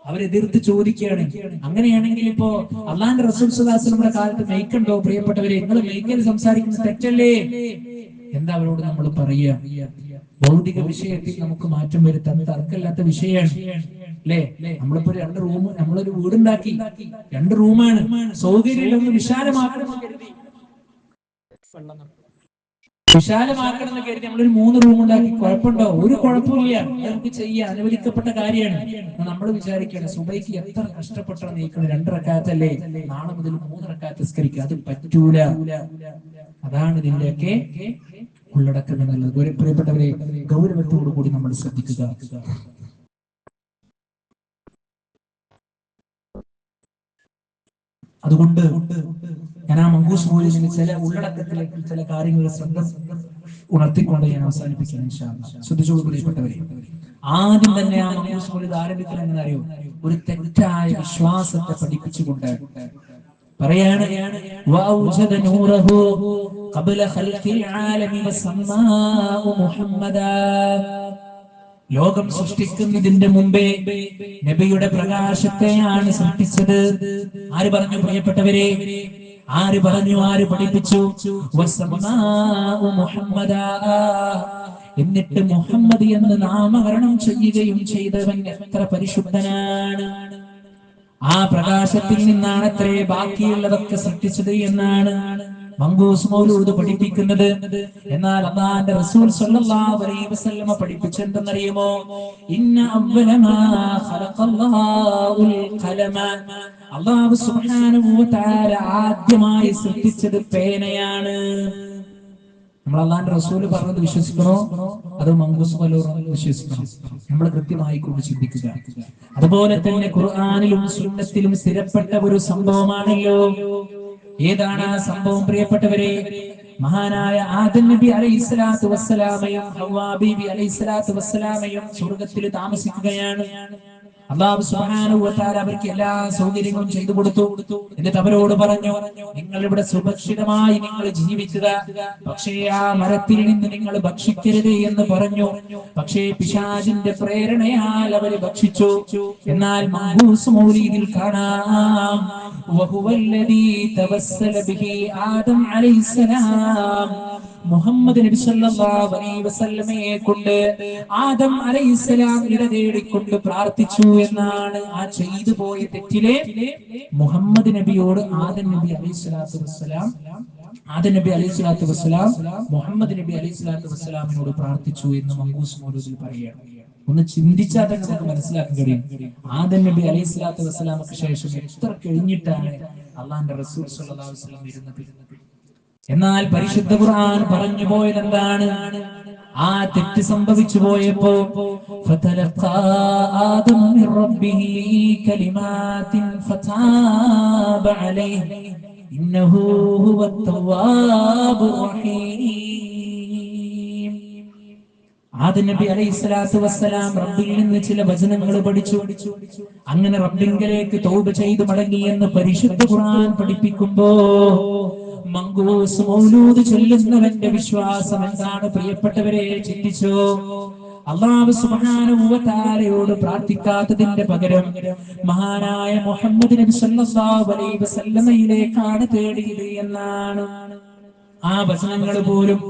അവരെതിർത്ത് ചോദിക്കുകയാണ്. അങ്ങനെയാണെങ്കിൽ ഇപ്പോ അല്ലാഹുവിന്റെ റസൂൽ സ്വല്ലല്ലാഹു അലൈഹി വസല്ലമയുടെ കാലത്ത് മൈക്കുണ്ടോ? പ്രിയപ്പെട്ടവരെ, നിങ്ങൾ മൈക്കിൽ സംസാരിക്കുന്നത് തെറ്റല്ലേ? എന്താ അവരോട് നമ്മൾ പറയുക? ഭൗതിക വിഷയത്തിൽ നമുക്ക് മാറ്റം വരുത്താൻ തർക്കമില്ലാത്ത വിഷയമാണ് അല്ലേ? നമ്മളിപ്പോ നമ്മളൊരു വീടുണ്ടാക്കി, 2 റൂമാണ്, സൗകര്യം ഒന്ന് വിശാലമാക്കണം എന്ന് കരുതി നമ്മളൊരു 3 റൂം ഉണ്ടാക്കി. കുഴപ്പമുണ്ടോ? ഒരു കുഴപ്പമില്ല, നമുക്ക് ചെയ്യാൻ അനുവദിക്കപ്പെട്ട കാര്യമാണ്. നമ്മൾ വിചാരിക്കുകയാണ് സുബൈക്ക് എത്ര കഷ്ടപ്പെട്ടാണ് നീക്കുന്നത്, 2 റക്അത്തല്ലേ, നാളെ മുതൽ 3 റക്അത്ത് നിസ്കരിക്കുക. അത് പറ്റൂല. അതാണ് ഇതിന്റെയൊക്കെ ഉള്ളടക്കം എന്നുള്ളത്. പ്രിയപ്പെട്ടവരെ, ഗൗരവത്തോടു കൂടി നമ്മൾ ശ്രദ്ധിക്കുക. അതുകൊണ്ട് ഞാൻ ആ മങ്കൂസ് മൗലിദിന്റെ ചില ഉള്ളടക്കത്തിലേക്ക് ചില കാര്യങ്ങൾ ശ്രദ്ധ ഉണർത്തിക്കൊണ്ട് ഞാൻ അവസാനിപ്പിക്കണം ഇൻഷാ അല്ലാഹ്. ശ്രദ്ധിച്ചോളൂ പ്രിയപ്പെട്ടവരെ. ആദ്യം തന്നെ ആ മങ്കൂസ് മൗലിദ് ആരംഭിക്കുന്നത് എങ്ങനെ അറിയോ? ഒരു തെറ്റായ വിശ്വാസത്തെ പഠിപ്പിച്ചുകൊണ്ട് പറയാണ്, വഔജദ നൂറഹു ഖബ്ല ഖൽഖിൽ ആലമി വസമ്മാഉ മുഹമ്മദാ. ലോകം സൃഷ്ടിക്കുന്നതിന്റെ മുമ്പേ നബിയുടെ പ്രകാശത്തെയാണ് സൃഷ്ടിച്ചത്. ആര് പറഞ്ഞു പ്രിയപ്പെട്ടവരെ? ആര് പറഞ്ഞു? ആര് പഠിപ്പിച്ചു? വസമ്മാഉ മുഹമ്മദാ. എന്നിട്ട് മുഹമ്മദ് എന്ന് നാമകരണം ചെയ്യുകയും ചെയ്തവൻ എത്ര പരിശുദ്ധനാണ്. ആ പ്രകാശത്തിൽ നിന്നാണ് അത്രേ ബാക്കിയുള്ളതൊക്കെ സൃഷ്ടിച്ചത് എന്നാണ് മങ്കൂസ് മൗലൂദ് പഠിപ്പിക്കുന്നത്. എന്നാൽ അല്ലാഹുവിന്റെ റസൂൽ സ്വല്ലല്ലാഹു അലൈഹി വസല്ലമ പഠിപ്പിച്ചെന്തെന്നറിയുമോ? ഇന്ന അവ്വല മാ ഖലഖല്ലാഹുൽ ഖലമ. അല്ലാഹു സുബ്ഹാനഹു വ തആല ആദ്യമായി സൃഷ്ടിച്ചത് പേനയാണ്. നമ്മൾ അല്ലാഹുവിന്റെ റസൂൽ പറഞ്ഞത് വിശ്വസിക്കണോ അതോ മങ്കൂസ് മൗലൂദ് വിശ്വസിക്കണോ? നമ്മൾ കൃത്യമായി കൊണ്ട് ചിന്തിക്കുക. അതുപോലെ തന്നെ ഖുർആനിലും സുന്നത്തിലും സ്ഥിരപ്പെട്ട ഒരു സംഭവമാണല്ലോ. ഏതാണ് ആ സംഭവം പ്രിയപ്പെട്ടവരെ? മഹാനായ ആദം നബി അലൈഹിസ്സലാത്തു വസ്സലാമയും ഹവ്വാ ബീബി അലൈഹിസ്സലാത്തു വസ്സലാമയും സ്വർഗ്ഗത്തിൽ താമസിക്കുകയാണ്. അല്ലാഹു സുബ്ഹാനഹു വ തആല അവർക്ക് എല്ലാ സൗകര്യങ്ങളും ചെയ്തു കൊടുത്തു. എന്നിട്ട് അവരോട് പറഞ്ഞു, നിങ്ങൾ ഇവിടെ സുരക്ഷിതമായി നിങ്ങൾ ജീവിക്കുക, പക്ഷേ ആ മരത്തിൽ നിന്ന് നിങ്ങൾ ഭക്ഷിക്കരുത് എന്ന് പറഞ്ഞു. പക്ഷേ പിശാചിന്റെ പ്രേരണയാൽ അവർ ഭക്ഷിച്ചു. എന്നാൽ മങ്കൂസ് മൗലീദിൽ കാണാം, വഹുവല്ലദീ തവസ്സല ബിഹി ആദം അലൈഹിസ്സലാം. മുഹമ്മദ് നബി സല്ലല്ലാഹു അലൈഹി വസല്ലമയെ കൊണ്ട് ആദം അലൈഹിസ്സലാം ഇടതേടിക്കൊണ്ട് പ്രാർത്ഥിച്ചു എന്നാണ്. ആ ചെയ്തു പോയ തെറ്റിലെ മുഹമ്മദ് നബിയോട് ആദം നബി അലൈഹിസ്സലാത്തു വസ്സലാം മുഹമ്മദ് നബി അലൈഹിസ്സലാത്തു വസ്സലാമിനോട് പ്രാർത്ഥിച്ചു എന്ന് മങ്കൂസ് മൗലൂദിൽ പറയുകയാണ്. ഒന്ന് ചിന്തിച്ചാൽ തന്നെ നമുക്ക് മനസ്സിലാക്കാൻ കഴിയും ആദം നബി അലൈഹിസ്സലാത്തു വസ്സലാമക്ക് ശേഷം എത്ര കഴിഞ്ഞിട്ടാണ് അല്ലാഹുവിന്റെ റസൂൽ സ്വല്ലല്ലാഹു അലൈഹി വസല്ലം വരുന്നത്. എന്നാൽ പരിശുദ്ധ ഖുർആൻ പറഞ്ഞു പോയത് എന്താണ്? ആ തെറ്റ് സംഭവിച്ചു പോയപ്പോ ഫതലഖാ ആദം മിർ റബ്ബിഹി കലിമാത്തിൻ ഫതാബ അലൈഹി ഇന്നഹു ഹുവത് തവ്വാബുർ റഹീം. ആദം നബി അലൈഹിസ്സലാത്തു വസ്സലാം റബ്ബിൽ നിന്ന് ചില വചനങ്ങൾ പഠിച്ചു. അങ്ങനെ റബ്ബിങ്കലേക്ക് തൗബ ചെയ്തു മടങ്ങി എന്ന് പരിശുദ്ധ ഖുർആൻ പഠിപ്പിക്കുമ്പോ മങ്കൂസ് മൗലൂദ് ചൊല്ലുന്നവന്റെ വിശ്വാസം എന്താണ് പ്രിയപ്പെട്ടവരെ? ചിന്തിച്ചോ? അല്ലാഹു സുബ്ഹാനഹു വ തആലയോട് പ്രാർത്ഥിക്കാത്തതിന്റെ പകരം മഹാനായ മുഹമ്മദ് നബി സല്ലല്ലാഹു അലൈഹി വസല്ലമയിലേക്കാണ് തേടിയത് എന്നാണ്. ആ വചനങ്ങൾ പോലും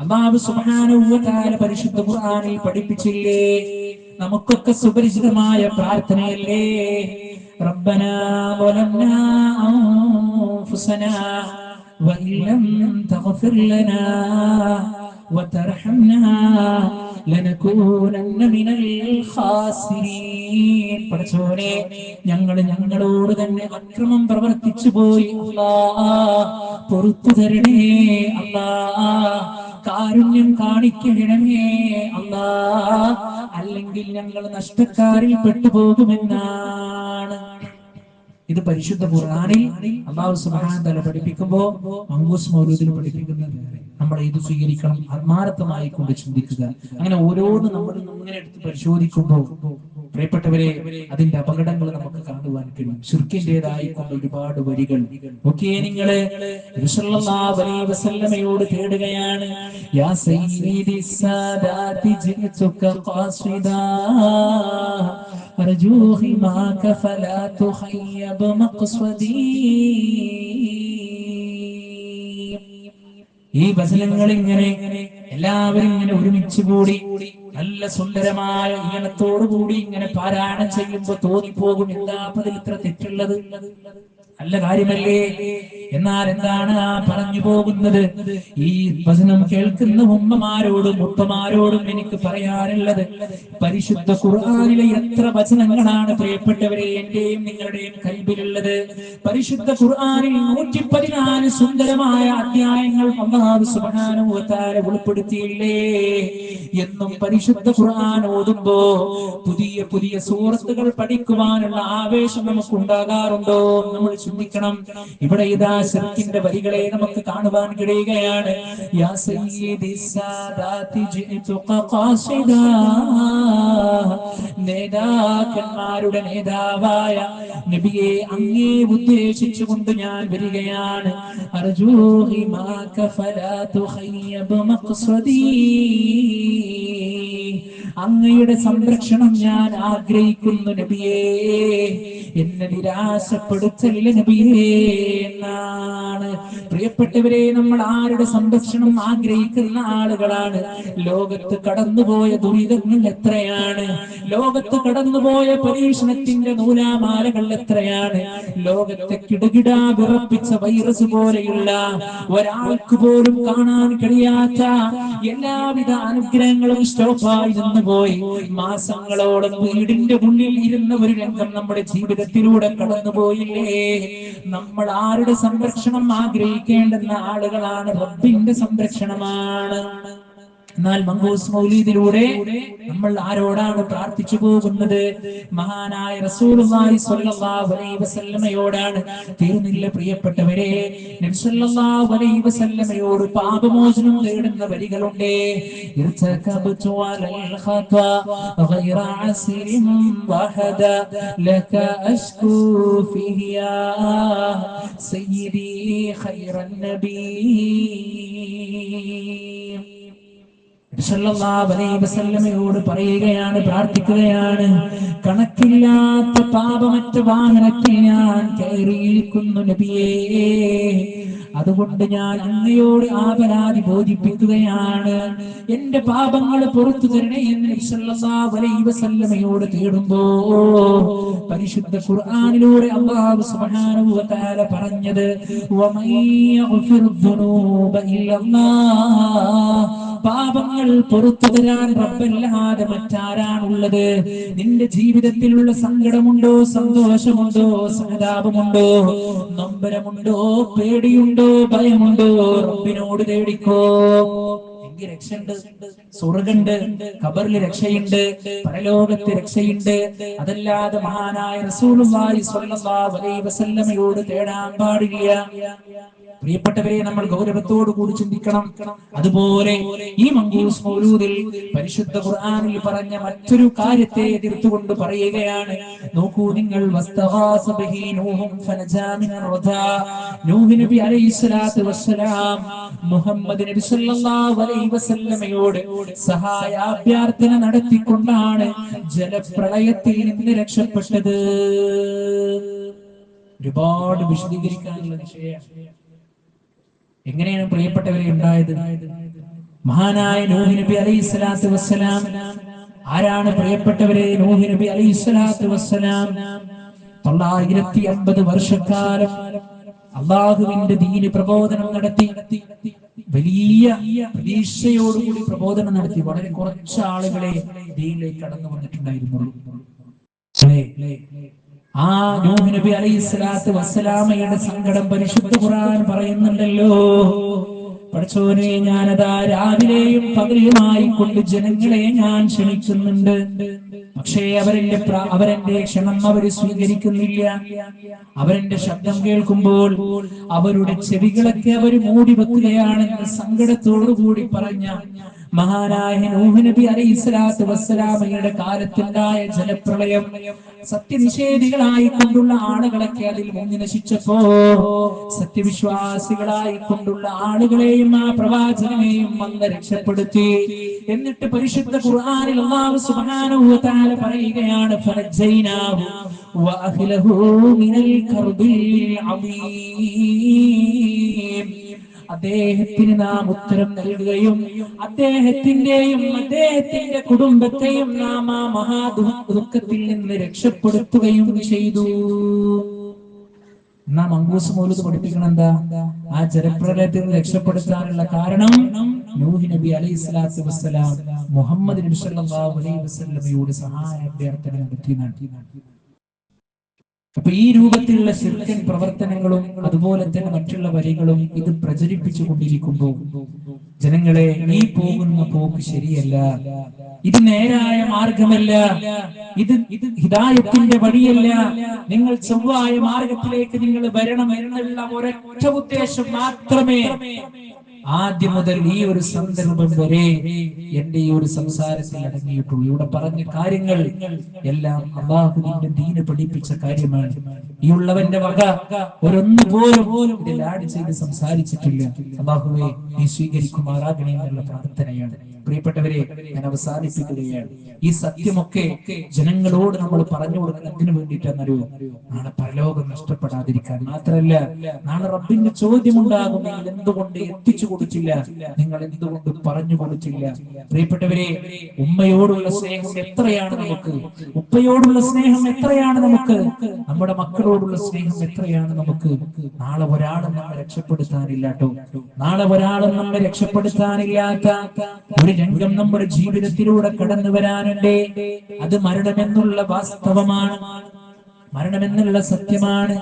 അല്ലാഹു സുബ്ഹാനഹു വ തആല പരിശുദ്ധ ഖുർആനിൽ പഠിപ്പിച്ചില്ലേ? നമുക്കൊക്കെ സുപരിചിതമായ പ്രാർത്ഥനയല്ലേ? റബ്ബനാ വലംനാ അൻഫുസനാ وإن لم تغفر لنا وترحمنا لنكونن من الخاسرين. പടച്ചോനെ, ഞങ്ങളോട് തന്നെ അക്രമം പ്രവർത്തിച്ചു പോയി. അല്ലാഹ് പൊറുത്തു തരണേ. അല്ലാഹ് കാരുണ്യം കാണിക്കണമേ. അല്ലാഹ് അല്ലെങ്കിൽ ഞങ്ങൾ നഷ്ടക്കാരിൽ പെട്ടുപോകുമെന്നാണ്. ഇത് പരിശുദ്ധ ഖുർആനിൽ അല്ലാഹു സുബ്ഹാനഹു വ തആല പഠിപ്പിക്കുമ്പോൾ മങ്കൂസ് മൗലൂദിൽ പഠിപ്പിക്കുന്നത് നമ്മൾ ഇത് സ്വീകരിക്കണം, ആത്മാർത്ഥമായി കൊണ്ട് ചിന്തിക്കുക. അങ്ങനെ ഓരോന്ന് നമ്മൾ ഇങ്ങനെ എടുത്ത് പരിശോധിക്കുമ്പോൾ പ്രിയപ്പെട്ടവരെ അതിന്റെ അപകടങ്ങൾ നമുക്ക് കാണുവാൻ കഴിയും. ശിർക്കിന്റേതായിക്കൊണ്ട് ഒരുപാട് വരികൾ ഒക്കെ നിങ്ങള് നബി സല്ലല്ലാഹു അലൈഹി വസല്ലമയോട് തേടുകയാണ്. യാ സയ്യിദി സാദാതി ജിതുക ഖാസിദാ അർജൂ ഹിമാക ഫലാ തുഖയ്യബ് മഖ്സദീ. ഈ വചനങ്ങൾ ഇങ്ങനെ എല്ലാവരും ഇങ്ങനെ ഒരുമിച്ച് കൂടി നല്ല സുന്ദരമായ ഈണത്തോടുകൂടി ഇങ്ങനെ പാരായണം ചെയ്യുമ്പോൾ തോന്നിപ്പോകും എന്താ അതിൽ ഇത്ര തെറ്റുള്ളത്, നല്ല കാര്യമല്ലേ. എന്നാൽ എന്താണ് ആ പറഞ്ഞു പോകുന്നത്? ഈ വചനം കേൾക്കുന്ന ഉമ്മമാരോടും ഉപ്പമാരോടും എനിക്ക് പറയാനുള്ളത്, പരിശുദ്ധ ഖുർആനിലെ എത്ര വചനങ്ങളാണ് പ്രിയപ്പെട്ടവരെ എന്റെയും നിങ്ങളുടെയും കൽബിലുള്ളത്. പരിശുദ്ധ ഖുർആനിൽ 114 സുന്ദരമായ അധ്യായങ്ങൾ അല്ലാഹു സുബ്ഹാനഹു വ തആല ഉൾപ്പെടുത്തിയില്ലേ. എന്നും പരിശുദ്ധ ഖുർആൻ ഓതുമ്പോ പുതിയ പുതിയ സൂറത്തുകൾ പഠിക്കുവാനുള്ള ആവേശം നമുക്ക് ഉണ്ടാകാറുണ്ടോ? നമ്മൾ ചിന്തിക്കണം. ഇവിടെ ഇതാ ശിർക്കിന്റെ വരികളെ നമുക്ക് കാണുവാൻ കഴിയുകയാണ്. യാ സയ്യിദി സാദാതി ജിതുക ഖാസിദാ, നേതാക്കന്മാരുടെ നേതാവായ നബിയെ അങ്ങേ ഉദ്ദേശിച്ചുകൊണ്ട് ഞാൻ വരികയാണ്. അർജൂ ഹിമാക ഫലാ തുഖയ്യബ് മഖ്സദീ, അങ്ങയുടെ സംരക്ഷണം ഞാൻ ആഗ്രഹിക്കുന്നു നബിയേ, എന്നെ നിരാശപ്പെടുത്തലില്ല നബിയേ എന്നാണ്. പ്രിയപ്പെട്ടവരെ, നമ്മൾ ആരുടെ സംരക്ഷണം ആഗ്രഹിക്കുന്ന ആളുകളാണ്? ലോകത്ത് കടന്നുപോയ ദുരിതങ്ങൾ എത്രയാണ്, ലോകത്ത് കടന്നുപോയ പരീക്ഷണത്തിന്റെ നൂലാമാലകൾ എത്രയാണ്, ലോകത്തെ കിടുകിടാ വിറപ്പിച്ച വൈറസ് പോലെയുള്ള ഒരാൾക്ക് പോലും കാണാൻ കഴിയാത്ത എല്ലാവിധ അനുഗ്രഹങ്ങളും സ്റ്റോപ്പായി നിന്ന് പോയി മാസങ്ങളോളം വീടിന്റെ മുന്നിൽ ഇരുന്ന ഒരു രംഗം നമ്മുടെ ജീവിതത്തിലൂടെ കടന്നുപോയില്ലേ. നമ്മൾ ആരുടെ സംരക്ഷണം ആഗ്രഹിക്കേണ്ടുന്ന ആളുകളാണ്? റബ്ബിന്റെ സംരക്ഷണമാണ്. എന്നാൽ മങ്കൂസ് മൗലീദിലൂടെ നമ്മൾ ആരോടാണ് പ്രാർത്ഥിച്ചു പോകുന്നത്? മഹാനായ റസൂലുള്ളാഹി സ്വല്ലല്ലാഹു അലൈഹി വസല്ലമയോടാണ്. തീർന്നില്ല പ്രിയപ്പെട്ടവരെ, നബി സല്ലല്ലാഹു അലൈഹി വസല്ലമയോട് പാപമോചനം തേടുന്ന വരികളുണ്ട്. ഇർതകബതു അലൽ ഖതാ ഗൈറ അസ്രിൻ വഹദ ലക അശ്കൂ ഫിഹി യാ സയ്യിദി ഖൈറൻ നബി. സല്ലല്ലാഹു അലൈഹി വസല്ലമയോട് പറയുകയാണ്, പ്രാർത്ഥിക്കുകയാണ്, കണക്കില്ലാത്ത പാപമറ്റ വാഹനത്തിൽ ഞാൻ കയറിയിരിക്കുന്നു നബിയേ, അതുകൊണ്ട് ഞാൻ അങ്ങയോട് ആപരാധി ബോധിപ്പിക്കുകയാണ്, എന്റെ പാപങ്ങൾ പുറത്തു തരണേ എന്ന് നബി സല്ലല്ലാഹു അലൈഹി വസല്ലമയോട് തേടുമ്പോ പരിശുദ്ധ ഖുർആനിലൂടെ അല്ലാഹു സുബ്ഹാനഹു വ തആല പറഞ്ഞത്, വമൻ യഗ്ഫിറു ദുനൂബ ഇല്ലല്ലാഹ്, പാപങ്ങൾ പുറത്തു തരാൻ റബ്ബല്ലാതെ മറ്റാരാണുള്ളത്? നിന്റെ ജീവിതത്തിലുള്ള സങ്കടമുണ്ടോ, സന്തോഷമുണ്ടോ, സഹതാപമുണ്ടോ, നൊമ്പരമുണ്ടോ, പേടിയുണ്ടോ, ഭയമുണ്ടോ? റബ്ബിനോട് തേടിക്കോ. എങ്കിൽ രക്ഷയുണ്ട്, സ്വർഗ്ഗമുണ്ട്, ഖബറിൽ രക്ഷയുണ്ട്, പരലോകത്ത് രക്ഷയുണ്ട്. അതല്ലാതെ മഹാനായ റസൂലുള്ളാഹി സ്വല്ലല്ലാഹു അലൈഹി വസല്ലമയോട് തേടാൻ പാടില്ല. പ്രിയപ്പെട്ടവരെ, നമ്മൾ ഗൗരവത്തോടു കൂടി ചിന്തിക്കണം. അതുപോലെ ഈ മങ്കൂസ് മൗലൂദിൽ പരിശുദ്ധ ഖുർആനിൽ പറഞ്ഞ മറ്റൊരു കാര്യത്തെ എതിർത്തുകൊണ്ട് പറയുകയാണ്. നോക്കൂ നിങ്ങൾ, വസ്തഗാസ ബിഹി നൂഹും ഫനജാ മിനർ റജാ. നൂഹ് നബി അലൈഹിസ്സലാത്തു വസ്സലാം മുഹമ്മദ് നബി സല്ലല്ലാഹു അലൈഹി വസല്ലമയോട് സഹായാഭ്യർത്ഥന നടത്തിക്കൊണ്ടാണ് ജലപ്രളയത്തിൽ നിന്ന് രക്ഷപ്പെട്ടത്. ഒരുപാട് വിശദീകരിക്കാനുള്ള വിഷയമാണ്. എങ്ങനെയാണ് പ്രിയപ്പെട്ടവരെ ഉണ്ടായത്? മഹാനായ നൂഹ് നബി അലൈഹിസ്സലാത്തു വസ്സലാം ആരാണ് പ്രിയപ്പെട്ടവരെ? നൂഹ് നബി അലൈഹിസ്സലാത്തു വസ്സലാം 950 വർഷക്കാലം അല്ലാഹുവിന്റെ ദീന് പ്രബോധനം നടത്തി. വലിയ പ്രതീക്ഷയോടുകൂടി പ്രബോധനം നടത്തി. വളരെ കുറച്ച് ആളുകളെ ദീനിലേക്ക് കടന്നു വന്നിട്ടുണ്ടായിരുന്നുള്ളൂ. ആ നൂഹ് നബി അലൈഹിസ്സലാത്തു വസ്സലാമയുടെ സങ്കടം പരിശുദ്ധ ഖുർആൻ പറയുന്നുണ്ടല്ലോ. പടച്ചോനെ, ഞാനതാ രാവിലെയും പകലുമായി കൊണ്ട് ജനങ്ങളെ ഞാൻ ക്ഷണിക്കുന്നുണ്ട്. പക്ഷേ അവരെന്റെ ക്ഷണം അവര് സ്വീകരിക്കുന്നില്ല. അവരെന്റെ ശബ്ദം കേൾക്കുമ്പോൾ അവരുടെ ചെവികളൊക്കെ അവര് മൂടി വെക്കുകയാണെന്ന് സങ്കടത്തോടുകൂടി പറഞ്ഞ മഹാനായ നൂഹ് നബി അലൈഹിസ്സലാത്തു വസ്സലാമയുടെ കാലത്തുണ്ടായ ജലപ്രളയം സത്യനിഷേധികളായി കൊണ്ടുള്ള ആളുകളൊക്കെ അതിൽ മുങ്ങി നശിച്ചപ്പോ സത്യവിശ്വാസികളായി കൊണ്ടുള്ള ആളുകളെയും ആ പ്രവാചകനെയും വന്ന് രക്ഷപ്പെടുത്തി. എന്നിട്ട് പരിശുദ്ധ ഖുർആനിൽ അല്ലാഹു സുബ്ഹാനഹു വ തആല പറയുകയാണ്, ഫനജൈനാഹു വഅഹ്ലഹു മിനൽ കർബിൽ അദീം. അദ്ദേഹത്തിന് നാം ഉത്തരം നൽകുകയും അദ്ദേഹത്തിന്റെയും അദ്ദേഹത്തിന്റെ കുടുംബത്തെയും നാം ആ മഹാദുഃഖത്തിൽ നിന്ന് രക്ഷപ്പെടുത്തുകയും ചെയ്തു. നാം മങ്കൂസ് മൗലൂദ് പഠിപ്പിക്കണം എന്താ? ആ ജലപ്രളയത്തിൽ നിന്ന് രക്ഷപ്പെടുത്താനുള്ള കാരണം നൂഹ് നബി അലൈഹിസ്സലാത്തു വസ്സലാം മുഹമ്മദ് നബി സല്ലല്ലാഹു അലൈഹി വസല്ലമയോട് സഹായ അഭ്യർത്ഥന നടത്തി. അപ്പൊ ഈ രൂപത്തിലുള്ള ശിർക്കൻ പ്രവർത്തനങ്ങളും അതുപോലെ തന്നെ മറ്റുള്ള വരികളും ഇത് പ്രചരിപ്പിച്ചു കൊണ്ടിരിക്കുമ്പോൾ ജനങ്ങളെ, ഈ പോകുന്ന പോക്ക് ശരിയല്ല, ഇത് നേരായ മാർഗമല്ല, ഇത് ഹിദായത്തിന്റെ വഴിയല്ല, നിങ്ങൾ ചൊവ്വായ മാർഗത്തിലേക്ക് നിങ്ങൾ വരണം എന്നുള്ള ഒരൊറ്റ ഉദ്ദേശം മാത്രമേ ആദ്യം മുതൽ ഈ ഒരു സന്ദർഭം വരെ എന്റെ ഈ ഒരു സംസാരത്തിൽ അടങ്ങിയിട്ടുള്ളൂ. ഇവിടെ പറഞ്ഞ കാര്യങ്ങൾ എല്ലാം അല്ലാഹുവിന്റെ ദീന് പഠിപ്പിച്ച കാര്യമാണ്. ഈ ഉള്ളവന്റെ വക ഒരൊന്നു പോലും ഇതിൽ ആഡ് ചെയ്ത് സംസാരിച്ചിട്ടില്ല. അല്ലാഹുവേ, നീ സ്വീകരിക്കുമാറാകണേ എന്നുള്ള പ്രാർത്ഥനയാണ്. പ്രിയപ്പെട്ടവരെ, ഞാൻ അവസാനിപ്പിക്കുകയാണ്. ഈ സത്യമൊക്കെ ജനങ്ങളോട് നമ്മൾ പറഞ്ഞു കൊടുക്കണം. എന്തിനു വേണ്ടിയിട്ടെന്നറിയോ? നാളെ പരലോകം നഷ്ടപ്പെടാതിരിക്കാൻ. മാത്രമല്ല, നാളെ റബ്ബിന്റെ ചോദ്യമുണ്ടാകും, നിങ്ങൾ എന്തുകൊണ്ട് എത്തിച്ചു കൊടുത്തില്ല, നിങ്ങൾ എന്തുകൊണ്ട് പറഞ്ഞു കൊടുത്തില്ല. പ്രിയപ്പെട്ടവരെ, ഉമ്മയോടുള്ള സ്നേഹം എത്രയാണ് നമുക്ക്, ഉപ്പയോടുള്ള സ്നേഹം എത്രയാണ് നമുക്ക്, നമ്മുടെ മക്കളോടുള്ള സ്നേഹം എത്രയാണ് നമുക്ക്. നാളെ ഒരാളും നമ്മെ രക്ഷപ്പെടുത്താനില്ലാട്ടോ. നാളെ ഒരാളും നമ്മെ രക്ഷപ്പെടുത്താനില്ലാത്ത ഒരു രംഗം നമ്മുടെ ജീവിതത്തിലൂടെ കടന്നു വരാനുണ്ട്. അത് മരണമെന്നുള്ള വാസ്തവമാണ്, മരണമെന്നുള്ള സത്യമാണ്.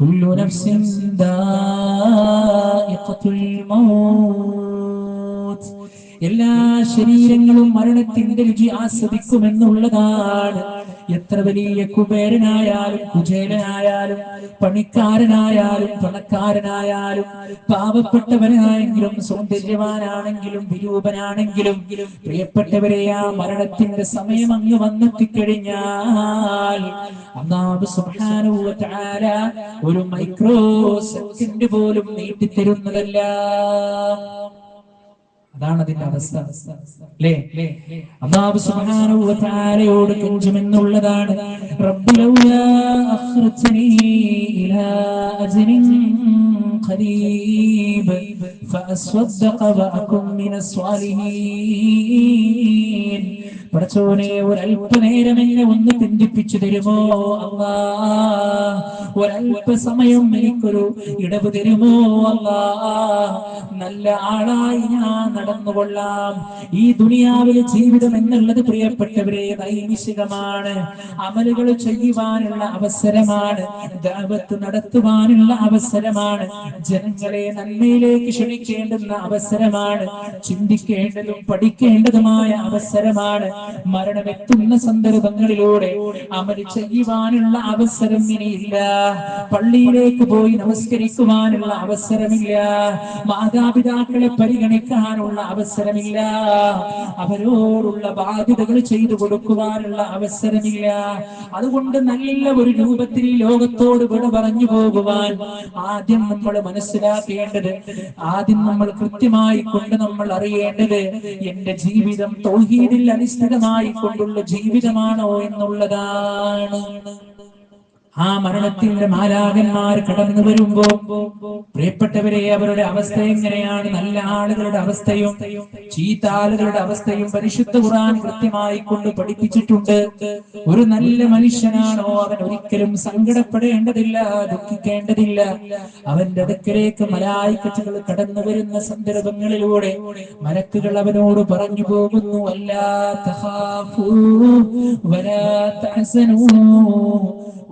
കുല്ലു നഫ്സിൻ ദാഇഖത്തുൽ മൗത്ത്. എല്ലാ ശരീരങ്ങളും മരണത്തിന്റെ രുചി ആസ്വദിക്കുമെന്നുള്ളതാണ്. എത്ര വലിയ കുബേരനായാലും കുചേലനായാലും പണിക്കാരനായാലും പണക്കാരനായാലും പാവപ്പെട്ടവനാണെങ്കിലും സൗന്ദര്യവാനാണെങ്കിലും വിരൂപനാണെങ്കിലും പ്രിയപ്പെട്ടവരെ, ആ മരണത്തിന്റെ സമയം അങ്ങ് വന്നെത്തിക്കഴിഞ്ഞാൽ അല്ലാഹു സുബ്ഹാനഹു വ തആല ഒരു മൈക്രോ സെക്കൻഡ് പോലും നീട്ടിത്തരുന്നതല്ല. അതാണ് അതിന്റെ അവസ്ഥ. അല്ലാഹു സുബ്ഹാനഹു വ തആലയോട് കെഞ്ചുമെന്നുള്ളതാണ്, റബ്ബി ലൗലാ അഖ്റതനി ഇലാ അജ്ലിൻ ഖരീബ് ഫഅസ്വദ്ദഖ വഅകും മിനസ് സ്വാലിഹീൻ. പടച്ചോനെ, ഒരല്പനേരം എന്നെ ഒന്ന് പിന്തിപ്പിച്ചു തരുമോ അല്ലാഹ്? ഒരല്പസമയം എനിക്കൊരു ഇടവ് തരുമോ അല്ലാഹ്? നല്ല ആളായി ഞാൻ നടന്നുകൊള്ളാം. ഈ ദുനിയാവിലെ ജീവിതം എന്നുള്ളത് പ്രിയപ്പെട്ടവരെ നൈമിഷികമാണ്. അമലുകൾ ചെയ്യുവാനുള്ള അവസരമാണ്, ദഅവത്ത് നടത്തുവാനുള്ള അവസരമാണ്, ജനങ്ങളെ നന്മയിലേക്ക് ക്ഷണിക്കേണ്ടുന്ന അവസരമാണ്, ചിന്തിക്കേണ്ടതും പഠിക്കേണ്ടതുമായ അവസരമാണ്. മരണമെത്തുന്ന സന്ദർഭങ്ങളിലൂടെ അമല് ചെയ്യുവാനുള്ള അവസരം ഇനിയില്ല. പള്ളിയിലേക്ക് പോയി നമസ്കരിക്കുവാനുള്ള അവസരമില്ല. മാതാപിതാക്കളെ പരിഗണിക്കാനുള്ള അവസരമില്ല. അവരോടുള്ള ബാധ്യതകൾ ചെയ്തു കൊടുക്കുവാനുള്ള അവസരമില്ല. അതുകൊണ്ട് നല്ല ഒരു രൂപത്തിൽ ഈ ലോകത്തോട് വിട പറഞ്ഞു പോകുവാൻ ആദ്യം നമ്മൾ മനസ്സിലാക്കേണ്ടത്, ആദ്യം നമ്മൾ കൃത്യമായി കൊണ്ട് നമ്മൾ അറിയേണ്ടത്, എന്റെ ജീവിതം തൗഹീദിൽ അധിഷ്ഠിതമായി കൊണ്ടുള്ള ജീവിതമാണോ എന്നുള്ളതാണ്. ആ മരണത്തിന്റെ മാലാഖന്മാർ കടന്നു വരുമ്പോ പ്രിയപ്പെട്ടവരെ, അവരുടെ അവസ്ഥ എങ്ങനെയാണ്? നല്ല ആളുകളുടെ അവസ്ഥയും ചീത്ത ആളുകളുടെ അവസ്ഥയും പരിശുദ്ധ ഖുർആൻ കൃത്യമായി കൊണ്ട് പഠിപ്പിച്ചിട്ടുണ്ട്. ഒരു നല്ല മനുഷ്യനാണോ, അവൻ ഒരിക്കലും സങ്കടപ്പെടേണ്ടതില്ല, ദുഃഖിക്കേണ്ടതില്ല. അവന്റെ അടുക്കലേക്ക് മലായിക്കത്തുകൾ കടന്നു വരുന്ന സന്ദർഭങ്ങളിലൂടെ മലക്കുകൾ അവനോട് പറഞ്ഞു പോകുന്നു, അല്ലാ തഖാഫൂ വലാ തഹ്സനൂ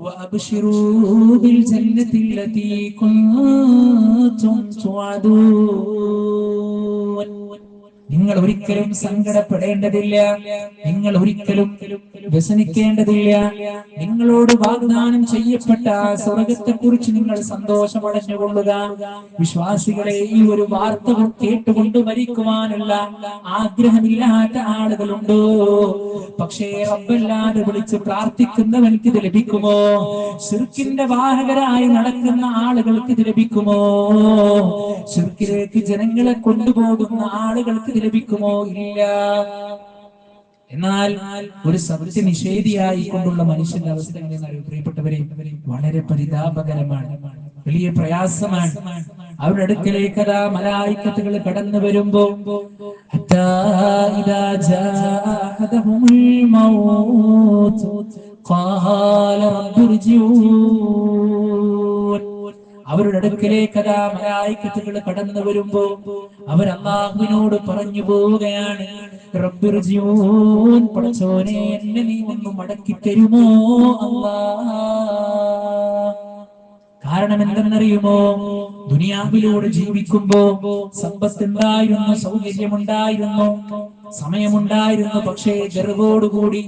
وأبشروا بالجنة التي كنتم توعدون. നിങ്ങൾ ഒരിക്കലും സങ്കടപ്പെടേണ്ടതില്ല, നിങ്ങൾ ഒരിക്കലും വ്യസനിക്കേണ്ടതില്ല. നിങ്ങളോട് വാഗ്ദാനം ചെയ്യപ്പെട്ട സ്വർഗത്തെ കുറിച്ച് നിങ്ങൾ സന്തോഷമടഞ്ഞുകൊള്ളുക. വിശ്വാസികളെ, ഈ ഒരു വാർത്ത കേട്ടുകൊണ്ട് മരിക്കുവാനുള്ള ആഗ്രഹമില്ലാത്ത ആളുകളുണ്ടോ? പക്ഷേ റബ്ബല്ലാതെ വിളിച്ച് പ്രാർത്ഥിക്കുന്നവർക്ക് ഇത് ലഭിക്കുമോ? ശിർക്കിന്റെ വാഹകരായി നടക്കുന്ന ആളുകൾക്ക് ഇത് ലഭിക്കുമോ? ശിർക്കിലേക്ക് ജനങ്ങളെ കൊണ്ടുപോകുന്ന ആളുകൾക്ക് ലഭിക്കുമോ? ഇല്ല. എന്നാൽ ഒരു സത്യനിഷേധിയായി കൊണ്ടുള്ള മനുഷ്യന്റെ അവസ്ഥ എങ്ങനെയെന്നറിയോ പ്രിയപ്പെട്ടവരെ? വളരെ പരിതാപകരമാണ്, വലിയ പ്രയാസമാണ്. അവരുടെ അടുക്കലേക്ക് അതാ മലായിക്കത്തുകൾ കടന്നു വരുമ്പോ അവരുടെ അടുക്കലേക്ക് അതാ മലായിക്കത്തുകൾ കടന്നു വരുമ്പോ അവർ അല്ലാഹുവിനോട് പറഞ്ഞു പോവുകയാണ്, റബ്ബിർജിഊൻ, പടച്ചോനെ എന്നെ നീ ഒന്ന് മടക്കി തരുമോ അല്ലാഹ്? കാരണം എന്തെന്നറിയുമോ? ദുനിയാവിലൂടെ ജീവിക്കുമ്പോ സമ്പത്തുണ്ടായിരുന്നു, സൗകര്യമുണ്ടായിരുന്നു, സമയമുണ്ടായിരുന്നു. പക്ഷേ ഗർവോടുകൂടി,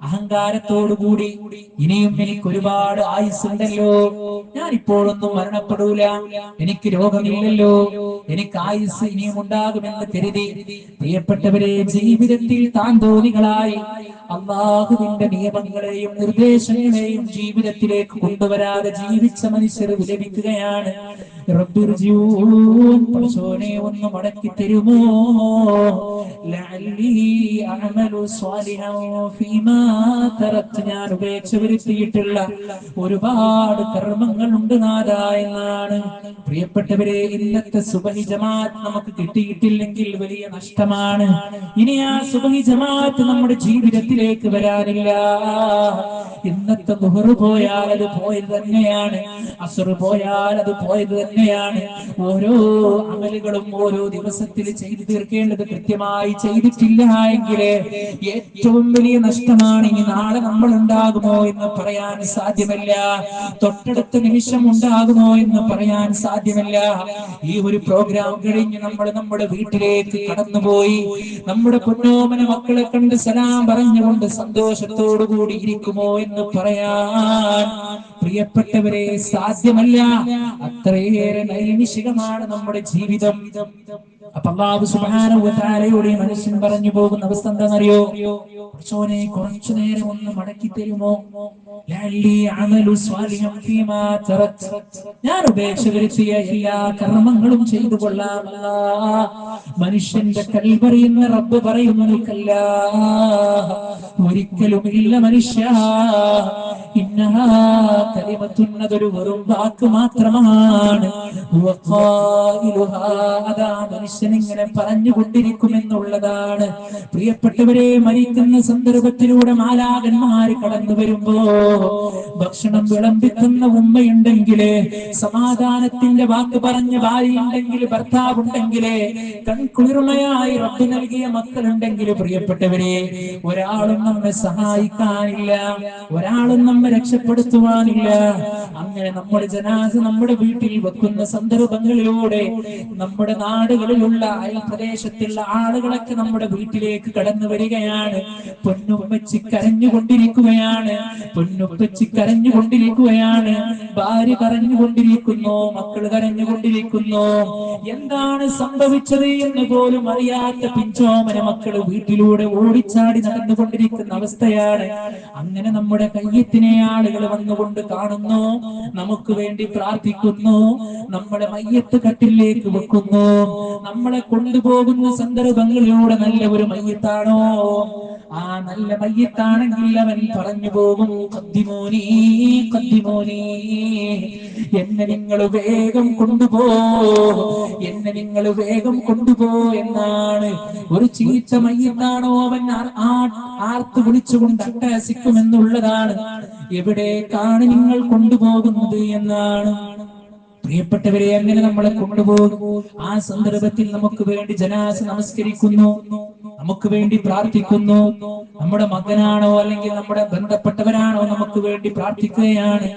അഹങ്കാരത്തോടുകൂടി ഇനിയും എനിക്ക് ഒരുപാട് ആയുസ്സുണ്ടല്ലോ, ഞാൻ ഇപ്പോഴൊന്നും മരണപ്പെടൂല, എനിക്ക് രോഗമില്ലല്ലോ, എനിക്ക് ആയുസ് ഇനിയും ഉണ്ടാകുമെന്ന് കരുതി പ്രിയപ്പെട്ടവരെ ജീവിതത്തിൽ താന്തോന്നികളായി അല്ലാഹുവിന്റെ നിയമങ്ങളെയും നിർദ്ദേശങ്ങളെയും ജീവിതത്തിലേക്ക് കൊണ്ടുവരാതെ ജീവിച്ച മനുഷ്യർ വിലപിക്കുകയാണ്, റബ്ബിർജിഊൻ, പടച്ചോനെ ഒന്ന് മടക്കി തരുമോ? ലഅല്ലി അഅമലു സ്വാലിഹൻ ഫീമാ തറക്തു, ഞാൻ ഉപേക്ഷ വരുത്തിയിട്ടുള്ള ഒരുപാട് കർമ്മങ്ങളുണ്ട് നാഥാ എന്നാണ്. പ്രിയപ്പെട്ടവരെ, ഇന്നത്തെ സുബഹി ജമാഅത്ത് നമുക്ക് കിട്ടിയിട്ടില്ലെങ്കിൽ വലിയ നഷ്ടമാണ്. ഇനി ആ സുബഹി ജമാഅത്ത് നമ്മുടെ ജീവിതത്തിലേക്ക് വരാനില്ല. ഇന്നത്തെ ദുഹർ പോയാൽ അത് പോയത് തന്നെയാണ്, അസ്ർ പോയാൽ അത് പോയത് തന്നെയാണ്. ഓരോ അമലുകളും ഓരോ ദിവസത്തിൽ ചെയ്തു തീർക്കേണ്ടത് കൃത്യമായി ചെയ്തിട്ടില്ല എങ്കിൽ ഏറ്റവും വലിയ നഷ്ടമാണ്. ഇനി നാളെ നമ്മൾ ഉണ്ടാകുമോ എന്ന് പറയാൻ സാധ്യമല്ല, തൊട്ടടുത്ത നിമിഷം ഉണ്ടാകുമോ എന്ന് പറയാൻ സാധ്യമല്ല. ഈ ഒരു പ്രോഗ്രാം കഴിഞ്ഞ് നമ്മൾ നമ്മുടെ വീട്ടിലേക്ക് കടന്നുപോയി നമ്മുടെ പൊന്നോമന മക്കളെ കണ്ട് സലാം പറഞ്ഞുകൊണ്ട് സന്തോഷത്തോടു കൂടി ഇരിക്കുമോ എന്ന് പറയാൻ പ്രിയപ്പെട്ടവരെ സാധ്യമല്ല. അത്രയേറെ നൈമിഷികമാണ് നമ്മുടെ ജീവിതം. അപ്പൊ അല്ലാഹു സുബ്ഹാനഹു വ തആലയോട് മനുഷ്യൻ പറഞ്ഞു പോകുന്ന അവസ്ഥ എന്താണെന്നറിയോ? പടച്ചോനെ കുറച്ചു നേരം ഒന്ന് മടക്കി തരുമോ? ലഅല്ലി അമലു സ്വാലിഹൻ ഫീമാ തറക്തു, ഞാൻ ഉപേക്ഷ വരുത്തിയ എല്ലാ കർമ്മങ്ങളും ചെയ്തു കൊള്ളാം അല്ലാഹ്. മനുഷ്യന്റെ കൽബറിയുന്ന റബ്ബ് പറയുന്നു, കല്ലാ, ഒരിക്കലും ഇല്ല മനുഷ്യ, ഇന്നഹാ കലിമത്തുൻ, അതൊരു വെറും വാക്ക് മാത്രമാണ്. അതാ മനുഷ്യൻ ഇങ്ങനെ പറഞ്ഞുകൊണ്ടിരിക്കുമെന്നുള്ളതാണ്. പ്രിയപ്പെട്ടവരെ, മരിക്കുന്ന സന്ദർഭത്തിലൂടെ മാലാഖന്മാര് കടന്നു വരുമ്പോ ഭക്ഷണം വിളമ്പിക്കുന്ന ഉമ്മയുണ്ടെങ്കില്, സമാധാനത്തിന്റെ വാക്ക് പറഞ്ഞ ഭാര്യയുണ്ടെങ്കിൽ, ഭർത്താവുണ്ടെങ്കില്, കൺകുളിർമയായി റബ്ബ് നൽകിയ മക്കളുണ്ടെങ്കിൽ, പ്രിയപ്പെട്ടവരെ, ഒരാളും നമ്മെ സഹായിക്കാനില്ല, ഒരാളും നമ്മെ രക്ഷപ്പെടുത്തുവാനില്ല. അങ്ങനെ നമ്മുടെ ജനാസ നമ്മുടെ വീട്ടിൽ വെക്കുന്ന സന്ദർഭങ്ങളിലൂടെ നമ്മുടെ നാടുകളിലുള്ള അയൽ പ്രദേശത്തുള്ള ആളുകളൊക്കെ നമ്മുടെ വീട്ടിലേക്ക് കടന്നു വരികയാണ്. പൊന്നുപ്പച്ചി കരഞ്ഞുകൊണ്ടിരിക്കുകയാണ്, പൊന്നുപ്പച്ചി കരഞ്ഞുകൊണ്ടിരിക്കുകയാണ്, ഭാര്യ കരഞ്ഞുകൊണ്ടിരിക്കുന്നു, മക്കൾ കരഞ്ഞുകൊണ്ടിരിക്കുന്നു. എന്താണ് സംഭവിച്ചത് എന്ന് പോലും അറിയാത്ത പിഞ്ചോമന മക്കൾ വീട്ടിലൂടെ ഓടിച്ചാടി നടന്നുകൊണ്ടിരിക്കുന്ന അവസ്ഥയാണ്. അങ്ങനെ നമ്മുടെ കയ്യത്തിനെ ആളുകൾ വന്നുകൊണ്ട് കാണുന്നു, നമുക്ക് വേണ്ടി പ്രാർത്ഥിക്കുന്നു, നമ്മുടെ മയ്യത്ത് കട്ടിലേക്ക് വെക്കുന്നു. നമ്മളെ കൊണ്ടുപോകുന്ന സന്ദർഭങ്ങളിലൂടെ നല്ല ഒരു മയ്യത്താണോ? ആ നല്ല മയ്യത്താണെങ്കിൽ അവൻ പറഞ്ഞു പോകും, ഖദ്ദിമൂനി ഖദ്ദിമൂനി, എന്നെ നിങ്ങൾ വേഗം കൊണ്ടുപോ, എന്നെ നിങ്ങൾ വേഗം കൊണ്ടുപോ എന്നാണ്. ഒരു ചീത്ത മയ്യത്താണോ അവൻ ആർത്ത് വിളിച്ചുകൊണ്ട് അട്ടഹസിക്കുമെന്നുള്ളതാണ്. എവിടേക്കാണ് നിങ്ങൾ കൊണ്ടുപോകുന്നത് എന്നാണ്. പ്രിയപ്പെട്ടവരെ, അങ്ങനെ നമ്മളെ കൊണ്ടുപോകും. ആ സന്ദർഭത്തിൽ നമുക്ക് വേണ്ടി ജനാസ നമസ്കരിക്കുന്നു, നമുക്ക് വേണ്ടി പ്രാർത്ഥിക്കുന്നു. നമ്മുടെ മകനാണോ അല്ലെങ്കിൽ നമ്മുടെ ബന്ധപ്പെട്ടവരാണോ നമുക്ക് വേണ്ടി പ്രാർത്ഥിക്കുകയാണ്.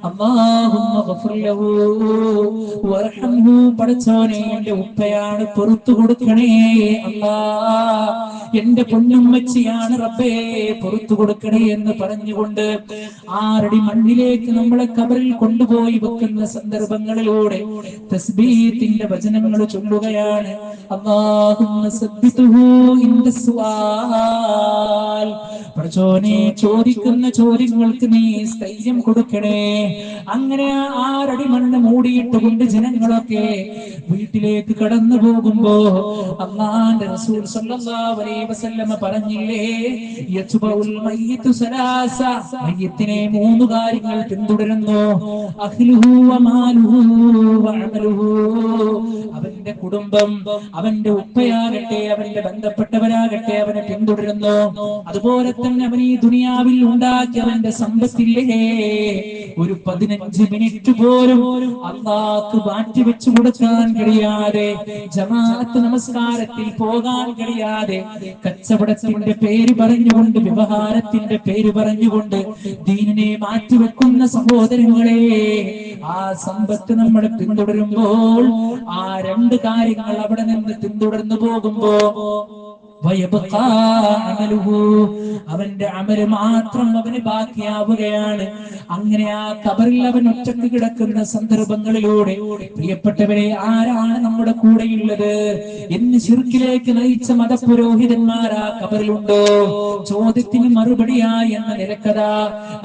അല്ലാഹുമ്മ ഗഫിർ ലഹു വർഹംഹു, പടച്ചോനെ എന്റെ ഉപ്പയാണ് പുറത്തു കൊടുക്കണേ അല്ലാ, എന്റെ പൊന്നുമ്മച്ചിയാണ് റബ്ബേ പുറത്തു കൊടുക്കണേ എന്ന് പറഞ്ഞുകൊണ്ട് 6 അടി മണ്ണിലേക്ക് നമ്മളെ ഖബറിൽ കൊണ്ടുപോയി വെക്കുന്ന സന്ദർഭങ്ങളിലൂടെ തസ്ബീഹിന്റെ വചനങ്ങൾ ചൊല്ലുകയാണ്. അല്ലാഹുമ്മ സബ്ബിതുഹു ഇൻദ സുആൽ, പടച്ചോനെ ചോദിക്കുന്ന ചോദ്യങ്ങൾക്ക് നീ സ്ഥൈര്യം കൊടുക്കണേ. അങ്ങനെ 6 അടി മണ്ണ് മൂടിയിട്ടുകൊണ്ട് ജനങ്ങളൊക്കെ വീട്ടിലേക്ക് കടന്നു പോകുമ്പോ അല്ലാഹുവിന്റെ റസൂൽ സല്ലല്ലാഹു അലൈഹി വസല്ലമ പറഞ്ഞില്ലേ, യത്ബഉൽ മയ്യിതു സലാസ, മയ്യിത്തിനെ 3 കാര്യങ്ങൾ പിന്തുടരുന്നു. അഹ്ലുഹു വമാലുഹു വഅമലുഹു, അവന്റെ കുടുംബം, അവന്റെ ഉപ്പയാകട്ടെ, അവന്റെ ബന്ധപ്പെട്ടവരാകട്ടെ അവനെ പിന്തുടരുന്നു. അതുപോലെ തന്നെ അവൻ ഈ ദുനിയാവിൽ ഉണ്ടാക്കിയ അവന്റെ സമ്പത്തില്ലേ, ഒരു 15 മിനിറ്റ് പോലും അല്ലാഹുക്ക് മാറ്റി വെച്ചു കൊടുക്കാൻ കഴിയാതെ, ജമാഅത്ത് നമസ്കാരത്തിൽ പോകാൻ കഴിയാതെ, കച്ചവടത്തിന്റെ പേര് പറഞ്ഞുകൊണ്ട്, വ്യവഹാരത്തിന്റെ പേര് പറഞ്ഞുകൊണ്ട് ദീനിനെ മാറ്റിവെക്കുന്ന സഹോദരങ്ങളെ, ആ സമ്പത്ത് നമ്മൾ പിന്തുടരുമ്പോൾ, ആ 2 കാര്യങ്ങൾ അവിടെ നിന്ന് പിന്തുടർന്നു പോകുമ്പോ അവന്റെ അമല് മാത്രം അവന് ബാക്കിയാവുകയാണ്. അങ്ങനെ ആ ഖബറിൽ അവൻ ഒറ്റക്ക് കിടക്കുന്ന സന്ദർഭങ്ങളിലൂടെ പ്രിയപ്പെട്ടവരെ, ആരാണ് നമ്മുടെ കൂടെയുള്ളത്? എന്ന് ശിർക്കിലേക്ക് നയിച്ച മതപുരോഹിതന്മാർ ആ ഖബറിലുണ്ടോ? ചോദ്യത്തിന് മറുപടിയായി എന്ന നിലക്കഥ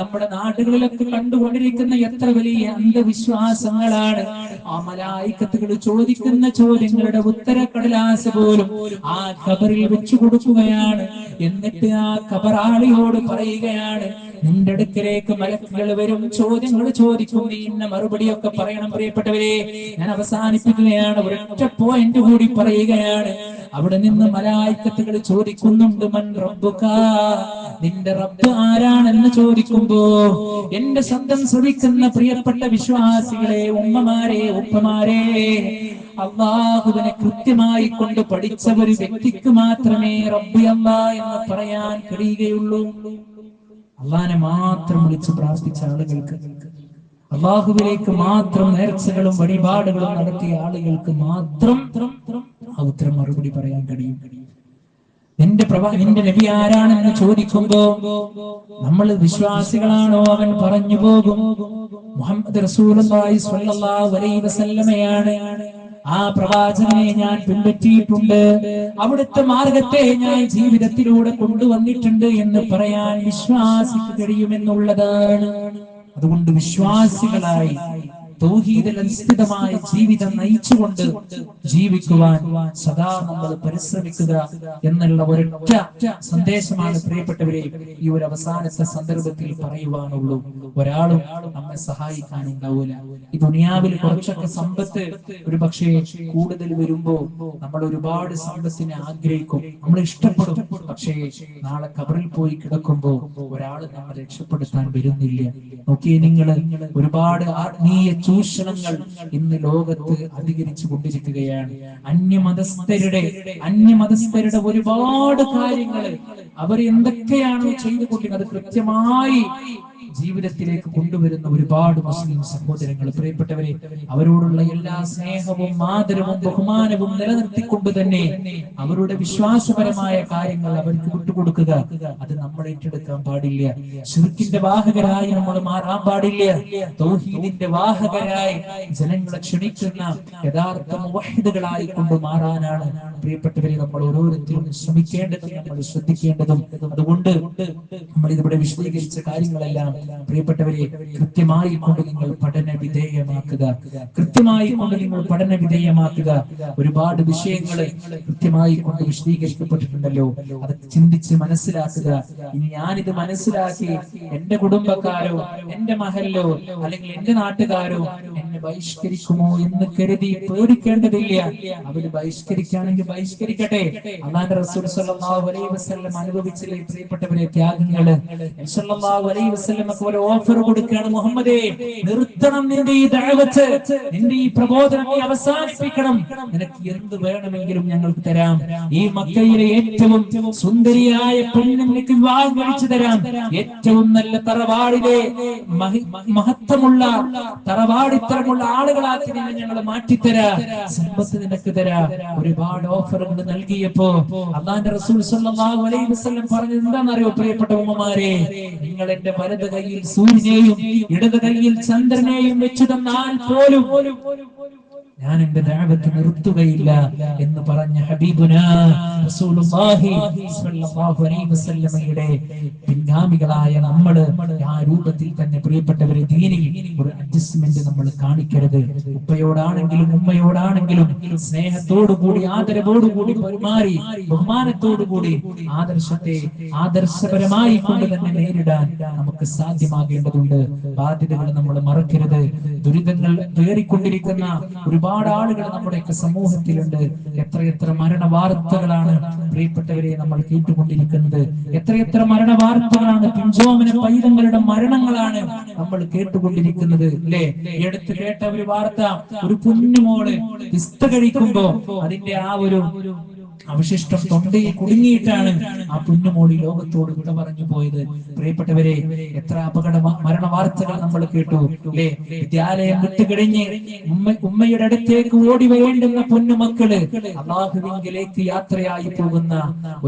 നമ്മുടെ നാടുകളിലൊക്കെ കണ്ടുകൊണ്ടിരിക്കുന്ന എത്ര വലിയ അന്ധവിശ്വാസങ്ങളാണ്. ആ മലായിക്കത്തുകൾ ചോദിക്കുന്ന ചോദ്യങ്ങളുടെ ഉത്തരക്കടലാസ് പോലും ആ ഖബറിൽ വെച്ചു കൊടുക്കുകയാണ്. എന്നിട്ട് ആ ഖബറാളിയോട് പറയുകയാണ്, നിന്റെ അടുക്കലേക്ക് മലക്കുകൾ വരും, ചോദ്യങ്ങൾ ചോദിക്കും, നീ ഇന്ന മറുപടിയൊക്കെ പറയണം. പ്രിയപ്പെട്ടവരെ, ഞാൻ അവസാനിപ്പിക്കുകയാണ്, ഒരൊറ്റ പോയിന്റ് കൂടി പറയുകയാണ്. അവിടെ നിന്ന് മലായിക്കത്തുകൾ ചോദിക്കുന്നുണ്ട്, മൻ റബ്ബുക, നിന്റെ റബ്ബ് ആരാണെന്ന് ചോദിക്കുമ്പോ, എന്റെ ശബ്ദം ശ്രവിക്കുന്ന പ്രിയപ്പെട്ട വിശ്വാസികളെ, ഉമ്മമാരെ, ഉപ്പമാരെ, അല്ലാഹുവിനെ കൃത്യമായി കൊണ്ട് പഠിച്ച ഒരു വ്യക്തിക്ക് മാത്രമേ റബ്ബി അല്ലാഹ് എന്ന് പറയാൻ കഴിയുകയുള്ളൂ. അള്ളാഹിനെ മാത്രം വിളിച്ച് പ്രാർത്ഥിച്ച ആളുകൾക്ക്, അള്ളാഹുവിലേക്ക് മാത്രം നേർച്ചകളും വഴിപാടുകളും നടത്തിയ ആളുകൾക്ക് മാത്രം ആ ഉത്തരം മറുപടി പറയാൻ കഴിയും. നിന്റെ നബി ആരാണെന്ന് ചോദിക്കുമ്പോ നമ്മൾ വിശ്വാസികളാണോ? അവൻ പറഞ്ഞു പോകും, മുഹമ്മദ് റസൂലുള്ളാഹി സ്വല്ലല്ലാഹു അലൈഹി വസല്ലമയാണ്. ആ പ്രവാചകനെ ഞാൻ പിൻപറ്റിയിട്ടുണ്ട്, അവിടുത്തെ മാർഗത്തെ ഞാൻ ജീവിതത്തിലൂടെ കൊണ്ടുവന്നിട്ടുണ്ട് എന്ന് പറയാൻ വിശ്വാസിക്ക് കഴിയുമെന്നുള്ളതാണ്. അതുകൊണ്ട് വിശ്വാസികളായി തൗഹീദിൽ അധിഷ്ഠിതമായ ജീവിതം നയിച്ചുകൊണ്ട് ജീവിക്കുവാൻ സദാ നമ്മൾ പരിശ്രമിക്കുക എന്നുള്ള ഒരൊറ്റ സന്ദേശമാണ് പ്രിയപ്പെട്ടവരെ ഈ ഒരു അവസാനത്തെ സന്ദർഭത്തിൽ പറയുവാനുള്ളൂ. ഒരാളും നമ്മെ സഹായിക്കാനുണ്ടാവൂല. ഈ ദുനിയാവിൽ കുറച്ചൊക്കെ സമ്പത്ത് ഒരു പക്ഷേ കൂടുതൽ വരുമ്പോ നമ്മൾ ഒരുപാട് സമ്പത്തിനെ ആഗ്രഹിക്കും, നമ്മൾ ഇഷ്ടപ്പെടും. പക്ഷേ നാളെ ഖബറിൽ പോയി കിടക്കുമ്പോ ഒരാൾ നമ്മെ രക്ഷപ്പെടുത്താൻ വരുന്നില്ല. നോക്കിയേ നിങ്ങൾ, ഒരുപാട് ആത്മീയ ചൂഷണങ്ങൾ ഇന്ന് ലോകത്ത് അധികരിച്ചു കൊണ്ടിരിക്കുകയാണ്. അന്യമതസ്ഥരുടെ ഒരുപാട് കാര്യങ്ങൾ അവർ എന്തൊക്കെയാണോ ചെയ്തുകൊണ്ടിരുന്നത് കൃത്യമായി ജീവിതത്തിലേക്ക് കൊണ്ടുവരുന്ന ഒരുപാട് മുസ്ലിം സഹോദരങ്ങൾ. പ്രിയപ്പെട്ടവരെ, അവരോടുള്ള എല്ലാ സ്നേഹവും ആദരവും ബഹുമാനവും നിലനിർത്തിക്കൊണ്ട് തന്നെ അവരുടെ വിശ്വാസപരമായ കാര്യങ്ങൾ അവർക്ക് വിട്ടുകൊടുക്കുക. അത് നമ്മൾ ഏറ്റെടുക്കാൻ പാടില്ല. ശിർക്കിന്റെ വാഹകരായി നമ്മൾ മാറാൻ പാടില്ല. തൗഹീദിന്റെ വാഹകരായി ജനങ്ങളെ ക്ഷണിക്കുന്ന യഥാർത്ഥ മുവഹിദുകളായി കൊണ്ട് മാറാനാണ് പ്രിയപ്പെട്ടവരെ നമ്മൾ ഓരോരുത്തരും ശ്രമിക്കേണ്ടതും നമ്മൾ ശ്രദ്ധിക്കേണ്ടതും. അതുകൊണ്ട് നമ്മൾ ഇതിവിടെ വിശദീകരിച്ച കാര്യങ്ങളെല്ലാം പ്രിയപ്പെട്ടവരെ കൃത്യമായി കൊണ്ട് നിങ്ങൾ പഠന വിധേയമാക്കുക. ഒരുപാട് വിഷയങ്ങൾ കൃത്യമായി കൊണ്ട് വിശദീകരിക്കപ്പെട്ടിട്ടുണ്ടല്ലോ, അത് ചിന്തിച്ച് മനസ്സിലാക്കുക. ഇനി ഞാനിത് മനസ്സിലാക്കി എന്റെ കുടുംബക്കാരോ എന്റെ മഹല്ലോ അല്ലെങ്കിൽ എന്റെ നാട്ടുകാരോ എന്നെ ബഹിഷ്കരിക്കുമോ എന്ന് കരുതി പേടിക്കേണ്ടതില്ല. അവര് ബഹിഷ്കരിക്കുകയാണെങ്കിൽ ബഹിഷ്കരിക്കട്ടെ. അല്ലാഹുവിന്റെ റസൂൽ സ്വല്ലല്ലാഹു അലൈഹി വസല്ലം അനുഭവിച്ചില്ലേ പ്രിയപ്പെട്ടവരെ ത്യാഗങ്ങള്? നബി സ്വല്ലല്ലാഹു അലൈഹി വസല്ലം തബാറക വ തആല ഓഫർ കൊടുക്കുകയാണ്, മുഹമ്മദേ നിർത്തണം നിന്റെ ഈ ദഅവത്ത്, നിന്റെ ഈ പ്രബോധനം നീ അവസാനിപ്പിക്കണം, നിനക്ക് എന്ത് വേണമെങ്കിലും ഞങ്ങൾക്ക് തരാം. ഈ മക്കയിലെ ഏറ്റവും സുന്ദരിയായ പെണ്ണിനെ നിനക്ക് വിവാഹം കഴിച്ചു തരാം, ഏറ്റവും നല്ല തറവാടിലെ മഹത്വമുള്ള തറവാടിത്തരമുള്ള ആളുകളാക്കി നിന്നെ ഞങ്ങൾ മാറ്റിത്തരാ, സമ്പത്ത് നിനക്ക് തരാ. ഒരുപാട് ഓഫറുകൾ നൽകിയപ്പോ അല്ലാഹുവിന്റെ റസൂൽ സ്വല്ലല്ലാഹു അലൈഹി വസല്ലം പറഞ്ഞത് എന്താണെന്നറിയോ പ്രിയപ്പെട്ട ഉമ്മമാരെ, നിങ്ങൾ എന്റെ വലത് കൈയിൽ സൂര്യനെയും ഇടത് കൈയിൽ ചന്ദ്രനെയും വെച്ചു തന്നാൽ പോലും ഞാൻ എന്റെ ദഅവത്ത് നിർത്തുകയില്ല എന്ന് പറഞ്ഞ ഹബീബുനാ റസൂലുള്ളാഹി സ്വല്ലല്ലാഹു അലൈഹി വസല്ലമയുടെ പിൻഗാമികളായ നമ്മൾ ആ രൂപത്തിൽ തന്നെ പ്രിയപ്പെട്ടവരെ ദീനിൽ ഒരു അഡ്ജസ്റ്റ്മെന്റ് നമ്മൾ കാണിക്കരുത്. ഉപ്പയോടാണെങ്കിലും ഉമ്മയോടാണെങ്കിലും സ്നേഹത്തോടുകൂടി ആദരവോടുകൂടി പെരുമാറി ബഹുമാനത്തോടുകൂടി ആദർശത്തെ ആദർശപരമായി കൊണ്ട് തന്നെ നേരിടാൻ നമുക്ക് സാധ്യമാകേണ്ടതുണ്ട്. ബാധ്യതകൾ നമ്മൾ മറക്കരുത്. ദുരിതങ്ങൾ പേറിക്കൊണ്ടിരിക്കുന്ന ഒരുപാട് ആളുകൾ നമ്മുടെയൊക്കെ സമൂഹത്തിലുണ്ട്. എത്രയെത്ര മരണ വാർത്തകളാണ് പ്രിയപ്പെട്ടവരെ നമ്മൾ കേട്ടുകൊണ്ടിരിക്കുന്നത്. എത്രയെത്ര മരണ വാർത്തകളാണ്, പിഞ്ചോമന പൈതങ്ങളുടെ മരണങ്ങളാണ് നമ്മൾ കേട്ടുകൊണ്ടിരിക്കുന്നത് അല്ലേ? എടുത്ത് കേട്ട ഒരു വാർത്ത, ഒരു കുഞ്ഞുമോള് പിസ്ത കഴിക്കുമ്പോ അതിന്റെ ആ ഒരു അവശിഷ്ടം തൊണ്ടയിൽ കുടുങ്ങിയിട്ടാണ് ആ കുഞ്ഞുമോളി ലോകത്തോട് വിട പറഞ്ഞു പോയത്. പ്രിയപ്പെട്ടവരെ, എത്ര അപകട മരണ വാർത്തകൾ നമ്മൾ കേട്ടു അല്ലേ? വിദ്യാലയം വിട്ടുകഴിഞ്ഞ് ഉമ്മയുടെ അടുത്തേക്ക് ഓടി വരേണ്ടുന്ന പൊന്നുമക്കള് അല്ലാഹുവിലേക്ക് യാത്രയായി പോകുന്ന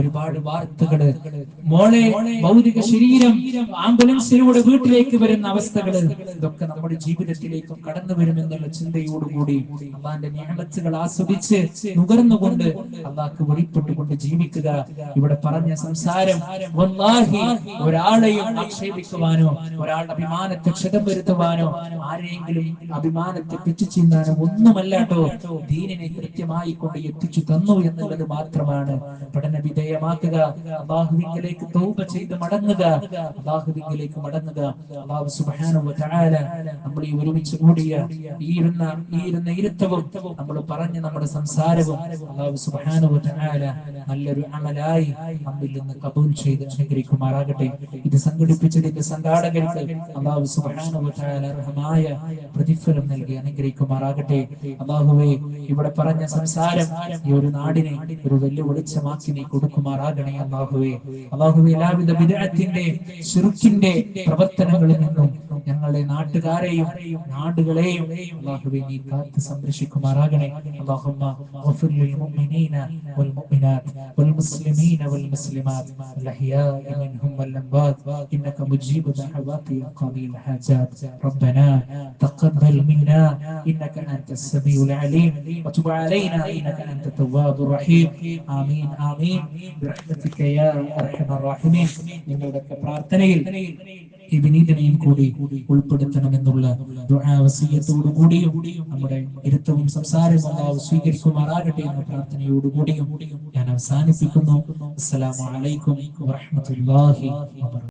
ഒരുപാട് വാർത്തകള്, മോളെ ഭൗതിക ശരീരം ആംബുലൻസിലൂടെ വീട്ടിലേക്ക് വരുന്ന അവസ്ഥകള്, ഇതൊക്കെ നമ്മുടെ ജീവിതത്തിലേക്കും കടന്നു വരുമെന്നുള്ള ചിന്തയോടുകൂടി അള്ളാന്റെ നിഅമത്തുകൾ ആസ്വദിച്ച് നുകർന്നുകൊണ്ട് അള്ളാഹ് വെളിപ്പെട്ടുകൊണ്ട് ജീവിക്കുക. ഇവിടെ പറഞ്ഞ സംസാരം വല്ലാഹി ഒരാളെയും ആക്ഷേപിക്കുവാനോ ഒരാളുടെ അഭിമാനത്തെ ക്ഷതം വരുത്തുവാനോ ആരെങ്കിലും അഭിമാനത്തെ പിച്ചു ചീന്താനോ ഒന്നുമല്ലാട്ടോ. ദീനിനെ കൃത്യമായി കൊണ്ട് എത്തിച്ചു തന്നു എന്നുള്ളത് മാത്രമാണ്. പഠന വിധേയമാക്കുക, അല്ലാഹുവിലേക്ക് തൗബ ചെയ്ത് മടങ്ങുക, അല്ലാഹുവിലേക്ക് മടങ്ങുക. അല്ലാഹു സുബ്ഹാനഹു വ തആല നമ്മൾ ഈ ഒരുമിച്ച് കൂടിയ ഈ ഇരുന്ന ഇരുത്തവും നമ്മൾ പറഞ്ഞ നമ്മുടെ സംസാരവും അല്ലാഹു സുബ്ഹാനഹു വ തആല നല്ലൊരു അമലായി നമ്മിൽ നിന്ന് കബൂൽ ചെയ്ത് അനുഗ്രഹിക്കുമാറാകട്ടെ. ഇത് സംഘടിപ്പിച്ചതിന്റെ സംഘാടകർക്ക് അല്ലാഹു സുബ്ഹാനഹു വ തആല അർഹമായ പ്രതിഫലം നൽകി അനുഗ്രഹിക്കുമാറാകട്ടെ. അല്ലാഹുവേ, ഇവിടെ പറഞ്ഞ സംസാരം ഈ ഒരു നാടിനെ ഒരു വലിയ വെളിച്ചമാക്കി നീ കൊടുക്കുമാറാകണേ. അല്ലാഹുവേ, എല്ലാവിധ ബിദ്അത്തിന്റെ ശിർക്കിന്റെ പ്രവർത്തനങ്ങളിൽ നിന്നും ഞങ്ങളുടെ നാട്ടുകാരെയും നാടുകളെയും അല്ലാഹുവേ നീ കാത്ത് സംരക്ഷിക്കുമാറാകണേ. അല്ലാഹുമ്മ ഗഫിർ ലിൽ മുഅ്മിനീന വൽ മുഅ്മിനാത് വൽ മുസ്ലിമീന വൽ മുസ്ലിമാത് الأحياء منهم والأموات إنك مجيب دعوات يا قاضي الحاجات. ربنا تقبل منا إنك أنت السميع العليم وتب علينا إنك أنت التواب الرحيم. آمين آمين برحمتك يا أرحم الراحمين. നിങ്ങളുടെ പ്രാർത്ഥനയിൽ ഈ വിനീതനെയും കൂടി ഉൾപ്പെടുത്തണമെന്നുള്ള ദുആ വസിയത്തോടുകൂടിയും നമ്മുടെ ഇരുത്തവും സംസാരവും അല്ലാഹു സ്വീകരിക്കുമാറാകട്ടെ എന്ന പ്രാർത്ഥനയോടുകൂടിയും ഞാൻ അവസാനിപ്പിക്കുന്നു. അസ്സലാമു അലൈക്കും വറഹ്മത്തുള്ളാഹി വബറകാതുഹു.